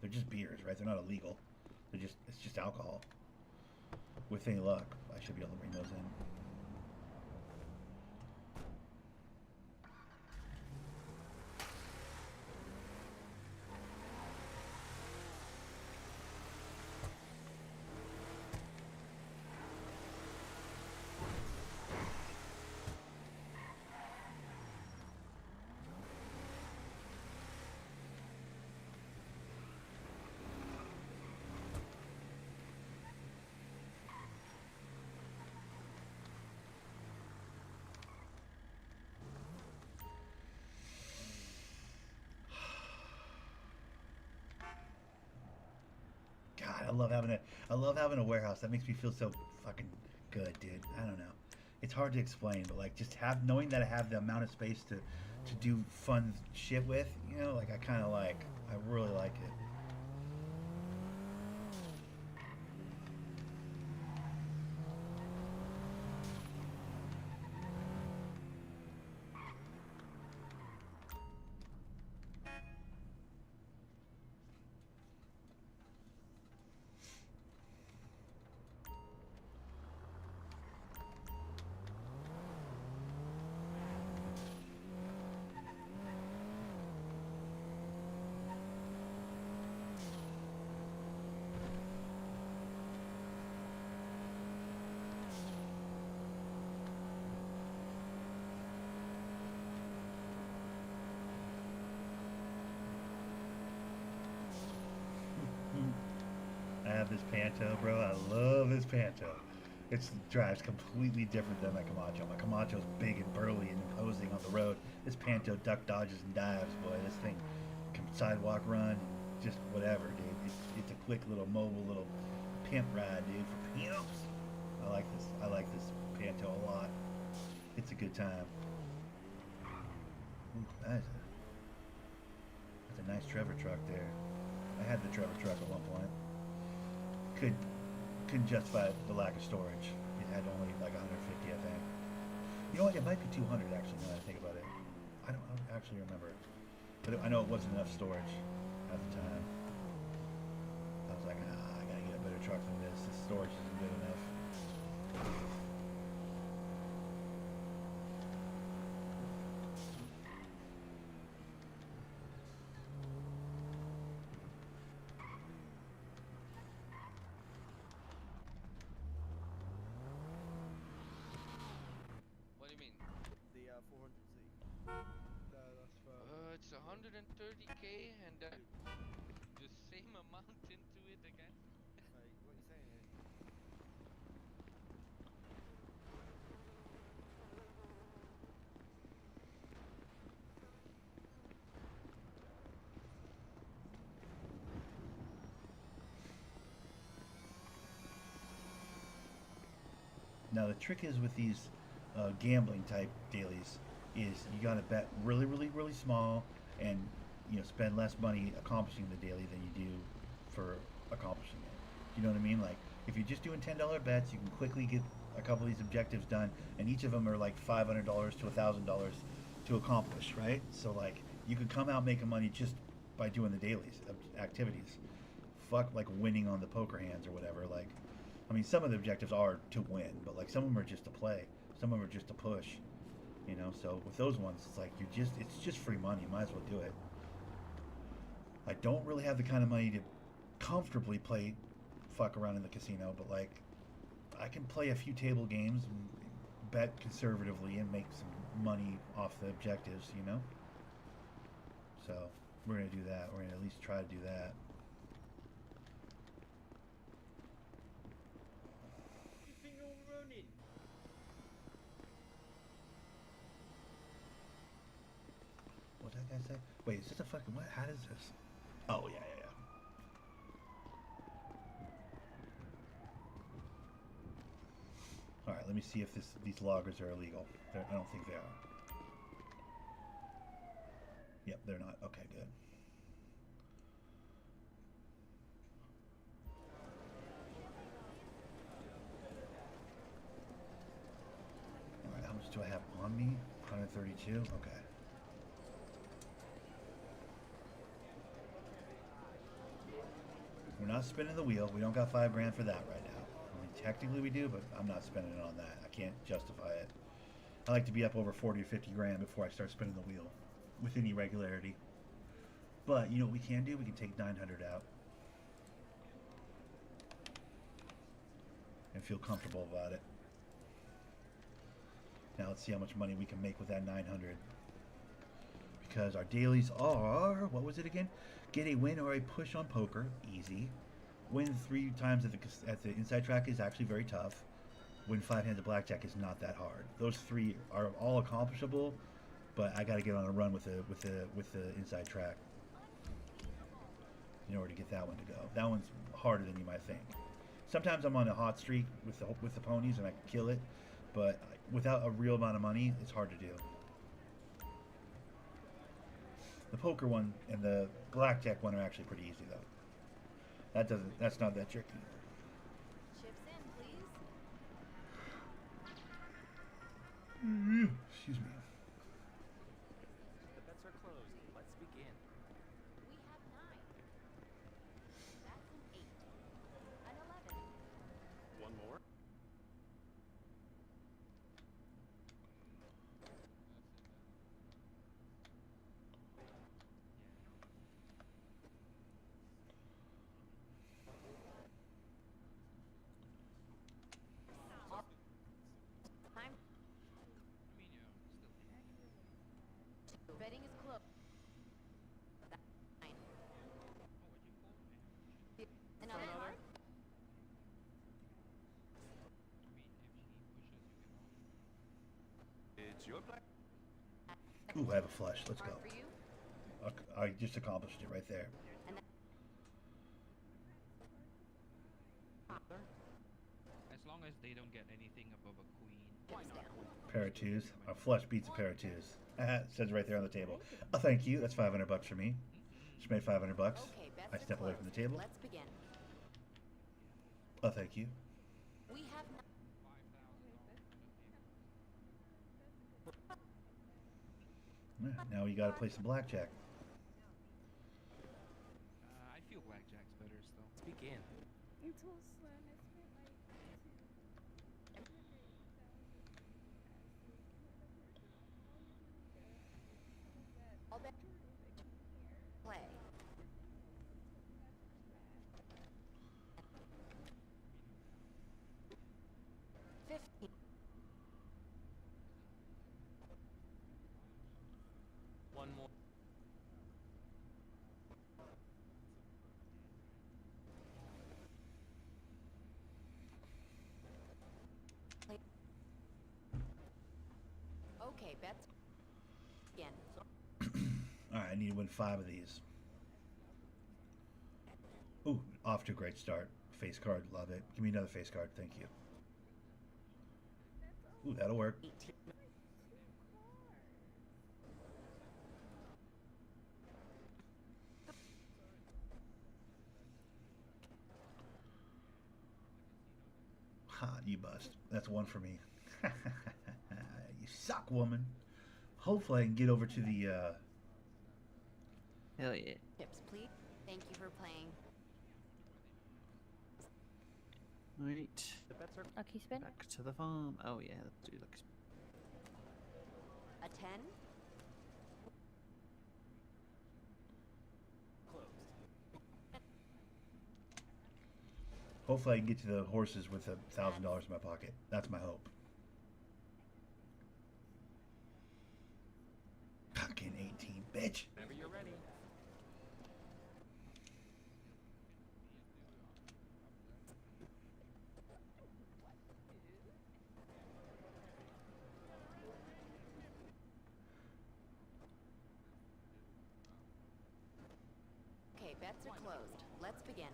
They're just beers, right? They're not illegal. It's just alcohol. with any luck, I should be able to bring those in. God, I love having a warehouse. That makes me feel so fucking good, dude. I don't know. It's hard to explain, but like just knowing that I have the amount of space to do fun shit with, you know, like I really like it. I have this Panto, bro. I love this Panto. It drives completely different than my Camacho. My Camacho's big and burly and imposing on the road. This Panto duck dodges and dives, boy. This thing can sidewalk run, just whatever, dude. It's a quick little mobile little pimp ride, dude, for pimps. I like this Panto a lot. It's a good time. Ooh, that's a nice Trevor truck there. I had the Trevor truck at one point. Couldn't justify the lack of storage. It had only like 150, I think. You know what? It might be 200 actually. Now that I think about it, I don't actually remember, but I know it wasn't enough storage at the time. I was like, I gotta get a better truck than this. This storage isn't good enough. What do you mean? The 400Z. That's for. It's 130k and the same amount into it again. Like, what you saying here? Now the trick is with these gambling type dailies is you got to bet really, really, really small, and spend less money accomplishing the daily than you do for accomplishing it. You know what I mean? Like if you're just doing $10 bets, you can quickly get a couple of these objectives done, and each of them are like $500 to $1,000 to accomplish, right? So like you could come out making money just by doing the dailies activities. Fuck like winning on the poker hands or whatever. Like, I mean, some of the objectives are to win, but like some of them are just to play. Some of them are just to push. So with those ones, it's like it's just free money. You might as well do it. I don't really have the kind of money to comfortably fuck around in the casino, but like I can play a few table games and bet conservatively and make some money off the objectives, So we're gonna do that. We're gonna at least try to do that. What did that guy say? Wait, is this a fucking what? How does this? Oh yeah. All right, let me see if these loggers are illegal. I don't think they are. Yep, they're not. Okay, good. All right, how much do I have on me? 132. Okay. We're not spinning the wheel. We don't got $5 grand for that right now. Only technically we do, but I'm not spending it on that. I can't justify it. I like to be up over 40 or 50 grand before I start spinning the wheel with any regularity. But you know what we can do? We can take 900 out and feel comfortable about it. Now let's see how much money we can make with that 900. Because our dailies are, what was it again? Get a win or a push on poker, easy. Win 3 times at the inside track is actually very tough. Win 5 hands of blackjack is not that hard. Those 3 are all accomplishable, but I got to get on a run with the inside track in order to get that one to go. That one's harder than you might think. Sometimes I'm on a hot streak with the ponies and I can kill it, but without a real amount of money, it's hard to do. The poker one and the blackjack one are actually pretty easy though. That's not that tricky. Chips in, please. Excuse me. The bets are closed. Let's begin. We have 9. That's an 8. An 11. One more. Time. Betting is closed. 9. Another. It's your black. Ooh, I have a flush. Let's go. Card for you. I just accomplished it right there. And then As long as they don't get anything above a queen. chips down. Pair of 2s. A flush beats a pair of 2s. It says right there on the table. Oh, thank you. That's $500 for me. Just made $500. Okay, bets I are step away from the closed. table. Let's begin. Oh, thank you. We have 9. Yeah, now you got to play some blackjack. I feel blackjack's better still. Let's begin. Until Slam, I spent like I'll bet. Play. 15. One more. Okay, bets. Again. All right, I need to win 5 of these. Ooh, off to a great start. Face card, love it. Give me another face card, thank you. Ooh, that'll work. 18. Ha, you bust. That's 1 for me. You suck, woman. Hopefully I can get over to the, Hell yeah. Chips, please. Thank you for playing. Right. The bets are Lucky spin. Back to the farm. Oh yeah, let's do lucky spin. A 10. closed. hopefully I can get to the horses with $1,000 in my pocket. That's my hope. Fucking 18, bitch. Whenever you're ready. Okay, bets are closed. Let's begin.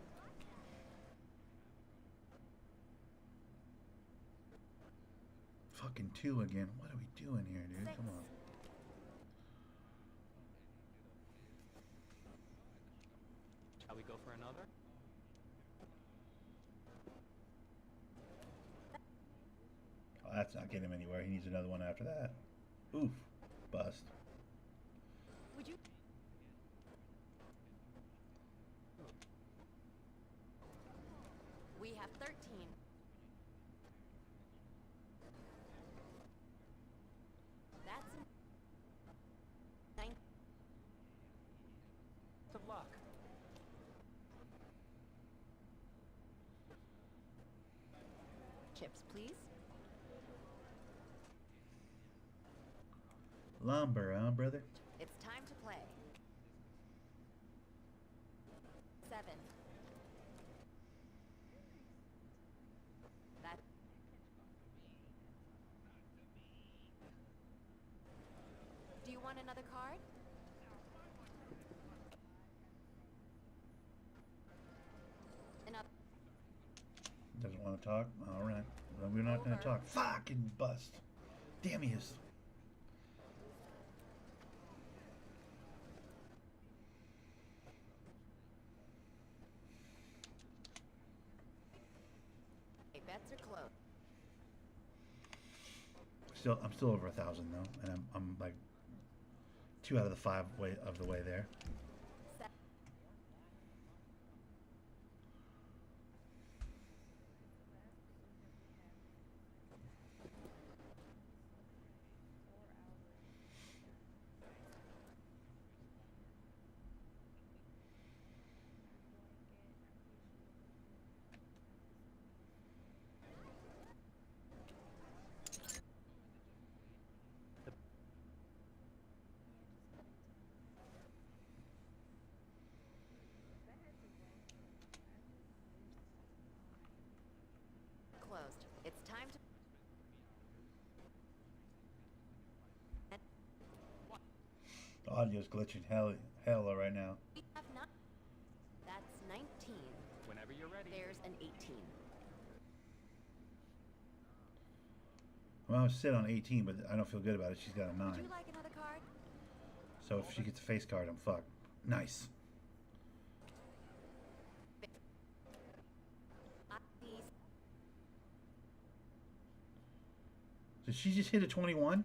Fucking 2 again. What are we doing here, dude? Come on. Shall we go for another? Oh, that's not getting him anywhere. He needs another one after that. Oof. Bust. Would you? We have 13. please? Lumber, huh, brother? It's time to play. 7. That. Do you want another card? Another. Doesn't want to talk? Alright. Well, we're not going to talk. Fucking bust. Damn he is. Okay, bets are closed. I'm still over 1,000 though, and I'm like 2 out of the 5 of the way there. Closed. It's time to. The audio's glitching hella right now. We have not. That's 19. Whenever you're ready. There's an 18. Well, I was sit on 18, but I don't feel good about it. She's got a 9. Would you like another card? So if she gets a face card, I'm fucked. Nice. Did she just hit a 21?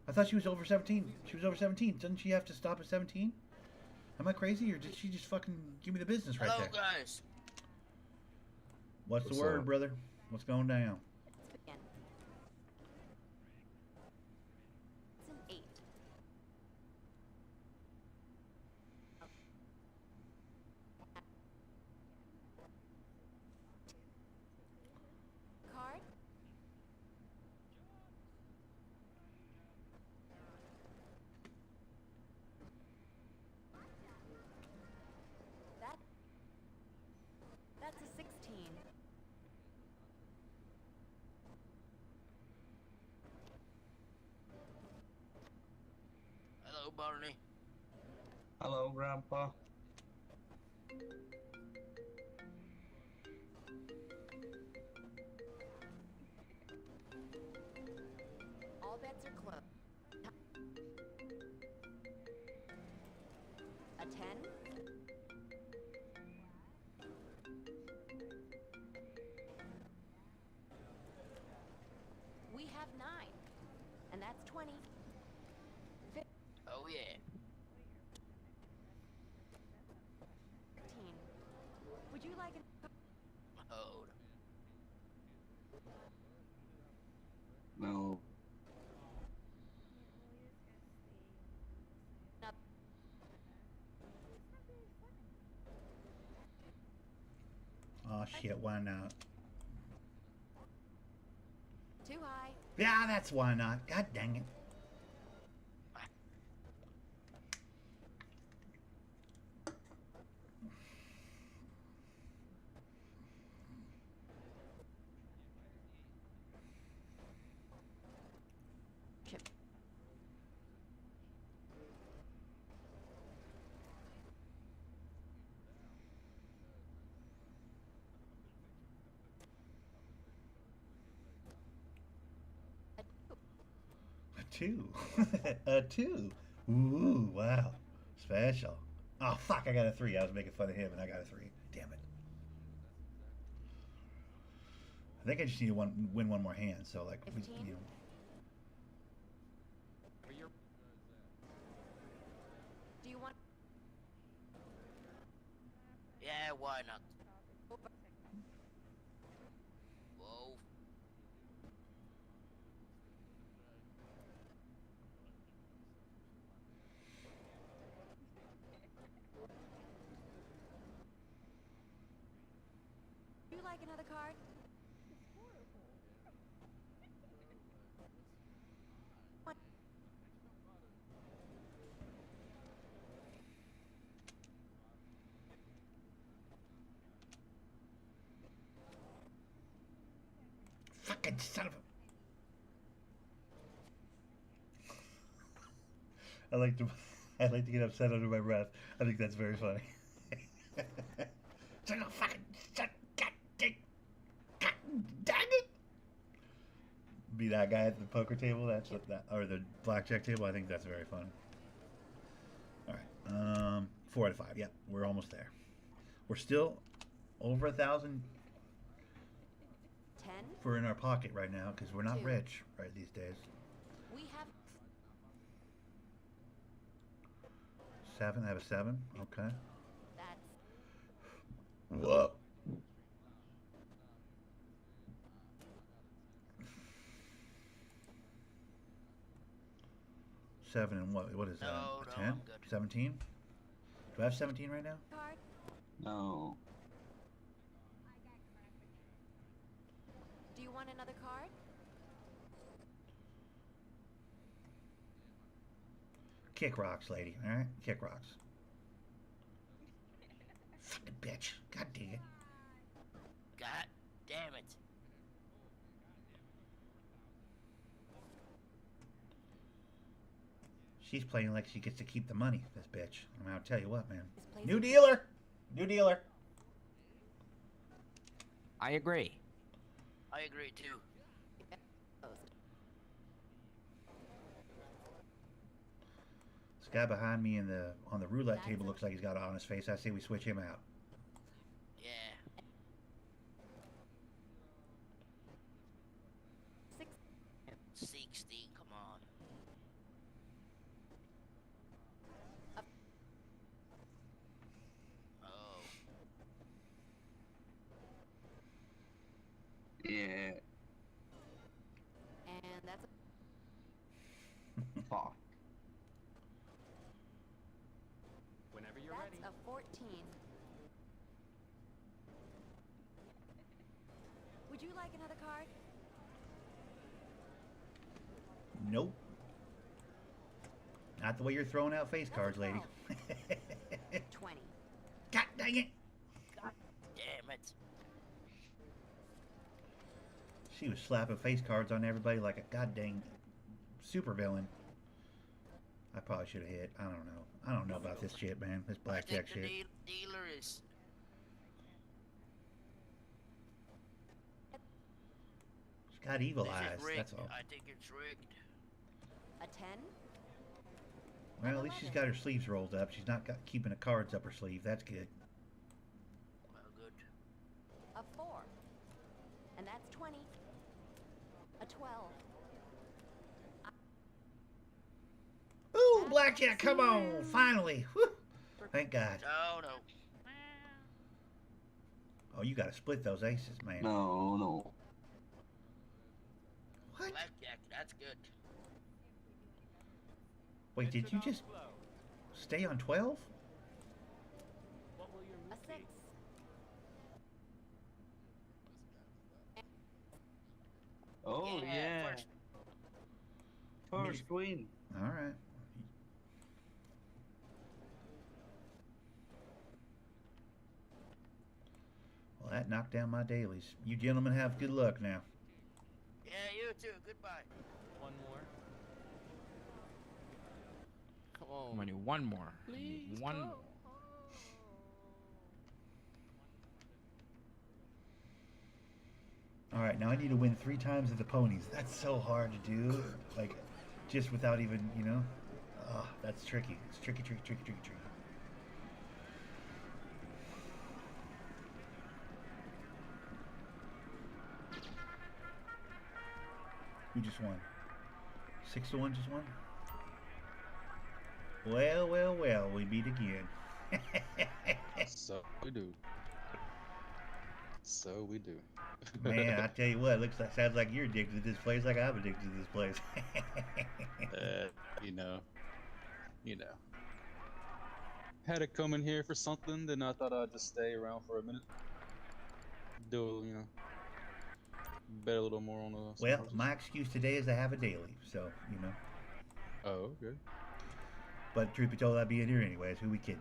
I thought she was over 17. She was over 17. Doesn't she have to stop at 17? Am I crazy, or did she just fucking give me the business right there? Hello, guys. What's the What's word, up? brother? What's going down? Let's begin. It's an 8. Card? That's a 16. Hello, Barney. Hello, Grandpa. All bets are closed. A 10? We have 9. And that's 20. Oh, yeah. 15. Would you like an... Hold. No. Oh shit, why not? Too high. Yeah, that's why not. God dang it. Chip. A 2. A 2. A 2. Ooh, wow. Special. Oh, fuck, I got a 3. I was making fun of him, and I got a 3. Damn it. I think I just need to win one more hand, so, like, we, 15? you know. Do you want... Yeah, why not? Whoa. Would you like another card? fucking son of a. I like to get upset under my breath. I think that's very funny. Son of a fucking son, God dang it! Be that guy at the poker table. That's what that, or the blackjack table. I think that's very funny. All right, 4 out of 5. Yep, we're almost there. We're still over 1,000 10. for in our pocket right now because we're not 2. rich right these days. We have 7. I have a 7. Okay. that's Whoa. Seven and what is that? No, A no, 10? I'm good. 17? Do I have 17 right now? card. No. Do you want another card? Kick rocks, lady. All right, kick rocks. Fucking bitch. God dang it. God damn it. She's playing like she gets to keep the money, this bitch. I mean, I'll tell you what, man. This place New is- dealer! New dealer. I agree. I agree too. Closed. This guy behind me on the roulette That's table a- looks like he's got it on his face. I say we switch him out. Yeah. 6. 60, come on. Oh. Yeah. And that's a Fuck. Whenever you're that's ready. a 14. Would you like another card? Nope. Not the way you're throwing out face That's a cards, lady. 20. God dang it. God damn it. She was slapping face cards on everybody like a goddamn super villain. I probably should have hit. I don't know. I don't know about this shit, man. This I blackjack think the shit. dealer is. She's got evil This eyes. is rigged. That's all. I think it's rigged. A 10. Well, at least she's got her sleeves rolled up. She's not keeping the cards up her sleeve. That's good. Well, good. A 4. And that's 20. A 12. Ooh, blackjack! Come on, finally! Whew. Thank God. Oh, no. Oh, you got to split those aces, man. No, no. What? Blackjack, that's good. Wait, did you just stay on 12? What will your A move 6. be? Oh, yeah. First. First queen. All right. Well, that knocked down my dailies. You gentlemen have good luck now. Yeah, you too. Goodbye. One more. Come I'm on. gonna do one more. Please One go. more. All right, now I need to win 3 times at the ponies. That's so hard to do. Like, just without even, you know. Oh, that's tricky. It's tricky, tricky, tricky, tricky, tricky. Who just won? 6 to 1 just won? Well, well, well, we meet again. So we do. So we do. Man, I tell you what, looks like sounds like you're addicted to this place, like I'm addicted to this place. you know. Had to come in here for something, then I thought I'd just stay around for a minute. Do, bet a little more on the. Well, my excuse today is to have a daily, so, you know. Oh, okay. But truth be told, I'd be in here anyways. Who we kidding?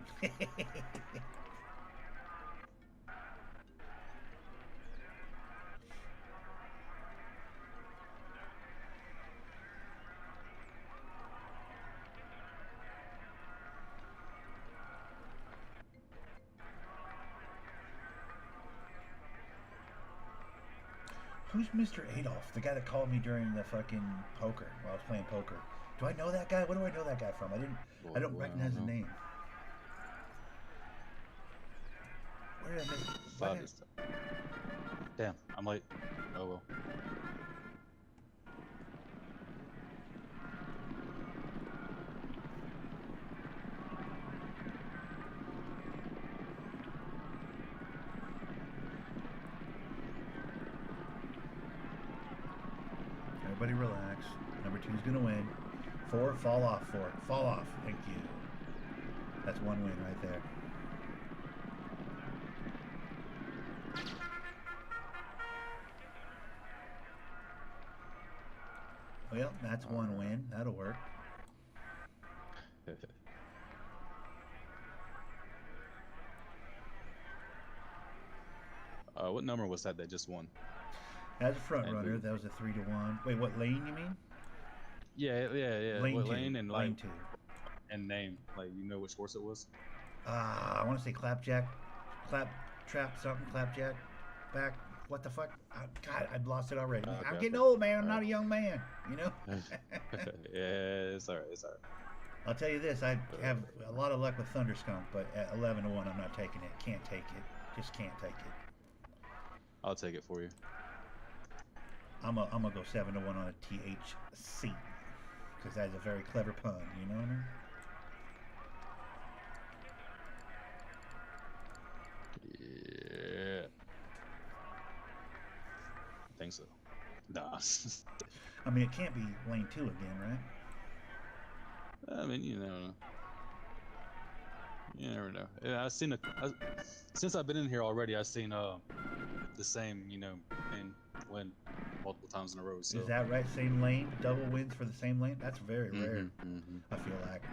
Who's Mr. Adolf? The guy that called me during the fucking poker while I was playing poker. Do I know that guy? What do I know that guy from? I don't recognize the name. Where did I miss? Thought this time. Damn, I'm late. Oh well. Everybody relax. Number 2's gonna win. 4, fall off. 4, fall off. Thank you. That's one win right there. Well, that's one win. That'll work. What number was that just won? As a front runner, that was a 3-1. Wait, what lane you mean? Yeah. Lane What 2. lane and Lane like 2. and name, like you know which horse it was? I want to say clapjack, trap something, clapjack, back. What the fuck? God, I've lost it already. Okay, I'm getting okay. old, man. I'm All not right. a young man. You know. Yeah, it's alright. It's alright. I'll tell you this: I have a lot of luck with Thunderskunk, but at 11-1, I'm not taking it. Can't take it. Just can't take it. I'll take it for you. I'm gonna go 7-1 on a THC because that's a very clever pun. You know what I mean? Yeah. I think so. Nah. I mean, it can't be lane 2 again, right? I mean, you never know. You never know. Yeah, since I've been in here already, I've seen the same, and win multiple times in a row. So. Is that right? Same lane, double wins for the same lane? That's very rare. I feel like.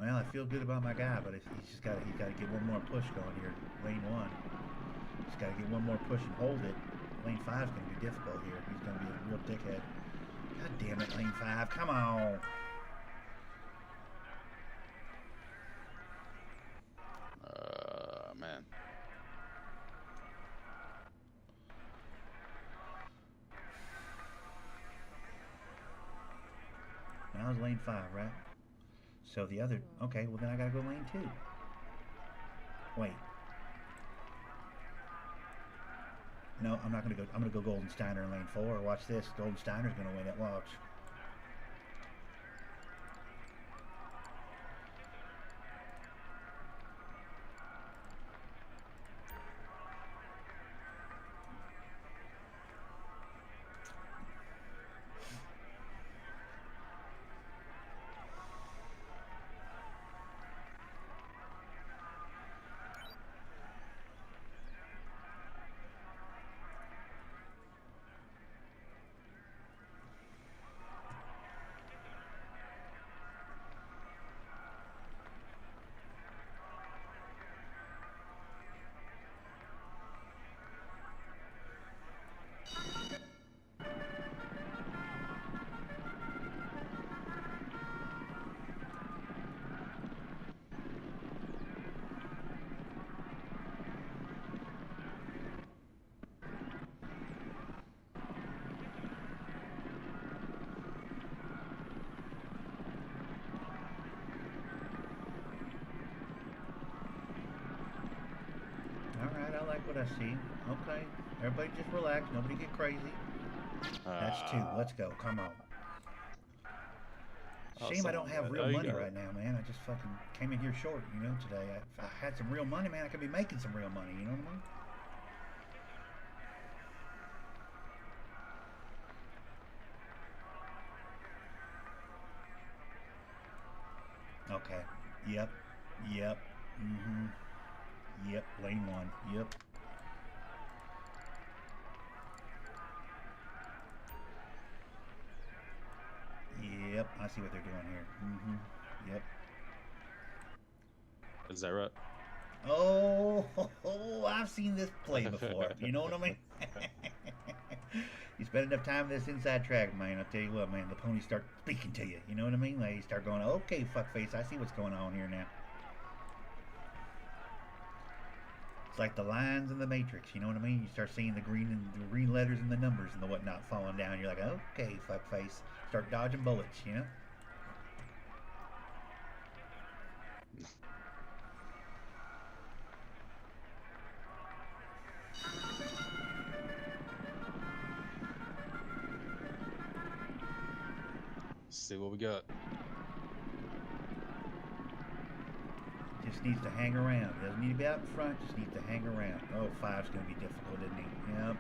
Well, I feel good about my guy, but he's got to get one more push going here. Lane 1. He's got to get one more push and hold it. Lane 5 is going to be difficult here. He's going to be a real dickhead. God damn it, lane 5. Come on. Man. Now it's lane 5, right? So the other, okay, well then I gotta go lane 2. Wait. No, I'm not gonna go. I'm gonna go Golden Steiner in lane 4. Watch this. Golden Steiner's gonna win it. Watch. Alright, I like what I see. Okay. Everybody just relax. Nobody get crazy. That's 2. Let's go. Come on. Shame I don't have real money right now, man. I just fucking came in here short, today. If I had some real money, man, I could be making some real money, you know what I mean? Okay. Yep. Yep. Lane 1. Yep. Yep. I see what they're doing here. Yep. Is that right? Oh, I've seen this play before. You know what I mean? You spend enough time in this inside track, man. I'll tell you what, man. The ponies start speaking to you. You know what I mean? They start going, okay, fuckface, I see what's going on here now. It's like the lines in the Matrix. You know what I mean? You start seeing the green letters and the numbers and the whatnot falling down. You're like, okay, fuckface. Start dodging bullets. You know. Let's see what we got. Just needs to hang around. Doesn't need to be out in front. Just needs to hang around. Oh, 5's going to be difficult, isn't he? Yep.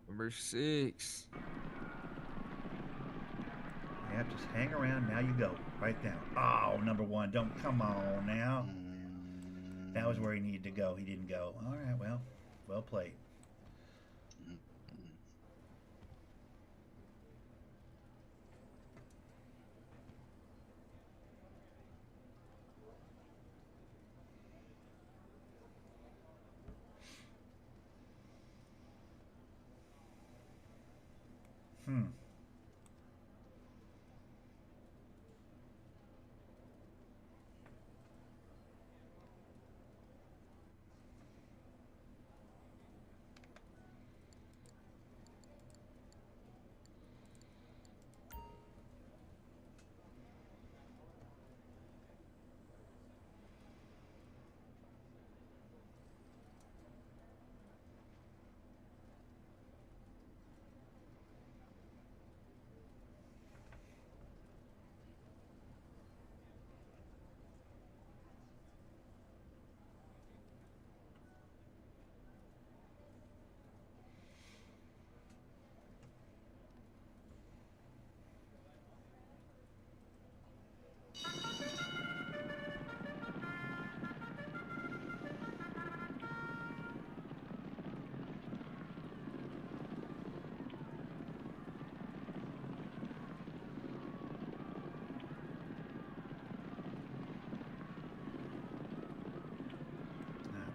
Number 6. Yep, just hang around. Now you go. Right down. Oh, number 1. Don't. Come on now. That was where he needed to go. He didn't go. All right, well played.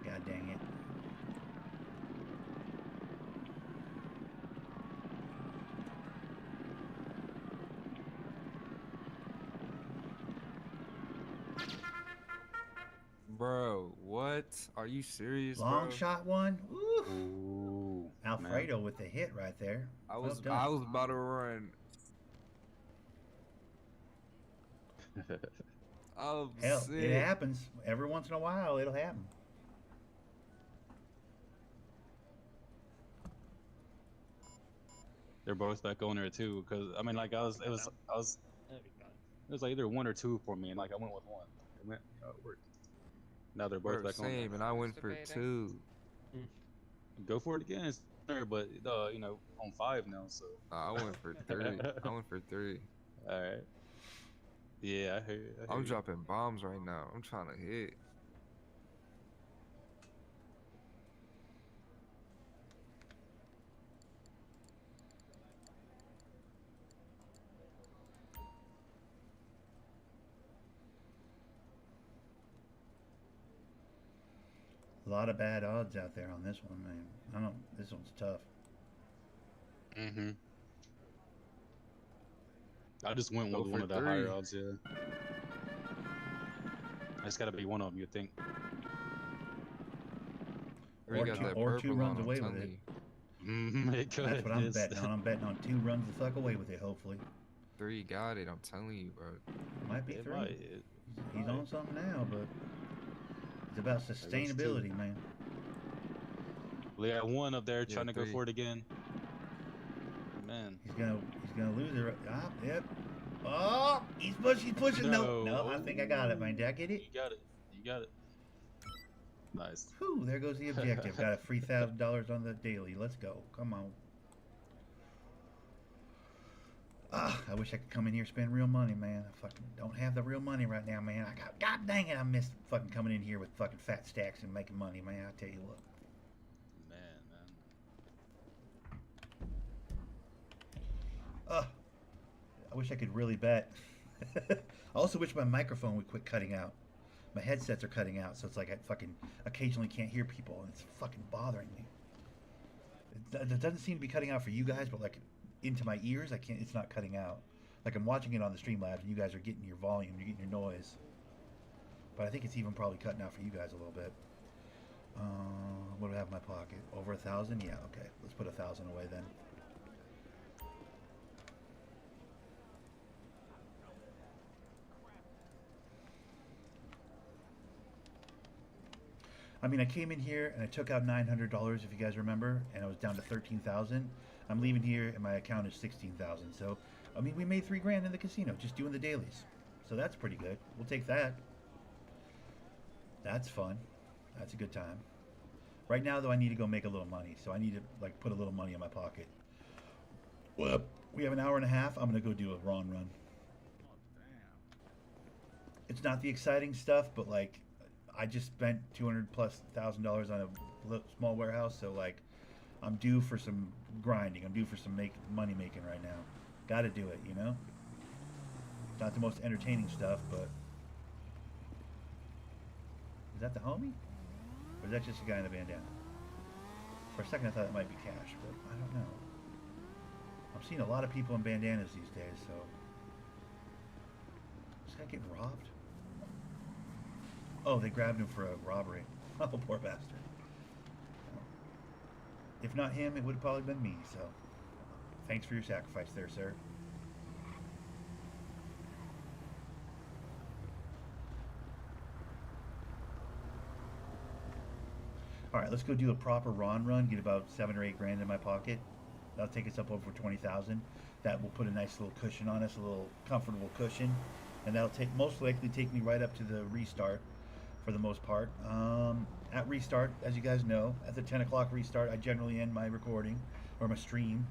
God dang it. Bro, what? Are you serious, Long bro? shot one. Ooh. Ooh, Alfredo with the hit right there. I Well was done. about to run. I'm Hell, sick. it happens. Every once in a while, it'll happen. They're both back on there too, because I mean, like it was like either 1 or 2 for me, and like I went with 1. It went, it worked. Now they're both Bro, back on there. same, and I went for 2. Go for it again, but you know, on 5 now, so. I went for 3. I went for 3. All right. Yeah, I hear you. I'm dropping bombs right now. I'm trying to hit. A lot of bad odds out there on this one, man. This one's tough. Mm-hmm. I just went with one of the 3. higher odds, yeah. It's got to be one of them, you think. Or 2 runs away with it. It could. That's what I'm betting on. I'm betting on 2 runs to suck away with it, hopefully. 3 got it, I'm telling you, bro. Might be 3. He's might. on something now, but it's about sustainability, man. We got 1 up there trying to go for it again. Man. He's gonna lose it. Ah, yep. Oh, he's pushing. No, I think I got it, man. Did I get it? You got it. Nice. Whew, there goes the objective. Got a free $1,000 on the daily. Let's go. Come on. I wish I could come in here and spend real money, man. I fucking don't have the real money right now, man. God dang it, I missed fucking coming in here with fucking fat stacks and making money, man. I tell you what. I wish I could really bet. I also wish my microphone would quit cutting out. My headsets are cutting out, so it's like I fucking occasionally can't hear people, and it's fucking bothering me. It doesn't seem to be cutting out for you guys, but like into my ears, I can't. It's not cutting out. Like, I'm watching it on the Streamlabs, and you guys are getting your volume, you're getting your noise. But I think it's even probably cutting out for you guys a little bit. What do I have in my pocket? Over 1,000? Yeah, okay. Let's put 1,000 away then. I mean, I came in here and I took out $900, if you guys remember, and I was down to 13,000. I'm leaving here and my account is 16,000. So, I mean, we made $3 grand in the casino just doing the dailies. So that's pretty good. We'll take that. That's fun. That's a good time. Right now, though, I need to go make a little money. So I need to, like, put a little money in my pocket. Well, we have an hour and a half. I'm going to go do a Ron run. It's not the exciting stuff, but, like, I just spent $200,000+ on a small warehouse. So, like, I'm due for some grinding. I'm due for some money making right now. Got to do it, you know? Not the most entertaining stuff, but... Is that the homie? Or is that just a guy in a bandana? For a second I thought it might be Cash, but I don't know. I'm seeing a lot of people in bandanas these days, so... Is this guy getting robbed? Oh, they grabbed him for a robbery. Oh, poor bastard. If not him, it would have probably been me, so... Thanks for your sacrifice there, sir. Alright, let's go do a proper Ron run, get about 7 or 8 grand in my pocket. That'll take us up over 20,000. That will put a nice little cushion on us, a little comfortable cushion. And that'll most likely take me right up to the restart for the most part. At restart, as you guys know, at the 10 o'clock restart, I generally end my recording or my stream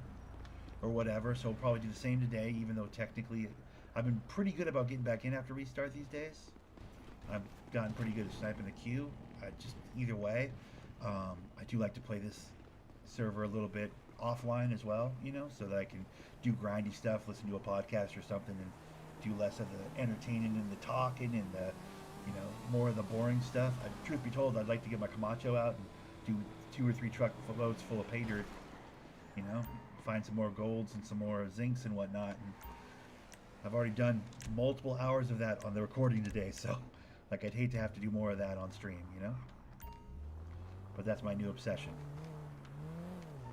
or whatever. So we'll probably do the same today, even though technically I've been pretty good about getting back in after restart these days. I've gotten pretty good at sniping the queue. Just either way. I do like to play this server a little bit offline as well, you know, so that I can do grindy stuff, listen to a podcast or something, and do less of the entertaining and the talking and the, you know, more of the boring stuff. Truth be told, I'd like to get my Camacho out and do 2 or 3 truck loads full of pay dirt, you know, find some more golds and some more zincs and whatnot. And I've already done multiple hours of that on the recording today, so like I'd hate to have to do more of that on stream, you know. But that's my new obsession.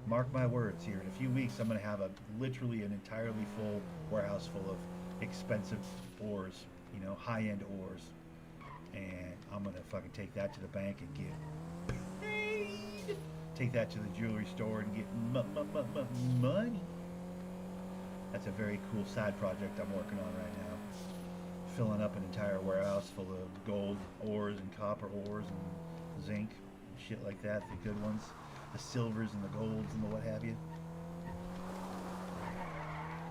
Mark my words here. In a few weeks, I'm going to have literally an entirely full warehouse full of expensive ores, you know, high-end ores. And I'm going to fucking take that to the bank and get paid. Take that to the jewelry store and get money. That's a very cool side project I'm working on right now. Filling up an entire warehouse full of gold ores and copper ores and zinc. Shit like that, the good ones, the silvers and the golds and the what have you.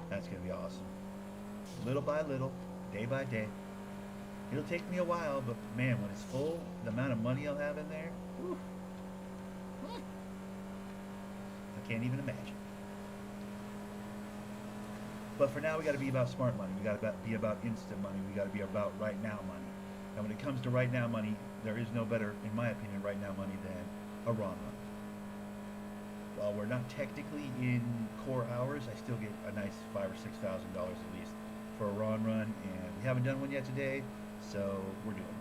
That's gonna be awesome. Little by little, day by day. It'll take me a while, but man, when it's full, the amount of money I'll have in there, whew, I can't even imagine. But for now, we got to be about smart money. We got to be about instant money. We got to be about right now money. And when it comes to right now money, there is no better, in my opinion, right now money than a Ron run. While we're not technically in core hours, I still get a nice $5,000 or $6,000 at least for a Ron run, and we haven't done one yet today, so we're doing one.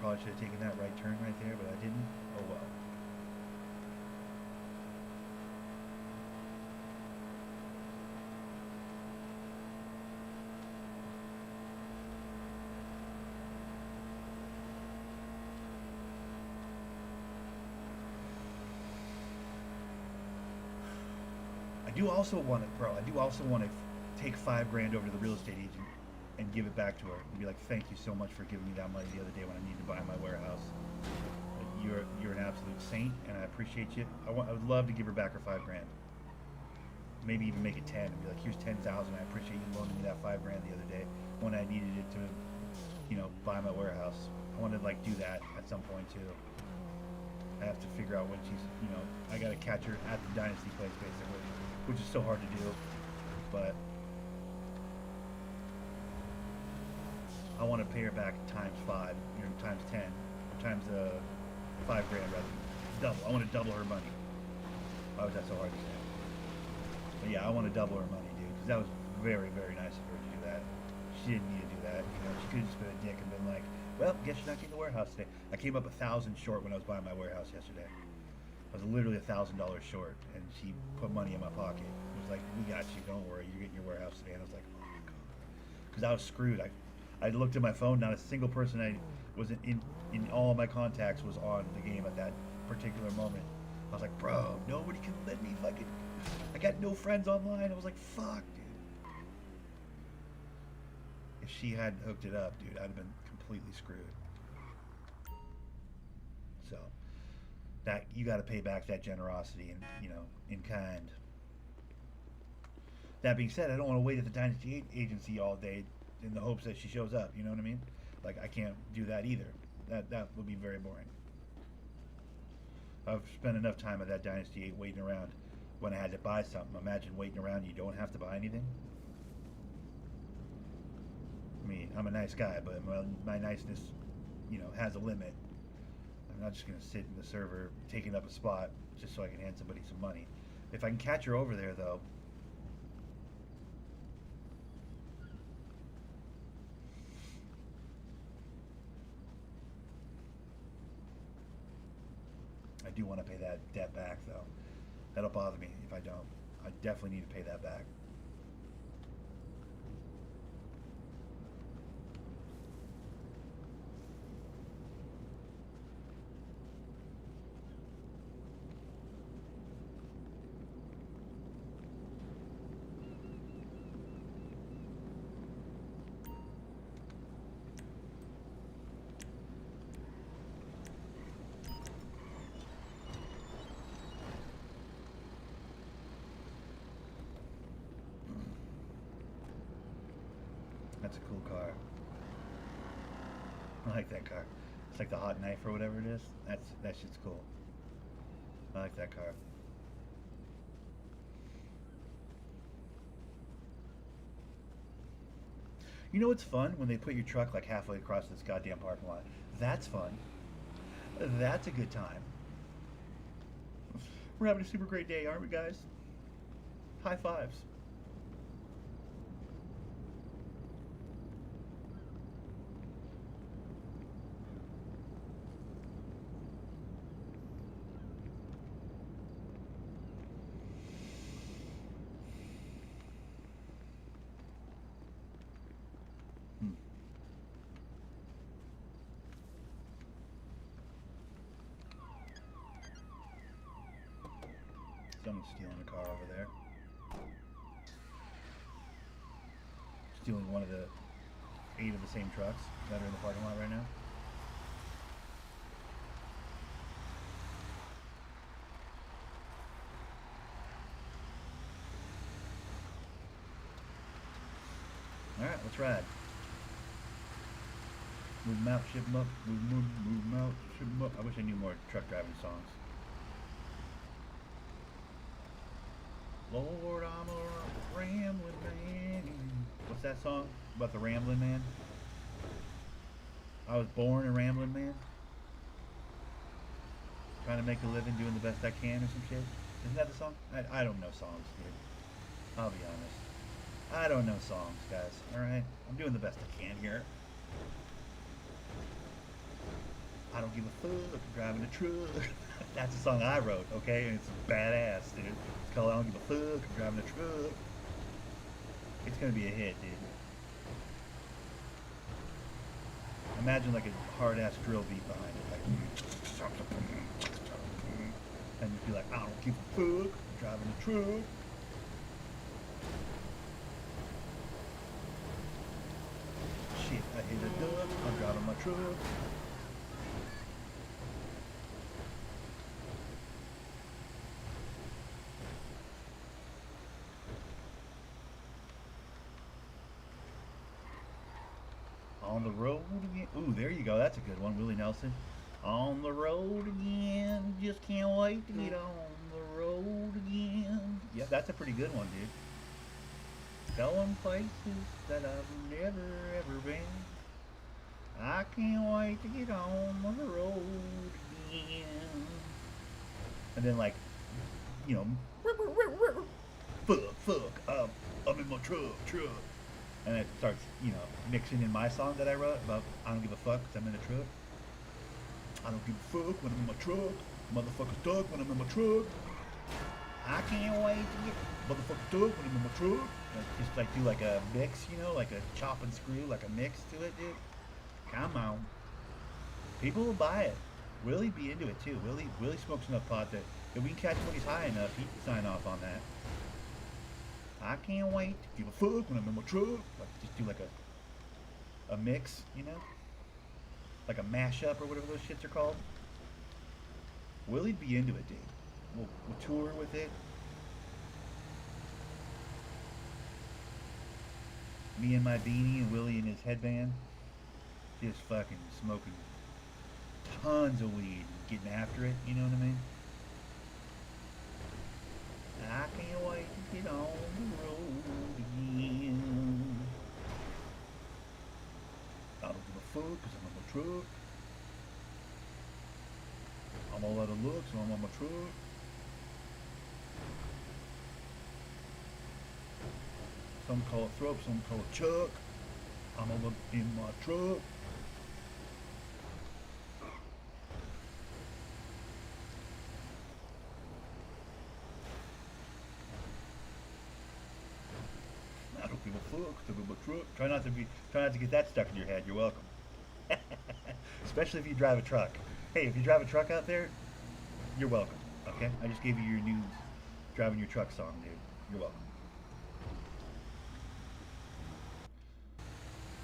Probably should have taken that right turn right there, but I didn't. Oh well. I do also want to take $5 grand over to the real estate agent and give it back to her and be like, thank you so much for giving me that money the other day when I needed to buy my warehouse. You're an absolute saint, and I appreciate you. I would love to give her back her $5 grand. Maybe even make it 10 and be like, here's 10,000. I appreciate you loaning me that $5 grand the other day when I needed it to, you know, buy my warehouse. I want to like do that at some point too. I have to figure out when she's, you know, I got to catch her at the Dynasty place basically, which is so hard to do, but I want to pay her back times 5, you know, times 10, or times $5 grand rather. Double. I want to double her money. Why was that so hard to say? But But yeah, I want to double her money, dude, because that was very, very nice of her to do that. She didn't need to do that. You know, she could have just been a dick and been like, well, guess you're not getting the warehouse today. I came up $1,000 short when I was buying my warehouse yesterday. I was literally $1,000 short, and she put money in my pocket. It was like, we got you, don't worry, you're getting your warehouse today. And I was like, oh my god, because I was screwed. I looked at my phone, not a single person I was in all of my contacts was on the game at that particular moment. I was like, bro, nobody can let me fucking. I got no friends online. I was like, fuck, dude. If she hadn't hooked it up, dude, I'd have been completely screwed. So that you got to pay back that generosity and in kind. That being said, I don't want to wait at the Dynasty agency all day in the hopes that she shows up. You know what I mean? Like, I can't do that either. That would be very boring. I've spent enough time at that Dynasty 8 waiting around when I had to buy something. Imagine waiting around and you don't have to buy anything. I mean, I'm a nice guy, but my niceness, has a limit. I'm not just going to sit in the server taking up a spot just so I can hand somebody some money. If I can catch her over there, though, I do want to pay that debt back, though. That'll bother me if I don't. I definitely need to pay that back. That's a cool car. I like that car. It's like the hot knife or whatever it is. That shit's cool. I like that car. You know what's fun? When they put your truck like halfway across this goddamn parking lot. That's fun. That's a good time. We're having a super great day, aren't we, guys? High fives. Someone's stealing a car over there. Stealing one of the 8 of the same trucks that are in the parking lot right now. Alright, let's ride. Move them out, ship them up, move them out, ship them up. I wish I knew more truck driving songs. Lord, I'm a rambling man. What's that song about the rambling man? I was born a rambling man. Trying to make a living, doing the best I can or some shit. Isn't that the song? I don't know songs, dude. I'll be honest. I don't know songs, guys. Alright? I'm doing the best I can here. I don't give a fuck. I'm driving a truck. That's a song I wrote, okay? And it's badass, dude. It's called I Don't Give a Fuck. I'm driving a truck. It's gonna be a hit, dude. Imagine like a hard-ass drill beat behind it. Like, and you'd be like, I don't give a fuck. I'm driving a truck. Shit, I hit a duck. I'm driving my truck. On the road again. Ooh, there you go. That's a good one. Willie Nelson. On the road again. Just can't wait to get on the road again. Yeah, that's a pretty good one, dude. Going places that I've never ever been. I can't wait to get on the road again. And then like, I'm in my truck. And it starts, you know, mixing in my song that I wrote about I don't give a fuck 'cause I'm in a truck. I don't give a fuck when I'm in my truck. Motherfucker stuck when I'm in my truck. I can't wait to get motherfucker stuck when I'm in my truck. Just like do like a mix, you know, like a chop and screw, like a mix to it, dude. Come on. People will buy it. Willie be into it too. Willie smokes enough pot that if we can catch when he's high enough, he can sign off on that. I can't wait to give a fuck when I'm in my truck. Like just do like a mix, you know? Like a mashup or whatever those shits are called. Willie'd be into it, dude. We'll tour with it. Me and my beanie and Willie and his headband. Just fucking smoking tons of weed and getting after it, you know what I mean? I can't wait to get on the road again. I don't give a fuck 'cause I'm on my truck. I'm all out of luck, so I'm on my truck. Some call it throat, some call it chuck. I'm all up in my truck. I don't give a fuck. I'm in my truck. Try not to get that stuck in your head. You're welcome. Especially if you drive a truck. Hey, if you drive a truck out there, you're welcome. Okay? I just gave you your new driving your truck song, dude. You're welcome.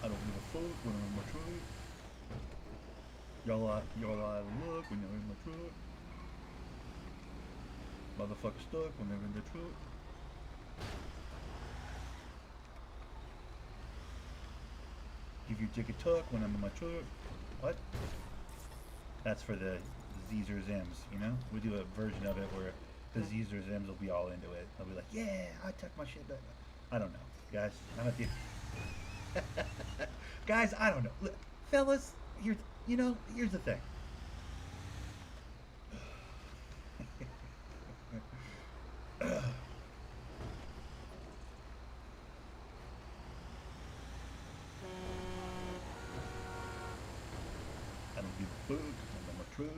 I don't give a fuck when I'm in my truck. Y'all out of luck when you're in my truck. Motherfucker stuck when they're in the truck. Give you ticket tuck when I'm in my truck. What? That's for the Z's or Zims, you know? We do a version of it where the Z's or Zims will be all into it. They'll be like, yeah, I tuck my shit back. I don't know. Guys, I'm at the... Guys, I don't know. Look, fellas, here's the thing. I don't give a fuck. I'm on my truck.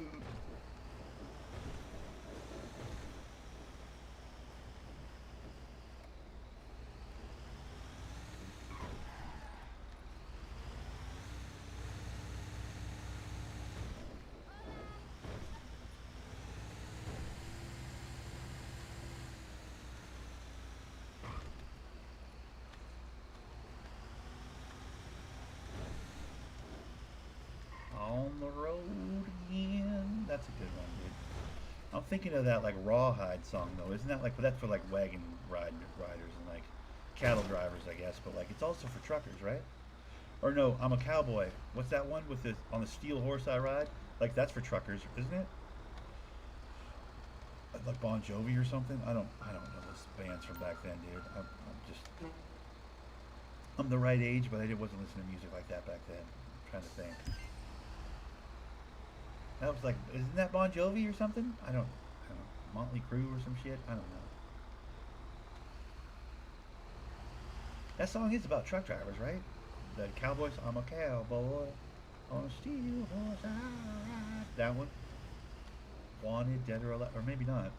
On the road again. That's a good one, dude. I'm thinking of that like rawhide song though. Isn't that like? But that's for like wagon riders and like cattle drivers, I guess. But like it's also for truckers, right? Or no, I'm a cowboy. What's that one with the on the steel horse I ride? Like that's for truckers, isn't it? Like Bon Jovi or something. I don't know those bands from back then, dude. I'm the right age, but I wasn't listening to music like that back then. I'm trying to think. That was like, isn't that Bon Jovi or something? I don't know. Motley Crue or some shit? I don't know. That song is about truck drivers, right? The cowboys, I'm a cowboy on a steel horse I ride. That one? Wanted, Dead or Alive, or maybe not.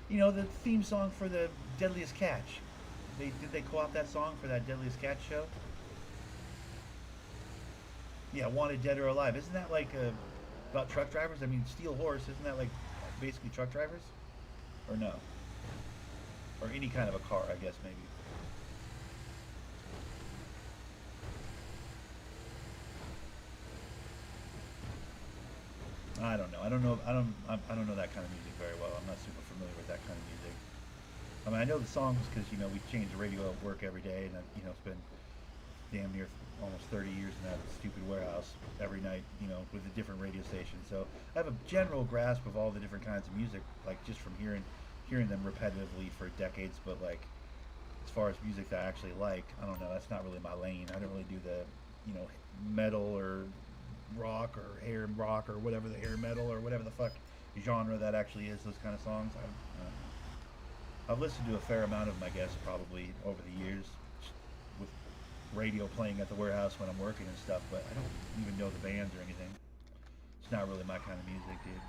You know, the theme song for the Deadliest Catch. Did they co-opt that song for that Deadliest Catch show? Yeah, Wanted, Dead or Alive. Isn't that like about truck drivers? I mean, Steel Horse, isn't that like basically truck drivers? Or no? Or any kind of a car, I guess, maybe. I don't know. I don't know that kind of music very well. I'm not super familiar with that kind of music. I mean, I know the songs because, you know, we change the radio at work every day, and, you know, it's been damn near almost 30 years in that stupid warehouse every night, you know, with a different radio station. So I have a general grasp of all the different kinds of music, like just from hearing them repetitively for decades. But like, as far as music that I actually like, I don't know. That's not really my lane. I don't really do the, you know, metal or rock or hair rock or whatever the hair metal or whatever the fuck genre that actually is those kind of songs. I've listened to a fair amount of them, I guess, probably over the years, with radio playing at the warehouse when I'm working and stuff, but I don't even know the bands or anything. It's not really my kind of music, dude.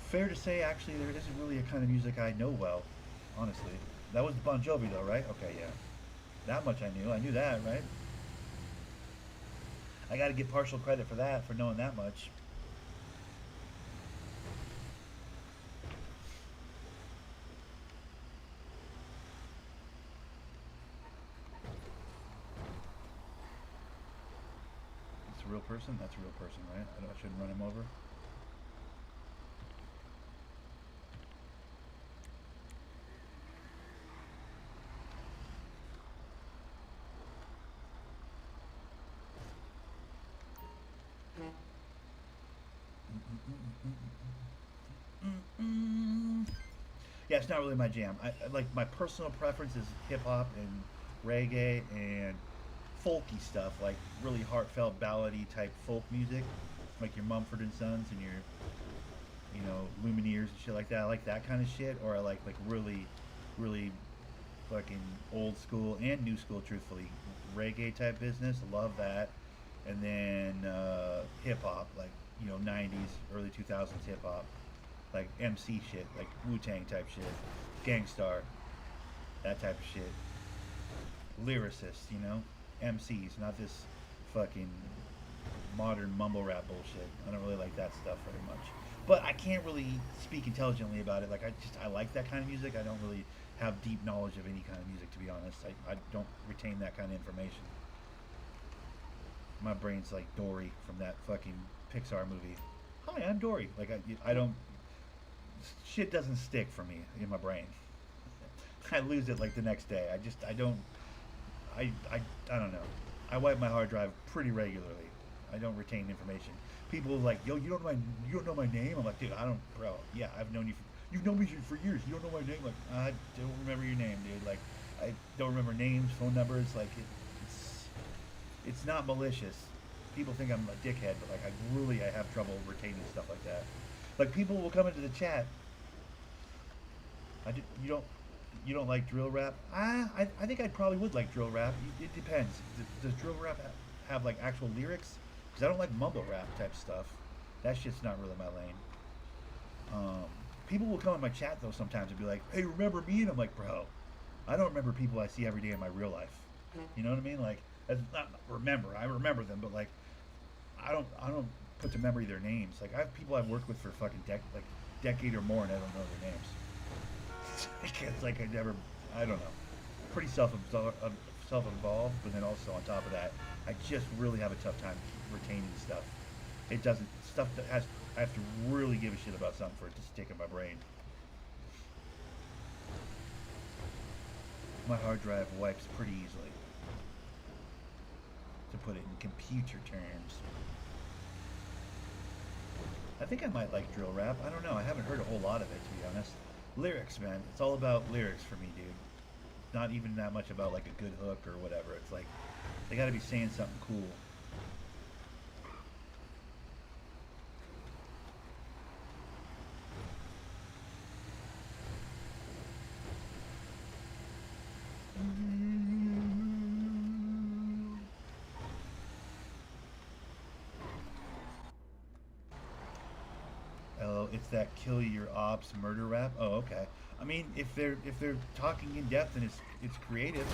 Fair to say, actually, there isn't really a kind of music I know well, honestly. That was Bon Jovi, though, right? Okay, yeah. That much I knew. I knew that, right? I gotta get partial credit for that, for knowing that much. It's a real person? That's a real person, right? I shouldn't run him over. Yeah, it's not really my jam. I like, my personal preference is hip hop and reggae and folky stuff, like really heartfelt ballady type folk music, like your Mumford and Sons and your, you know, Lumineers and shit like that. I like that kind of shit, or I like really, really fucking old school and new school, truthfully, reggae type business. Love that. And then hip hop, like, you know, 90s, early 2000s hip hop, like MC shit, like Wu-Tang type shit, Gangstar, that type of shit. Lyricists, you know, MCs, not this fucking modern mumble rap bullshit. I don't really like that stuff very much. But I can't really speak intelligently about it. Like, I like that kind of music. I don't really have deep knowledge of any kind of music, to be honest. I don't retain that kind of information. My brain's like Dory from that fucking Pixar movie. Hi, I'm Dory. Like, I don't, shit doesn't stick for me in my brain. I lose it like the next day. I don't know. I wipe my hard drive pretty regularly. I don't retain information. People are like, yo, you don't know my name? I'm like, dude, bro, yeah, I've known you you've known me for years. You don't know my name? Like, I don't remember your name, dude. Like, I don't remember names, phone numbers. Like, it's not malicious. People think I'm a dickhead, but like, I have trouble retaining stuff like that. Like, people will come into the chat. You don't like drill rap? I think I probably would like drill rap. It depends. Does drill rap have like actual lyrics? Because I don't like mumble rap type stuff. That shit's not really my lane. People will come in my chat though sometimes and be like, "Hey, remember me?" And I'm like, "Bro, I don't remember people I see every day in my real life." You know what I mean? Like, that's not remember. I remember them, but like, I don't put to memory their names. Like, I have people I've worked with for fucking decade or more, and I don't know their names. It's like I don't know. Pretty self-involved, but then also on top of that, I just really have a tough time retaining stuff. It doesn't, stuff that I have to really give a shit about something for it to stick in my brain. My hard drive wipes pretty easily, to put it in computer terms. I think I might like drill rap. I don't know. I haven't heard a whole lot of it, to be honest. Lyrics, man. It's all about lyrics for me, dude. Not even that much about like a good hook or whatever. It's like, they gotta be saying something cool. Oh, it's that kill your ops murder rap. Oh, okay. I mean, if they're talking in depth and it's creative.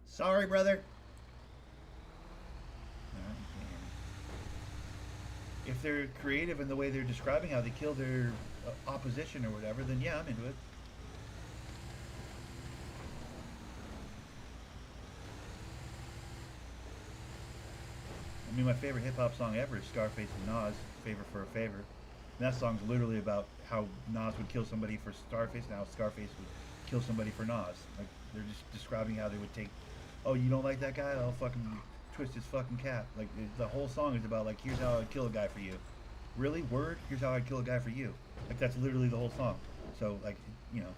Sorry, brother. If they're creative in the way they're describing how they kill their opposition or whatever, then yeah, I'm into it. I mean, my favorite hip-hop song ever is Scarface and Nas, Favor for a Favor. And that song's literally about how Nas would kill somebody for Scarface and how Scarface would kill somebody for Nas. Like, they're just describing how they would take, oh, you don't like that guy? I'll fucking twist his fucking cap. Like, the whole song is about, like, here's how I'd kill a guy for you. Really? Word? Here's how I'd kill a guy for you. Like, that's literally the whole song. So, like, you know,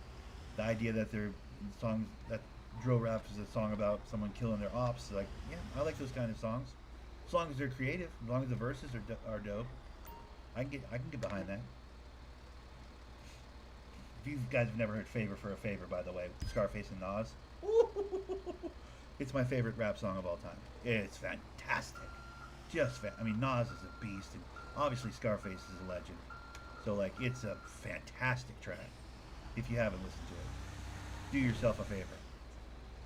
the idea that that drill rap is a song about someone killing their ops, like, yeah, I like those kind of songs. As long as they're creative, as long as the verses are dope, I can get behind that. If you guys have never heard "Favor for a Favor," by the way, Scarface and Nas, it's my favorite rap song of all time. It's fantastic. I mean, Nas is a beast, and obviously Scarface is a legend. So like, it's a fantastic track. If you haven't listened to it, do yourself a favor.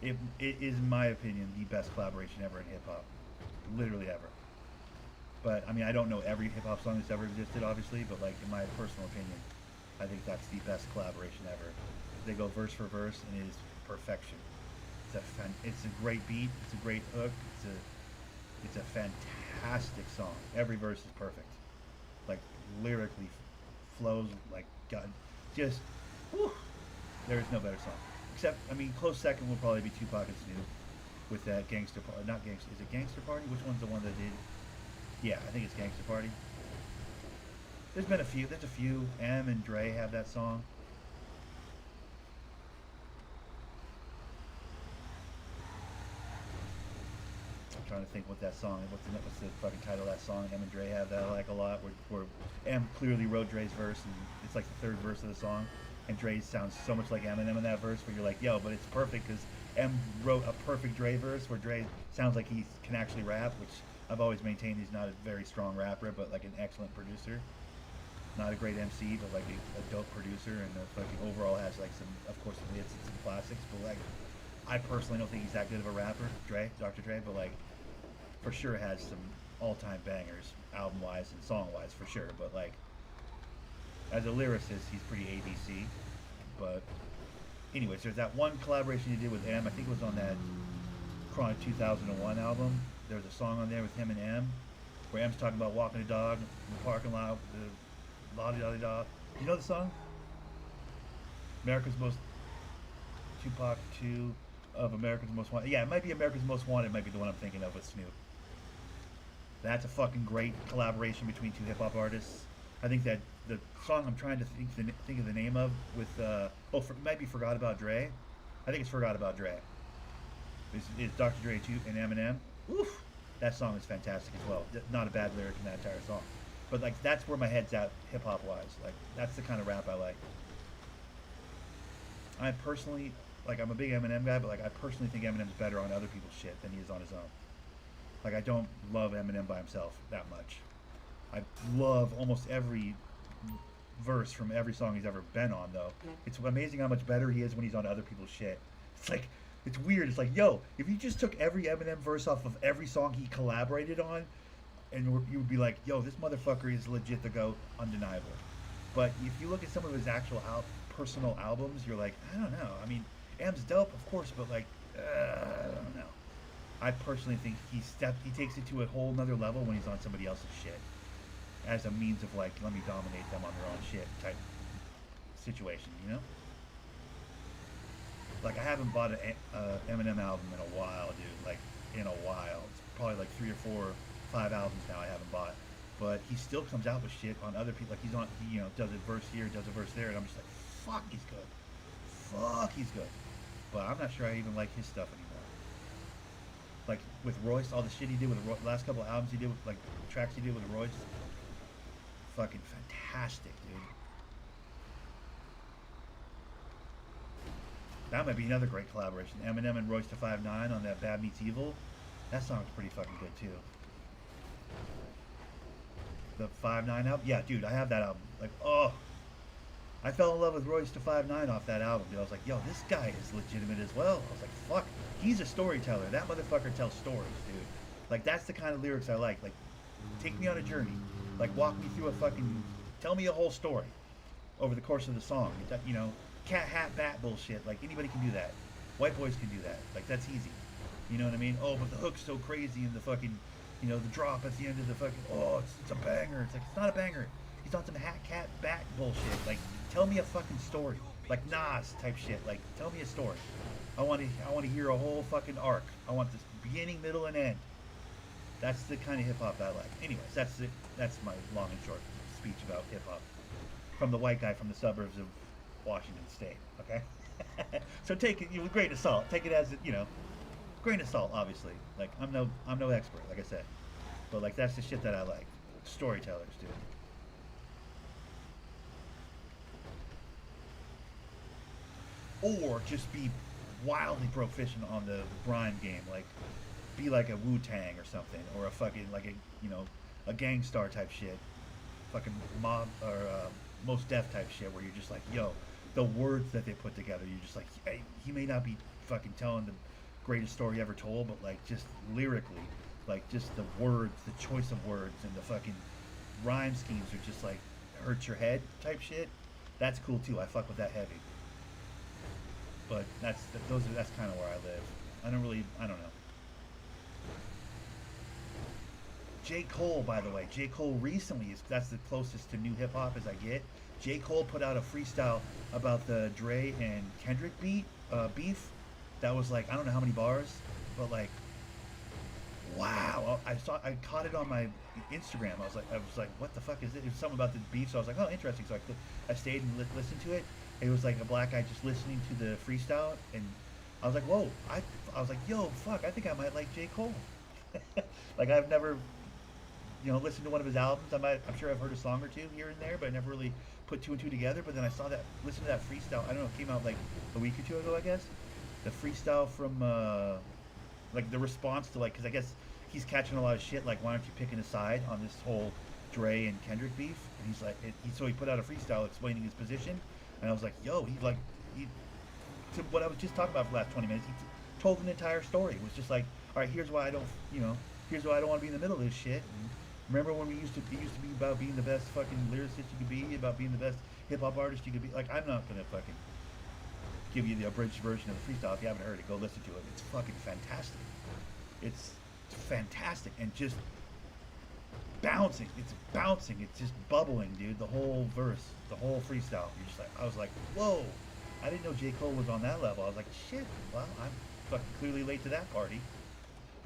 It is, in my opinion, the best collaboration ever in hip hop, literally ever. But I mean, I don't know every hip hop song that's ever existed, obviously, but like in my personal opinion, I think that's the best collaboration ever. They go verse for verse, and it is perfection. It's a great beat. It's a great hook. It's a fantastic song. Every verse is perfect. Like lyrically, flows like God. Just, whew, there is no better song. Except, I mean, close second will probably be Tupac and Snoop with that Gangster Party. Not Gangster. Is it Gangster Party? Which one's the one that did? Yeah, I think it's Gangster Party. There's been a few. There's a few. M and Dre have that song. I'm trying to think what that song. What's the fucking title of that song? M and Dre have that I like a lot. Where M clearly wrote Dre's verse, and it's like the third verse of the song. And Dre sounds so much like Eminem in that verse, where you're like, yo, but it's perfect because M wrote a perfect Dre verse where Dre sounds like he can actually rap, which I've always maintained he's not a very strong rapper, but like an excellent producer. Not a great MC, but like a dope producer, and fucking overall has like some, of course, some hits and some classics. But like, I personally don't think he's that good of a rapper, Dr. Dre, but like, for sure has some all-time bangers, album-wise and song-wise, for sure. But like, as a lyricist, he's pretty ABC. But anyways, there's that one collaboration he did with M. I think it was on that Chronic 2001 album. There's a song on there with him and M, where M's talking about walking a dog in the parking lot, the la-di-da-di-da. You know the song? America's Most... Tupac 2 of America's Most Wanted. Yeah, it might be America's Most Wanted, might be the one I'm thinking of with Snoop. That's a fucking great collaboration between two hip-hop artists. I think that the song I'm trying to think of the name of with, might be Forgot About Dre. I think it's Forgot About Dre. It's Dr. Dre 2 and Eminem. Oof! That song is fantastic as well. Not a bad lyric in that entire song. But like, that's where my head's at hip-hop wise. Like, that's the kind of rap I like. I personally, like, I'm a big Eminem guy, but like, I personally think Eminem's better on other people's shit than he is on his own. Like, I don't love Eminem by himself that much. I love almost every verse from every song he's ever been on, though. It's amazing how much better he is when he's on other people's shit. It's like, it's weird. It's like, yo, if you just took every Eminem verse off of every song he collaborated on, and you would be like, yo, this motherfucker is legit the GOAT, undeniable. But if you look at some of his actual personal albums, you're like, I don't know. I mean, M's dope, of course, but like, I don't know. I personally think he takes it to a whole nother level when he's on somebody else's shit, as a means of like, let me dominate them on their own shit type situation, you know? Like, I haven't bought an Eminem album in a while, dude. Like, in a while. It's probably like 3 or 4 or 5 albums now I haven't bought. But he still comes out with shit on other people. Like, he does a verse here, does a verse there, and I'm just like, fuck, he's good. Fuck, he's good. But I'm not sure I even like his stuff anymore. Like, with Royce, all the shit he did with the last couple of albums he did with, like, tracks he did with Royce, fucking fantastic, dude. That might be another great collaboration. Eminem and Royce to 5'9" on that Bad Meets Evil. That song's pretty fucking good too. The 5'9" album? Yeah, dude, I have that album. Like, oh. I fell in love with Royce to 5'9" off that album, dude. I was like, yo, this guy is legitimate as well. I was like, fuck. He's a storyteller. That motherfucker tells stories, dude. Like, that's the kind of lyrics I like. Like, take me on a journey. Like, walk me through a fucking... Tell me a whole story over the course of the song. You know, cat, hat, bat bullshit. Like, anybody can do that. White boys can do that. Like, that's easy. You know what I mean? Oh, but the hook's so crazy and the fucking... You know, the drop at the end of the fucking... Oh, it's a banger. It's like, it's not a banger. He's on some hat, cat, bat bullshit. Like, tell me a fucking story. Like Nas type shit. Like, tell me a story. I want to hear a whole fucking arc. I want this beginning, middle, and end. That's the kind of hip hop I like. Anyways, that's it. That's my long and short speech about hip hop from the white guy from the suburbs of Washington State. Okay, so take it with a grain of salt. Take it as, you know, grain of salt. Obviously, like I'm no expert. Like I said, But like that's the shit that I like. Storytellers, dude. Or just be wildly proficient on the grind game, like be like a Wu-Tang or something, or a fucking like a a Gangstar type shit, fucking mob or Most Def type shit, where you're just like, yo, the words that they put together, you're just like, hey, he may not be fucking telling the greatest story ever told, but like just lyrically, like just the words, the choice of words, and the fucking rhyme schemes are just like hurt your head type shit. That's cool too. I fuck with that heavy. But that's kind of where I live. I don't know. J. Cole, by the way. J. Cole recently, that's the closest to new hip hop as I get. J. Cole put out a freestyle about the Dre and Kendrick beef. That was like, I don't know how many bars, but like, wow. I caught it on my Instagram. I was like, what the fuck is it? It was something about the beef, so I was like, oh, interesting. So I stayed and listened to it. It was like a black guy just listening to the freestyle, and I was like, whoa. I was like, yo, fuck, I think I might like J. Cole. Like, I've never, listened to one of his albums. I'm sure I've heard a song or two here and there, but I never really put two and two together. But then I listened to that freestyle. I don't know, it came out like a week or two ago, I guess. The freestyle from, like, the response to, like, because I guess he's catching a lot of shit, like, why aren't you picking a side on this whole Dre and Kendrick beef? And he's like, so he put out a freestyle explaining his position. And I was like, yo, to what I was just talking about for the last 20 minutes, he told an entire story. It was just like, all right, here's why I don't want to be in the middle of this shit. And remember when it used to be about being the best fucking lyricist you could be, about being the best hip hop artist you could be. Like, I'm not gonna fucking give you the abridged version of the freestyle. If you haven't heard it, go listen to it. It's fucking fantastic. It's fantastic and just bouncing. It's bouncing. It's just bubbling, dude. The whole verse, the whole freestyle. You're just like, I was like, whoa. I didn't know J. Cole was on that level. I was like, shit. Well, I'm fucking clearly late to that party.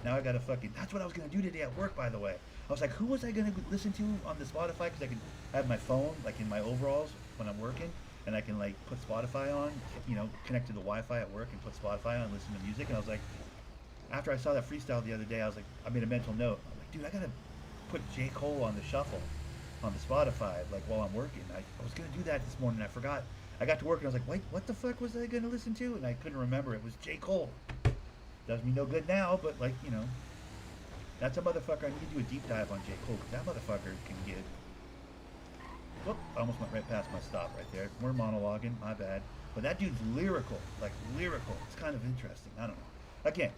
Now I gotta fucking. That's what I was gonna do today at work, by the way. I was like, who was I gonna listen to on the Spotify? Because I can have my phone like in my overalls when I'm working, and I can like put Spotify on, connect to the Wi-Fi at work and put Spotify on, and listen to music. And I was like, after I saw that freestyle the other day, I was like, I made a mental note. I'm like, dude, I gotta put J. Cole on the shuffle on the Spotify, like while I'm working. I was gonna do that this morning. I forgot. I got to work and I was like, wait, what the fuck was I gonna listen to? And I couldn't remember. It was J. Cole. Does me no good now, but like, that's a motherfucker. I need to do a deep dive on J. Cole, because that motherfucker can get. Whoop, I almost went right past my stop right there. We're monologuing, my bad. But that dude's lyrical, like lyrical. It's kind of interesting. I don't know. Again,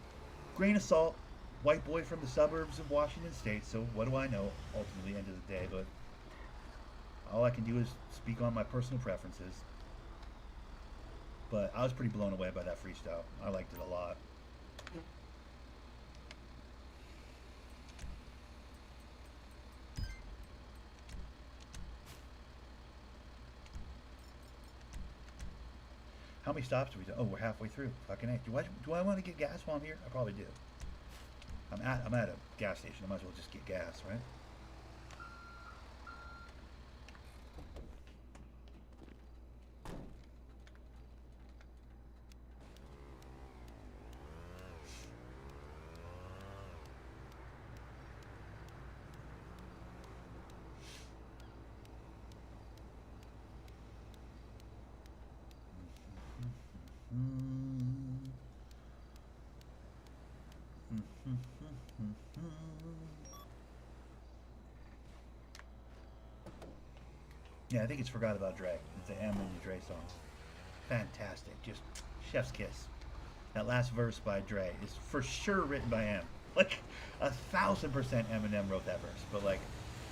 grain of salt. White boy from the suburbs of Washington State, so what do I know ultimately, end of the day? But all I can do is speak on my personal preferences. But I was pretty blown away by that freestyle. I liked it a lot. How many stops do we do? Oh, we're halfway through. Fucking A. Do I want to get gas while I'm here? I probably do. I'm at a gas station. I might as well just get gas, right? Yeah, I think it's Forgot About Dre. It's the M and the Dre song. Fantastic. Just chef's kiss. That last verse by Dre is for sure written by M. Like 1,000% Eminem wrote that verse. But like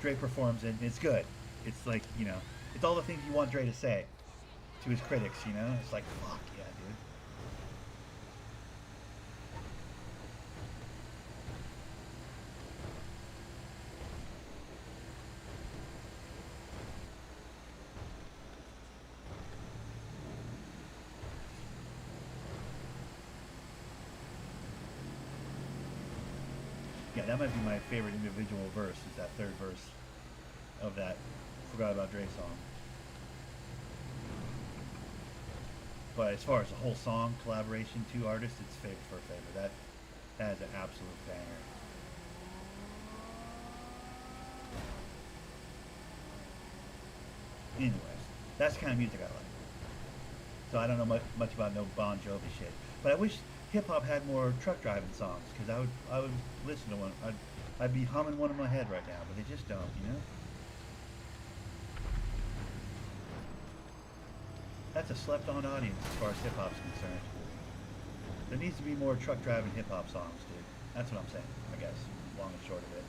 Dre performs it and it's good. It's like, it's all the things you want Dre to say to his critics, It's like, fuck yeah, dude. Yeah, that might be my favorite individual verse, is that third verse of that Forgot About Dre song. But as far as the whole song, collaboration, two artists, it's favorite for a favorite. That is an absolute banger. Anyways, that's the kind of music I like. So I don't know much about no Bon Jovi shit, but I wish hip hop had more truck driving songs because I would listen to one. I'd be humming one in my head right now, but they just don't, you know. That's a slept-on audience as far as hip hop's concerned. There needs to be more truck driving hip hop songs, dude. That's what I'm saying, I guess, long and short of it.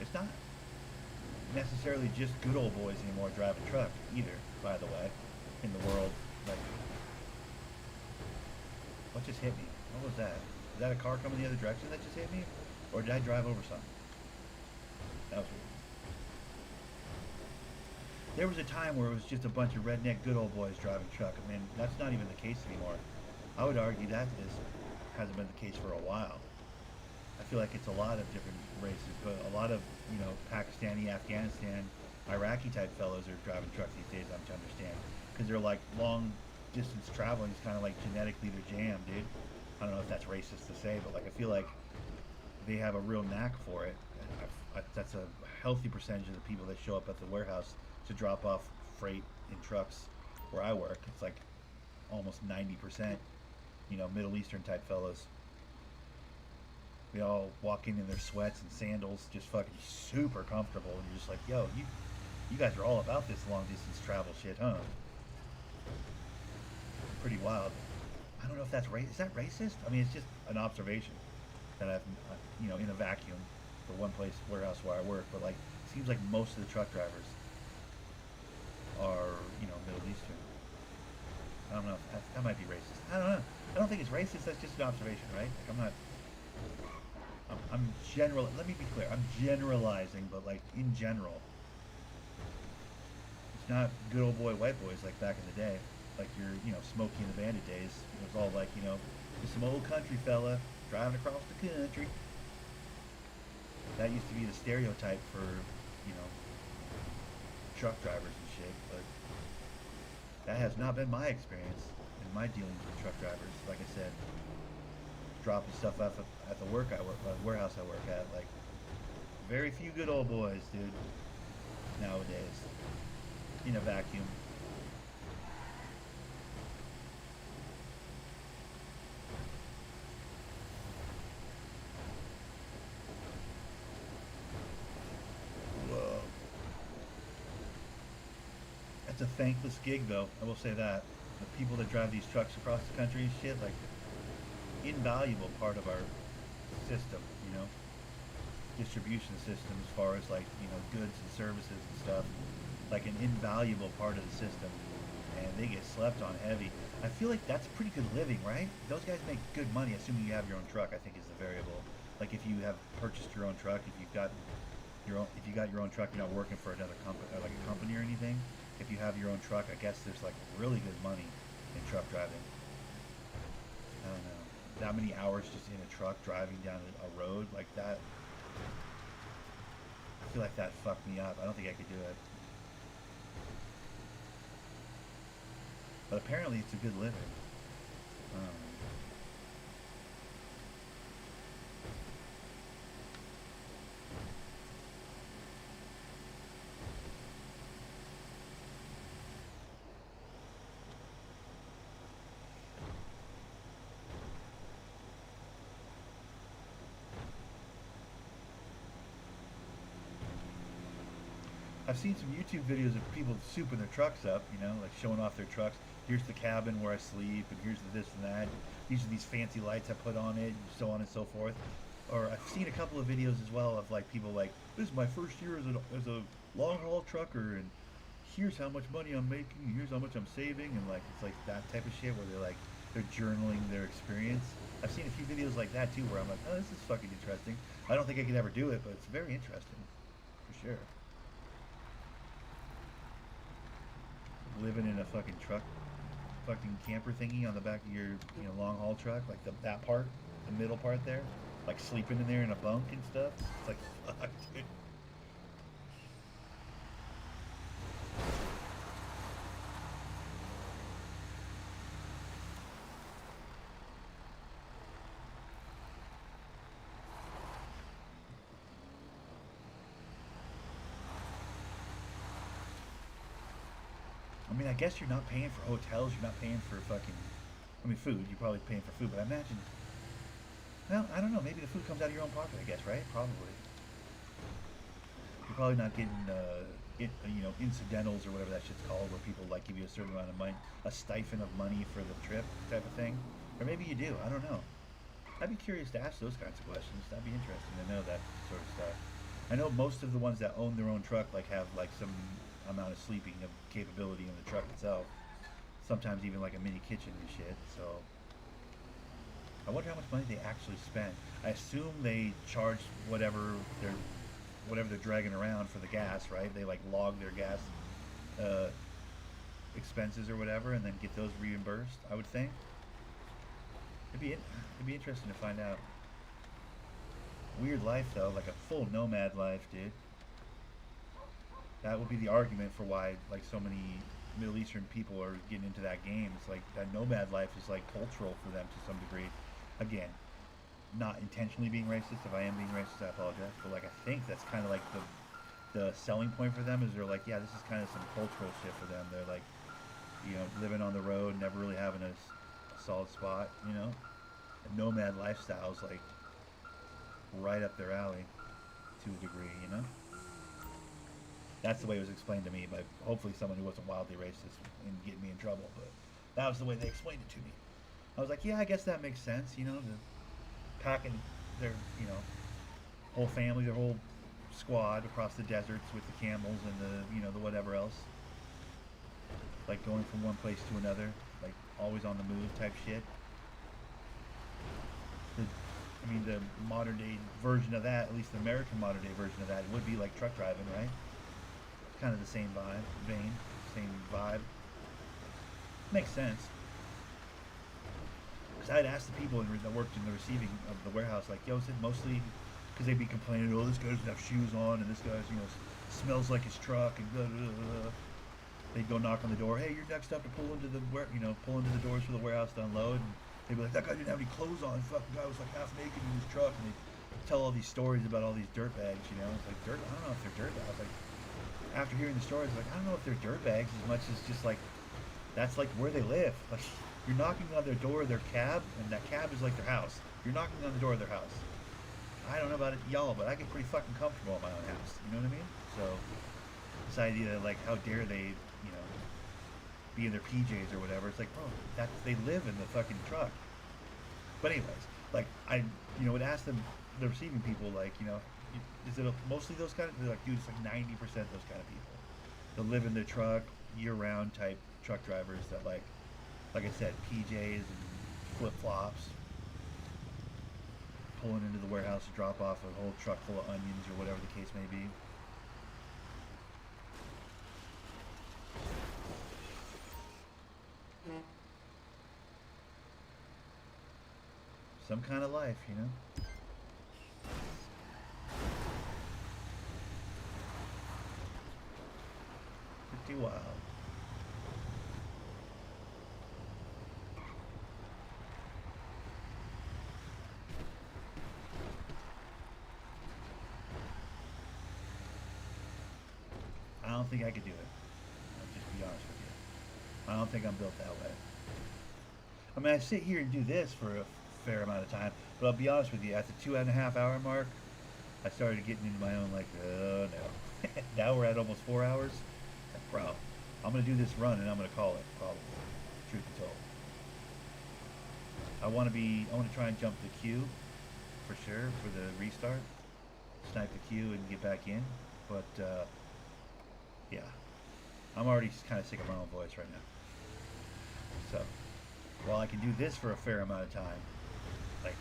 It's not necessarily just good old boys anymore driving truck either, by the way, in the world. Like, what just hit me? What was that? Is that a car coming the other direction that just hit me? Or did I drive over something? That was weird. There was a time where it was just a bunch of redneck good old boys driving truck. I mean, that's not even the case anymore. I would argue that hasn't been the case for a while. I feel like it's a lot of different races, but a lot of, you know, Pakistani, Afghanistan, Iraqi type fellows are driving trucks these days, I'm to understand. Because they're like long distance traveling is kind of like genetically their jam, dude. I don't know if that's racist to say, but like I feel like they have a real knack for it. That's a healthy percentage of the people that show up at the warehouse to drop off freight in trucks where I work. It's like almost 90%, you know, Middle Eastern type fellows. They all walk in their sweats and sandals, just fucking super comfortable, and you're just like, yo, you guys are all about this long distance travel shit, huh? Pretty wild. I don't know if that's is that racist? I mean, it's just an observation that I've, you know, in a vacuum for one place, warehouse where I work, but like, it seems like most of the truck drivers are, you know, Middle Eastern. I don't know. That might be racist. I don't know. I don't think it's racist. That's just an observation, right? Like, I'm not. I'm general. Let me be clear. I'm generalizing, but like in general, it's not good old boy white boys like back in the day, like your, you know, Smokey and the Bandit days. It was all like, you know, just some old country fella driving across the country. That used to be the stereotype for, you know, truck drivers and shit. But that has not been my experience in my dealings with truck drivers. Like I said, dropping stuff off at the warehouse I work at. Like, very few good old boys, dude, nowadays, in a vacuum. Whoa. That's a thankless gig, though. I will say that. The people that drive these trucks across the country and shit, like, invaluable part of our system, you know, distribution system, as far as like, you know, goods and services and stuff, like an invaluable part of the system, and they get slept on heavy. I feel like that's pretty good living, right? Those guys make good money, assuming you have your own truck, I think is the variable. Like if you have purchased your own truck, if you got your own truck, you're not working for another company, or like a company or anything. If you have your own truck, I guess there's like really good money in truck driving. I don't know. That many hours just in a truck driving down a road like that, I feel like that fucked me up. I don't think I could do it. But apparently it's a good living. I've seen some YouTube videos of people souping their trucks up, you know, like showing off their trucks. Here's the cabin where I sleep, and here's the this and that. These are these fancy lights I put on it, and so on and so forth. Or I've seen a couple of videos as well of like people like, this is my first year as a long haul trucker, and here's how much money I'm making, here's how much I'm saving, and like it's like that type of shit where they're journaling their experience. I've seen a few videos like that too, where I'm like, oh, this is fucking interesting. I don't think I could ever do it, but it's very interesting, for sure. Living in a fucking camper thingy on the back of your, you know, long haul truck, like that part, the middle part there, like sleeping in there in a bunk and stuff. It's like, fuck, dude. I mean, I guess you're not paying for hotels. You're not paying for fucking. I mean, food. You're probably paying for food, but I imagine. Well, I don't know. Maybe the food comes out of your own pocket. I guess, right? Probably. You're probably not getting, incidentals or whatever that shit's called, where people like give you a certain amount of money, a stipend of money for the trip, type of thing. Or maybe you do. I don't know. I'd be curious to ask those kinds of questions. That'd be interesting to know that sort of stuff. I know most of the ones that own their own truck have some amount of sleeping capability in the truck itself. Sometimes even like a mini kitchen and shit. So I wonder how much money they actually spend. I assume they charge whatever they're dragging around for the gas, right? They like log their gas expenses or whatever, and then get those reimbursed. I would think. It'd be interesting to find out. Weird life though, like a full nomad life, dude. That would be the argument for why like so many Middle Eastern people are getting into that game. It's like that nomad life is like cultural for them to some degree. Again, not intentionally being racist. If I am being racist, I apologize. But like I think that's kind of like the selling point for them is they're like, yeah, this is kind of some cultural shit for them. They're like, living on the road, never really having a solid spot, A nomad lifestyle's like right up their alley to a degree, That's the way it was explained to me by hopefully someone who wasn't wildly racist and getting me in trouble, but that was the way they explained it to me. I was like, yeah, I guess that makes sense, the packing their, whole family, their whole squad across the deserts with the camels and the whatever else. Like going from one place to another, like always on the move type shit. The modern day version of that, at least the American modern day version of that, would be like truck driving, right? Kind of the same same vibe. Makes sense. Because I'd asked the people that worked in the receiving of the warehouse, like, yo, is it mostly because they'd be complaining, oh, this guy doesn't have shoes on, and this guy's, smells like his truck, and blah, blah, blah. They'd go knock on the door, hey, you're next up to pull into the doors for the warehouse to unload, and they'd be like, that guy didn't have any clothes on, the fucking guy was like half naked in his truck, and they'd tell all these stories about all these dirt bags, It's like, I don't know if they're dirt bags. Like, after hearing the stories, like, I don't know if they're dirt bags as much as just like, that's like where they live. Like, you're knocking on their door, their cab, and that cab is like their house. You're knocking on the door of their house. I don't know about y'all, but I get pretty fucking comfortable in my own house. You know what I mean? So, this idea that, like, how dare they, be in their PJs or whatever. It's like, bro, they live in the fucking truck. But anyways, like, I, would ask them, the receiving people, like, is it mostly those kind of, they're like, dude, it's like 90% those kind of people. They'll live in their truck, year-round type truck drivers that, like I said, PJs and flip-flops, pulling into the warehouse to drop off a whole truck full of onions or whatever the case may be. Some kind of life, Pretty wild. I don't think I could do it. I'll just be honest with you. I don't think I'm built that way. I mean, I sit here and do this for a fair amount of time, but I'll be honest with you, at the 2.5 hour mark, I started getting into my own, like, oh no. Now we're at almost 4 hours. Like, bro, I'm going to do this run and I'm going to call it, probably. Truth be told. I want to try and jump the queue, for sure, for the restart. Snipe the queue and get back in, but, yeah. I'm already kind of sick of my own voice right now. So, while I can do this for a fair amount of time, like,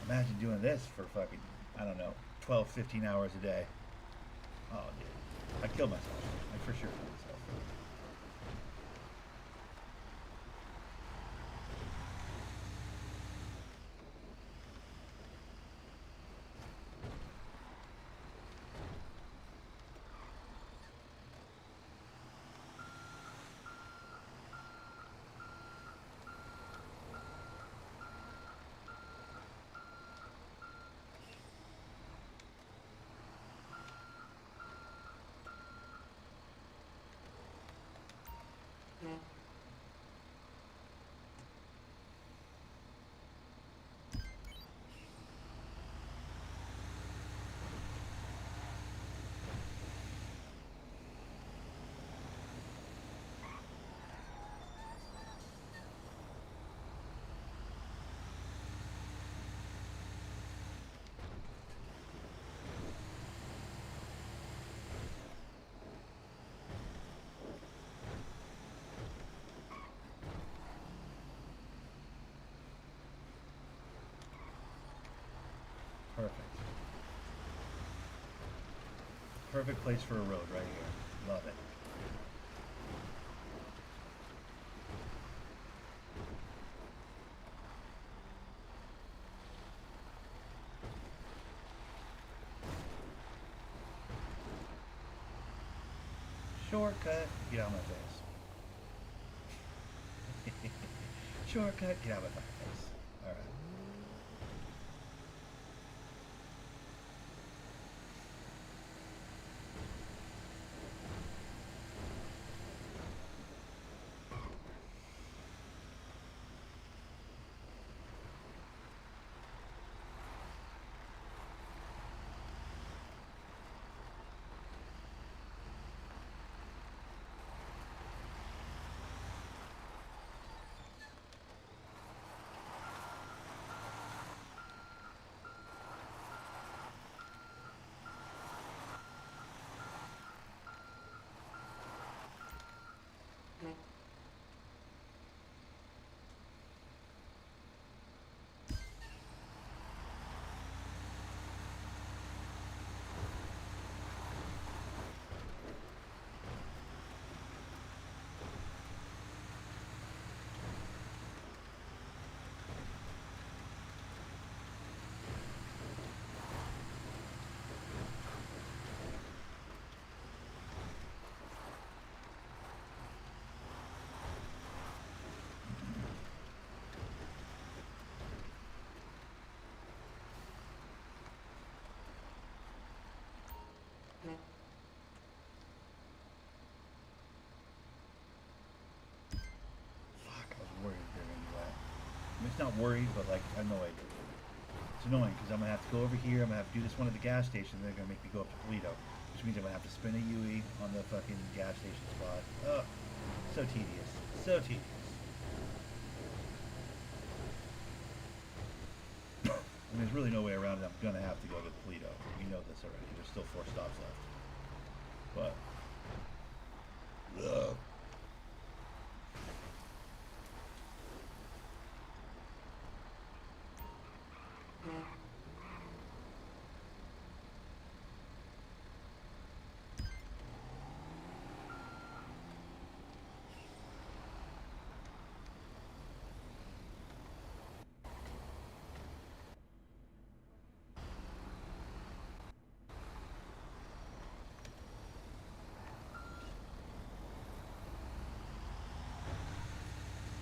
imagine doing this for fucking, I don't know, 12, 15 hours a day. Oh, dude. I'd kill myself. I'd for sure kill myself. Perfect place for a road right here. Love it. Shortcut, get out of my face. Shortcut, get out of my face. Alright. It's not worried, but like annoyed. It's annoying because I'm gonna have to go over here. I'm gonna have to do this one at the gas station. They're gonna make me go up to Toledo, which means I'm gonna have to spin a UE on the fucking gas station spot. Ugh, so tedious, so tedious. And there's really no way around it. I'm gonna have to go to Toledo. We know this already. There's still 4 stops left, but. Ugh.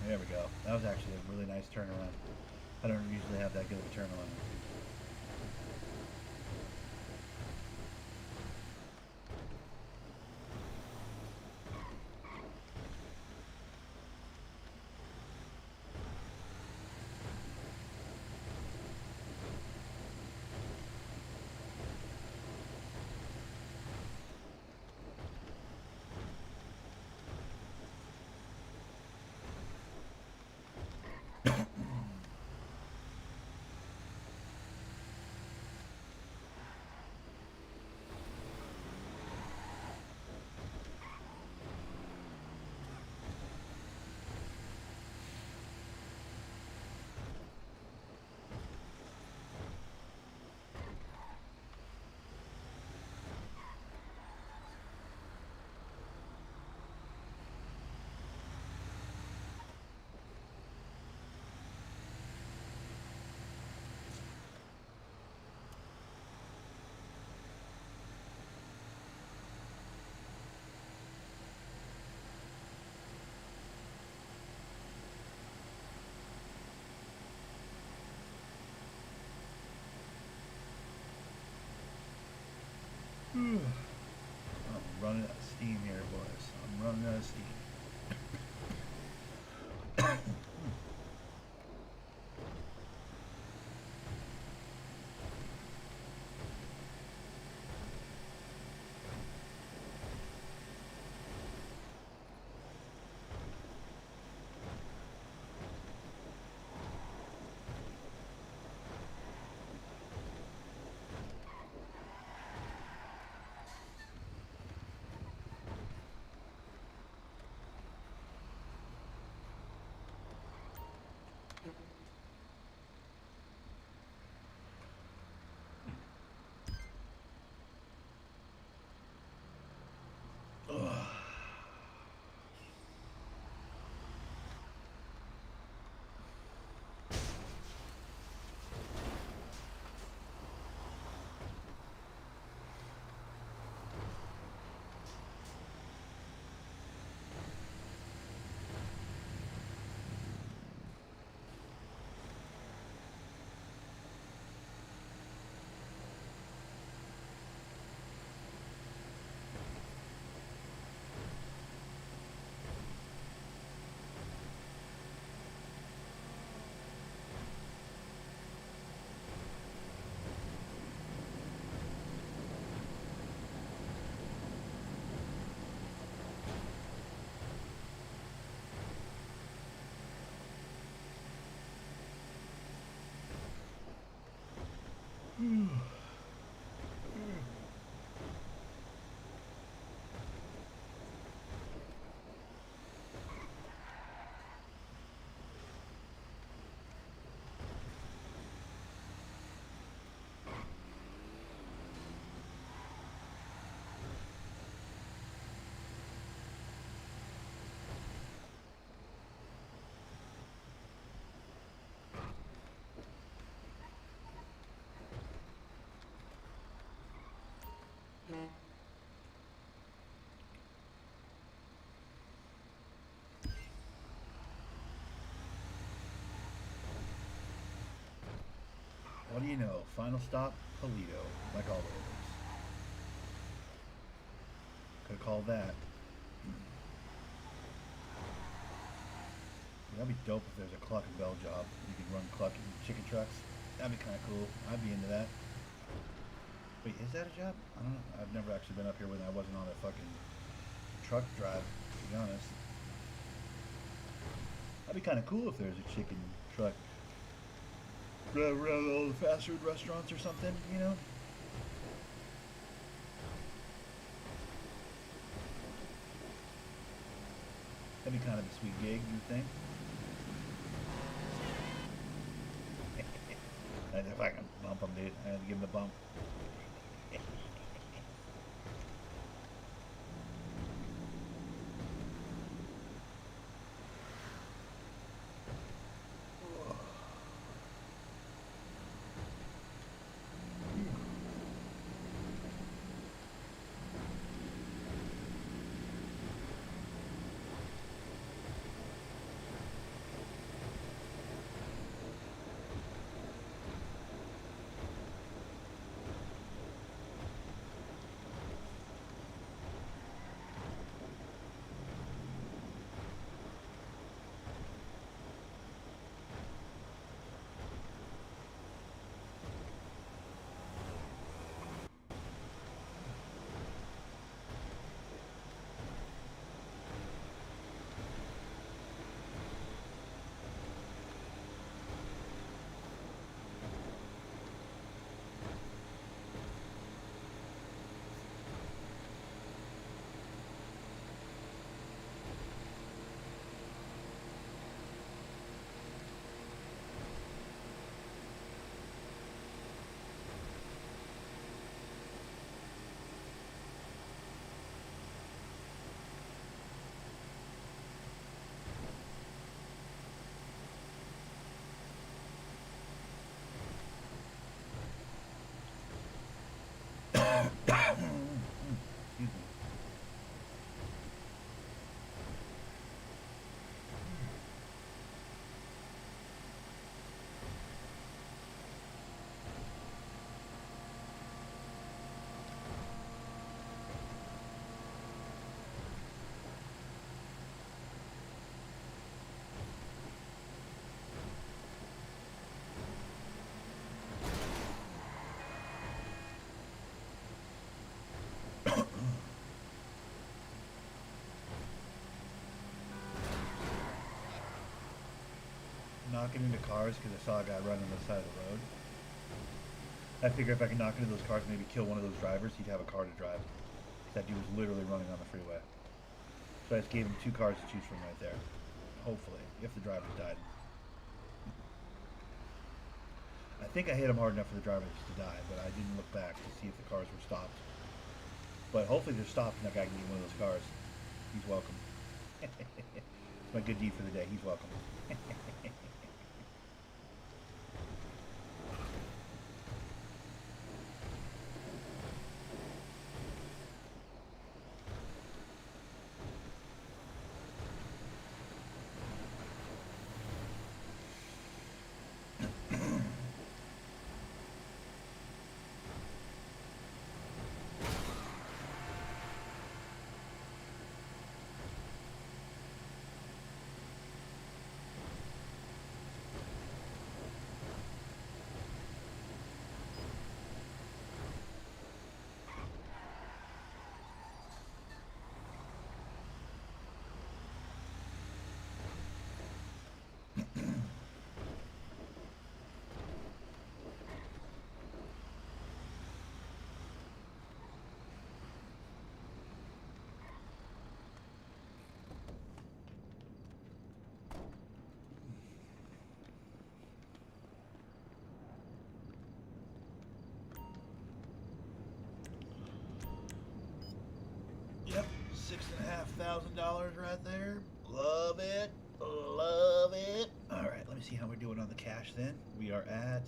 There we go. That was actually a really nice turnaround. I don't usually have that good of a turnaround. I'm running out of steam here, boys. I'm running out of steam. do you know? Final stop, Polito, like all the others. Could have called that. That'd be dope if there's a cluck and bell job. You could run cluck and chicken trucks. That'd be kind of cool. I'd be into that. Wait, is that a job? I don't know. I've never actually been up here when I wasn't on a fucking truck drive, to be honest. That'd be kind of cool if there's a chicken truck. All the fast food restaurants or something, you know? That'd be kind of a sweet gig, you think? If I can bump him, dude. I had to give him the bump. Excuse me. Knocking into cars because I saw a guy running on the side of the road. I figure if I can knock into those cars, maybe kill one of those drivers, he'd have a car to drive. That dude was literally running on the freeway. So I just gave him 2 cars to choose from right there. Hopefully, if the drivers died. I think I hit him hard enough for the drivers to die, but I didn't look back to see if the cars were stopped. But hopefully they're stopped and that guy can get one of those cars. He's welcome. It's my good deed for the day. He's welcome. Yep, $6,500 right there. Love it. Love it. All right, let me see how we're doing on the cash then. We are at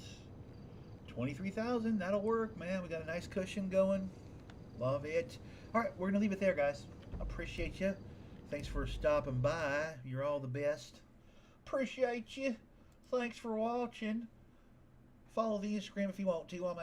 23,000. That'll work, man. We got a nice cushion going. Love it. All right, we're going to leave it there, guys. Appreciate you. Thanks for stopping by. You're all the best. Appreciate you. Thanks for watching. Follow the Instagram if you want to. I'm